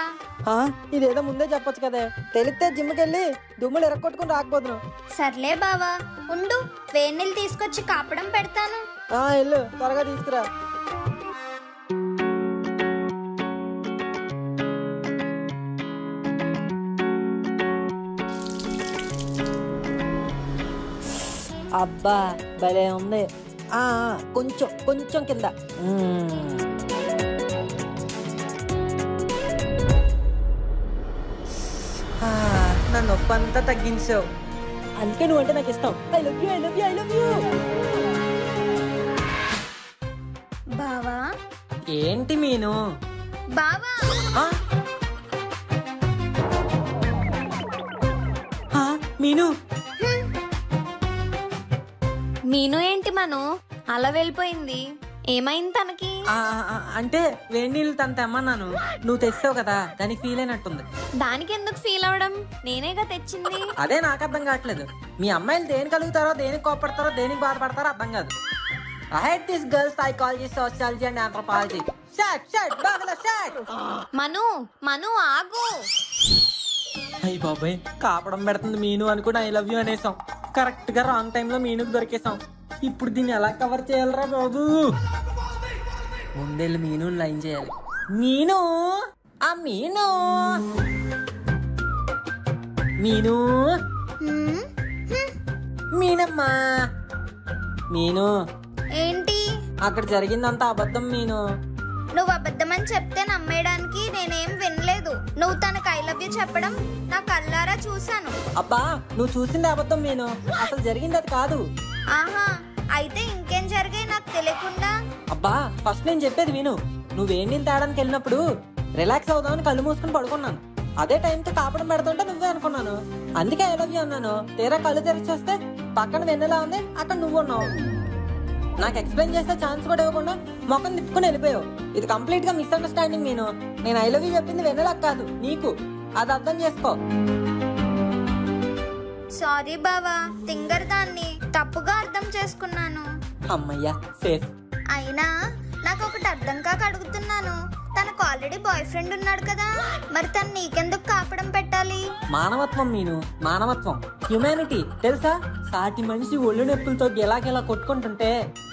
ఇదేదో ముందే చెప్పొచ్చు కదే, తెలిస్తే జిమ్కి వెళ్ళి దుమ్ములు ఎరక్కొట్టుకుని రాకపోదును. సర్లే బావా, ఉండు, వేడి నీళ్ళు తీసుకొచ్చి కాపడం పెడతాను. వెళ్ళు, త్వరగా తీసుకురా. అబ్బా భలే ఉంది. కొంచెం కొంచెం కింద. నా నొప్పి అంతా తగ్గించావు, అందుకే నువ్వు అంటే నాకు ఇష్టం. I love you, I love you, I love you. బావా, ఏంటి మీను? బావా మీను మీను ఏంటి మను అలా వెళ్ళిపోయింది? ఏమైంది తనకి? అంటే వేడి నీళ్ళు తను తెమ్మన్నాను, నువ్వు తెస్తావు కదా, దానికి ఫీల్ అయినట్టుంది. దానికి ఎందుకు ఫీల్ అవడం? నేనేగా తెచ్చింది. అదే నాకు అర్థం కావట్లేదు. మీ అమ్మాయిలు దేని కలుగుతారో, దేనికి కోపడతారో, దేనికి బాధపడతారో అర్థం కాదు. I hate this girls psychology, sociology and anthropology. Shut, బాగలా shut. మను ఆగు. అయ్య బాబాయ్, కాపడం పెడుతుంది మీను అనుకుని ఐ లవ్ యూ అనేసాం. కరెక్ట్ గా రాంగ్ టైంలో మీనుకు దొరికేసాం. ఇప్పుడు దీన్ని ఎలా కవర్ చేయాలరా బాబు? ముందెళ్ళి మీను లైన్ చేయాలి. మీను మీను మీను మీనమ్మా. మీను ఏంటి? అక్కడ జరిగిందంతా అబద్ధం మీను. నువ్వు అబద్ధమని చెప్తే నమ్మేయడానికి నేనేం వినలేదు. నువ్వు తనకు ఐ లవ్ యూ చెప్పడం నా కళ్ళారా చూశాను. అబ్బా, నువ్వు చూసింది అబద్ధం మీను, అసలు జరిగింది అది కాదు. ఆహా, అయితే ఇంకేం జరిగాయి నాకు తెలియకుండా? అబ్బా, ఫస్ట్ నేను చెప్పేది విను. నువ్వేం నీళ్ళు తేడానికి వెళ్ళినప్పుడు రిలాక్స్ అవుదామని కళ్ళు మూసుకుని పడుకున్నాను. అదే టైంకి కాపడం పెడుతుంటే నువ్వే అనుకున్నాను, అందుకే ఐ లవ్ యూ అన్నాను. తీరా కళ్ళు తెరిచి వస్తే పక్కన వెన్నెలా ఉంది, అక్కడ నువ్వు ఉన్నావు. నాకు ఎక్స్ప్లెయిన్ చేసే ఛాన్స్ కూడా ఇవ్వకుండా మొక్కను తిప్పుకుని వెళ్ళిపోయావు. ఇది కంప్లీట్ గా మిస్అండర్స్టాండింగ్ మీను. నేను ఐ లవ్ యూ చెప్పింది వెన్నెలా కాదు, నీకు. అది అర్థం చేసుకో. సారీ బావా, తింగర్ దాన్ని తప్పుగా అర్థం చేసుకున్నాను. అమ్మయ్యా, సేఫ్. అయినా నాకు ఒకటి అర్థం కాక అడుగుతున్నాను. తనకు ఆల్రెడీ బాయ్ ఫ్రెండ్ ఉన్నాడు కదా, మరి తను నీకెందుకు కాపడం పెట్టాలి? మానవత్వం మీను, మానవత్వం, హ్యుమానిటీ. తెలుసా, సాటి మనిషి ఒళ్ళు నొప్పులతో గెలాగెలా కొట్టుకుంటుంటే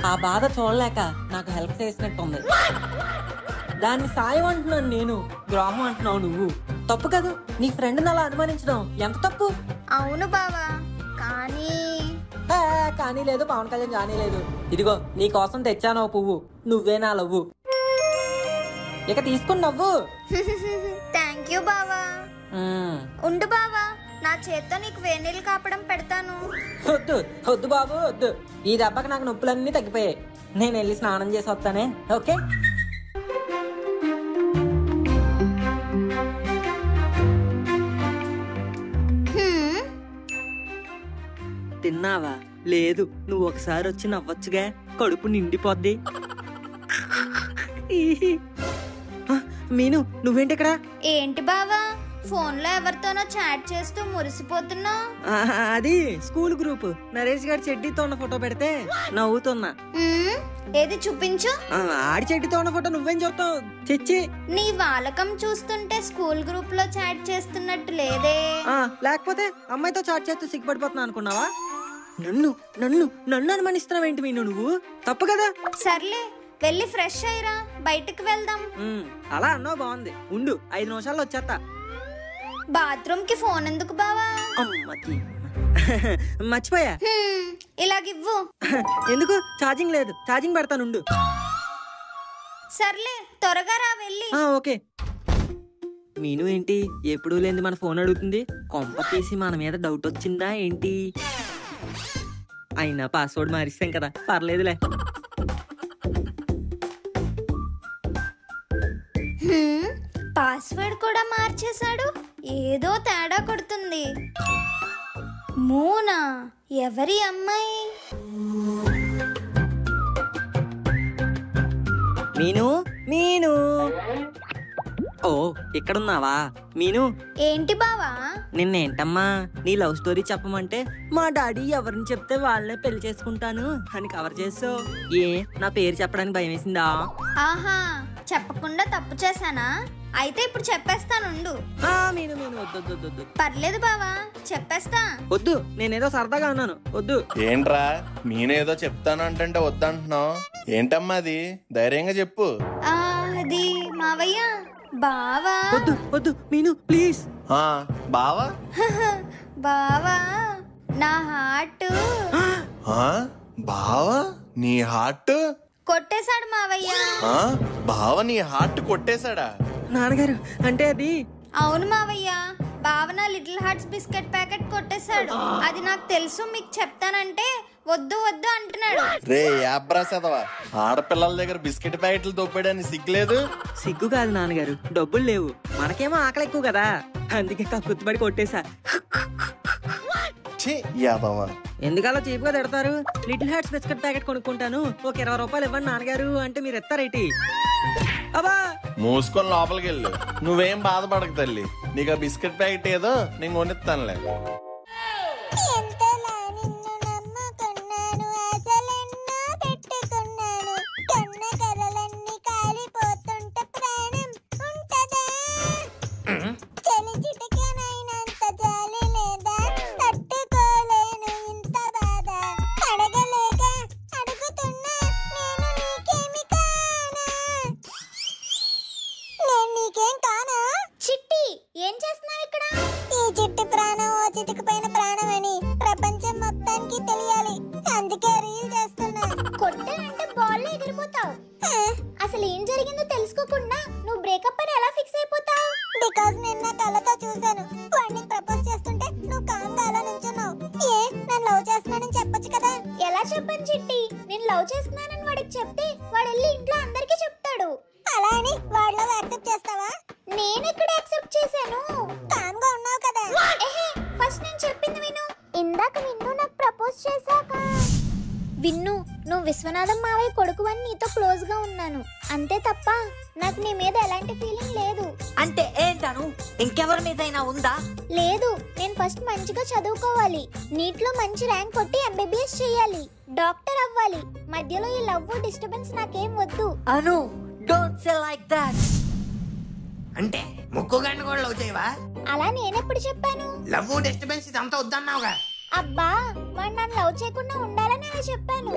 ఆ బాధ చూడలేక నాకు హెల్ప్ చేసినట్టుంది. దాన్ని సాయం అంటున్నాను నేను, ద్రోహం అంటున్నావు నువ్వు. తప్పు కదా నీ ఫ్రెండ్ని అలా అనుమానించడం, ఎంత తప్పు. అవును బావా, కానీ లేదు, పవన్ కళ్యాణ్ జానీ లేదు. ఇదిగో నీ కోసం తెచ్చాను పువ్వు, నువ్వే నా లవ్వు. ఇక తీసుకుని నవ్వు. థ్యాంక్ యూ బావా. ఉండు బావా, నా చేత్తో నీకు వేనీళ్ళు కాపడం పెడతాను. వద్దు వద్దు బాబు వద్దు, ఈ దెబ్బకి నాకు నొప్పులన్నీ తగ్గిపోయాయి. నేను వెళ్ళి స్నానం చేసి వస్తానే. ఓకే. తిన్నావా? లేదు, నువ్వు ఒకసారి వచ్చి నవ్వొచ్చుగా, కడుపు నిండిపోద్ది. మీను, నువ్వేంటి ఇక్కడ? ఏంటి బావా, ఫోన్ లో ఎవరితోనో చాట్ చేస్తూ మురిసిపోతున్నావు? అది స్కూల్ గ్రూప్, నరేష్ గారి చెడ్డీతో ఉన్న ఫోటో పెడితే నవ్వుతున్నా. ఏది చూపించు. ఆడి చెడ్డీతో ఉన్న ఫోటో నువ్వేం చూస్తావు? చిచ్చి, నీ వాలకం చూస్తుంటే స్కూల్ గ్రూప్ లో చాట్ చేస్తున్నట్టు లేదే. లేకపోతే అమ్మాయితో చాట్ చేస్తూ సిగ్గుపడిపోతున్నా అనుకున్నావా? నన్ను నన్ను నన్ను అనుమానిస్తున్నావేంటి మీను? నువ్వు తప్పు కదా. సర్లే, వెళ్ళి ఫ్రెష్ అయ్యిరా, బయటికి వెళ్దాం. అలా అన్నావు, బాగుంది. ఉండు, 5 నిమిషాల్లో వచ్చేస్తా. బాత్రూమ్ కి ఫోన్ ఎందుకు బావా? మర్చిపోయా. ఇలాగివ్వు. ఎందుకు? ఛార్జింగ్ లేదు, ఛార్జింగ్ పెడతానుండు. సర్లే, త్వరగా రా వెళ్ళి. ఓకే. మీను ఏంటి ఎప్పుడు లేని మన ఫోన్ అడుగుతుంది? కొంప తీసి మన మీద డౌట్ వచ్చిందా ఏంటి? అయినా పాస్వర్డ్ మారిస్తాం కదా, పర్లేదులే. పాస్వర్డ్ కూడా మార్చేశాడు, ఏదో తేడా కొడుతుంది. మూనా? ఎవరి అమ్మాయి? మీను మీను, ఓ ఇక్కడున్నావా మీను? ఏంటి బావా? నిన్నేంటమ్మా నీ లవ్ స్టోరీ చెప్పమంటే మా డాడీ ఎవరిని చెప్తే వాళ్ళనే పెళ్లి చేసుకుంటాను అని కవర్ చేసావు. ఏ నా పేరు చెప్పడానికి భయం వేసిందా? ఆహా, చెప్పకుండా తప్పు చేశానా? అయితే ఇప్పుడు చెప్పేస్తానుండు. మీను మీను వద్దు వద్దు. పర్లేదు బావా, చెప్పేస్తా. వద్దు, నేనేదో సరదాగా అన్నాను, వద్దు. ఏంట్రా నేనేదో చెప్తాను అంటే వద్దంటున్నావు? ఏంటమ్మా అది? ధైర్యంగా చెప్పు. అది మావయ్య, బావా. వద్దు వద్దు మీను ప్లీజ్. బావా? బావా, నా హార్ట్. బావా నీ హార్ట్ కొట్టేశాడు మావయ్య. బావ నీ హార్ట్ కొట్టేశాడా? నాన్నగారు అంటే అది? అవును మావయ్య, బావ నా లిటిల్ హార్ట్స్ బిస్కెట్ ప్యాకెట్ కొట్టేశాడు. అది నాకు తెలుసు, మీకు చెప్తానంటే వద్దు వద్దు అంటున్నాడు. రే యాబ్రా చదవా, ఆడపిల్లల దగ్గర బిస్కెట్ ప్యాకెట్లు దొబ్బడానికి సిగ్గులేదు? సిగ్గు కాదు నాన్నగారు, డబ్బులు లేవు. మనకేమో ఆకలి ఎక్కువ కదా, అందుకే కక్కుర్తిపడి కొట్టేశా. ఎందుకలా చీప్గా తిడతారు? లిటిల్ హార్ట్స్ బిస్కెట్ ప్యాకెట్ కొనుక్కుంటాను, ఒక 20 రూపాయలు ఇవ్వండి నాన్నగారు అంటే మీరు ఎత్తారేటి? అబ్బా మూసుకొని లోపలికి వెళ్ళు. నువ్వేం బాధపడక తల్లి, నీకు ఆ బిస్కెట్ ప్యాకెట్ ఏదో నేను కొనిస్తానులే. అసలు ఏం జరిగిందో తెలుసుకోకుండా నువ్వు బ్రేకప్ అని ఎలా ఫిక్స్ అయిపోతావు? బికాజ్ నేను నా కళ్ళతో చూసాను వాడిని ప్రపోజ్ చేస్తుంటే నువ్వు కామ్గా అలా నుంచున్నావు. ఏ నేను లవ్ చేస్తున్నానని చెప్పొచ్చు కదా. ఎలా చెప్పను చిట్టి, నేను లవ్ చేస్తున్నానని వాడికి చెప్తే వాడు వెళ్ళి ఇంట్లో అందరికీ చెప్తాడు. అలా అని వాడు లవ్ యాక్సెప్ట్ చేస్తావా? నేను ఎక్కడ యాక్సెప్ట్ చేశాను? కామ్గా ఉన్నావు కదా. ఫస్ట్ నేను చెప్పింది విను. ఇందాక విన్ను నాకు ప్రపోజ్ చేశాక విన్ను, నువ్వు విశ్వనాథం మావయ్య కొడుకువని నీతో క్లోజ్ గా ఉన్నాను అంతే తప్ప నాకు నీ మీద ఎలాంటి ఫీలింగ్ లేదు. అంటే ఏంటను? ఇంకెవరి మీదైనా ఉందా? లేదు, నేను ఫస్ట్ మంచిగా చదువుకోవాలి, నీట్లో మంచి ర్యాంక్ కొట్టి ఎంబీబీఎస్ చేయాలి, డాక్టర్ అవ్వాలి. మధ్యలో ఈ లవ్ డిస్టర్బెన్స్ నాకేం వద్దు. అను, డోంట్ సే లైక్ దట్. అంటే ముక్కు గంట కూడా లవ్ చేయవా? అలా నేనెప్పుడు చెప్పాను? లవ్ డిస్టర్బెన్స్ ఇదంతా వద్దన్నావుగా. అబ్బా, వాడు నన్ను లవ్ చేయకుండా ఉండాలని అలా చెప్పాను.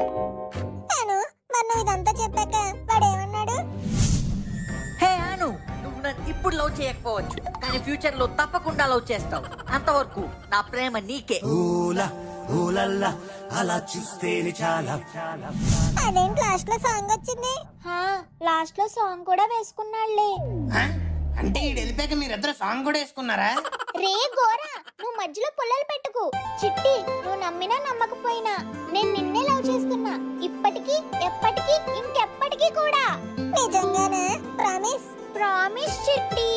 అను, మరి నువ్వు ఇదంతా చెప్పాక వాడు ఏమన్నాడు? హే అను, నువ్వు నన్ను ఇప్పుడు లవ్ చేయకపోవచ్చు, కానీ ఫ్యూచర్ లో తప్పకుండా లవ్ చేస్తావు. అంతవరకు నా ప్రేమ నీకే. అలా చూస్తేనే చాలా. అదేంటి లాస్ట్ లో సాంగ్ వచ్చింది? లాస్ట్ లో సాంగ్ కూడా వేసుకున్నాళ్లే. అంటే ఈ వెళ్ళిపోయాక మీరిద్దరు సాంగ్ కూడా వేసుకున్నారా? రే గోరా, నువ్వు మధ్యలో పుల్లలు పెట్టుకు. చిట్టి, నువ్వు నమ్మినా నమ్మకపోయినా నేను నిన్నే లవ్ చేస్తున్నా, ఇప్పటికీ ఎప్పటికీ ఇంకెప్పటికీ కూడా. నిజంగానా? ప్రామిస్? ప్రామిస్ చిట్టి.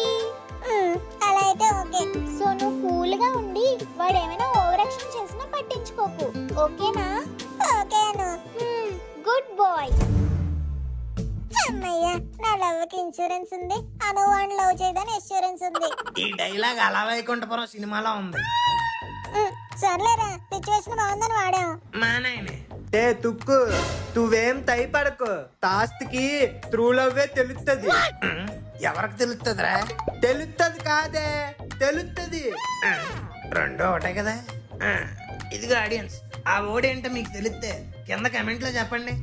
అలా అయితే ఓకే. సో నువ్వు కూల్ గా ఉండి వాడు ఏమైనా ఓవర్ యాక్షన్ చేసినా పట్టించుకోకు, ఓకేనా? ఓకే అను. Good boy. అమ్మయ్య, నా లవ్ కి ఇన్సూరెన్స్ ఉంది, అను వాడిని లవ్ చేయదని ఇన్సూరెన్స్ ఉంది. ఈ డైలాగ్ అలా వైకుంఠపురం సినిమాలో ఉంది. సర్లేరా, సిచ్యువేషన్ బాగుందని వాడాము. మా నాయనే తుక్కు, నువ్వేం తైపడకు, తాస్తికి త్రూ లవ్వే తెలుస్తుంది. ఎవరికి తెలుస్తుందిరా? తెలుస్తుంది కాదే, తెలుస్తుంది. రెండో ఒకటే కదా. ఇదిగో ఆడియన్స్, ఆ ఓడేంటో మీకు తెలిస్తే కింద కమెంట్ లో చెప్పండి.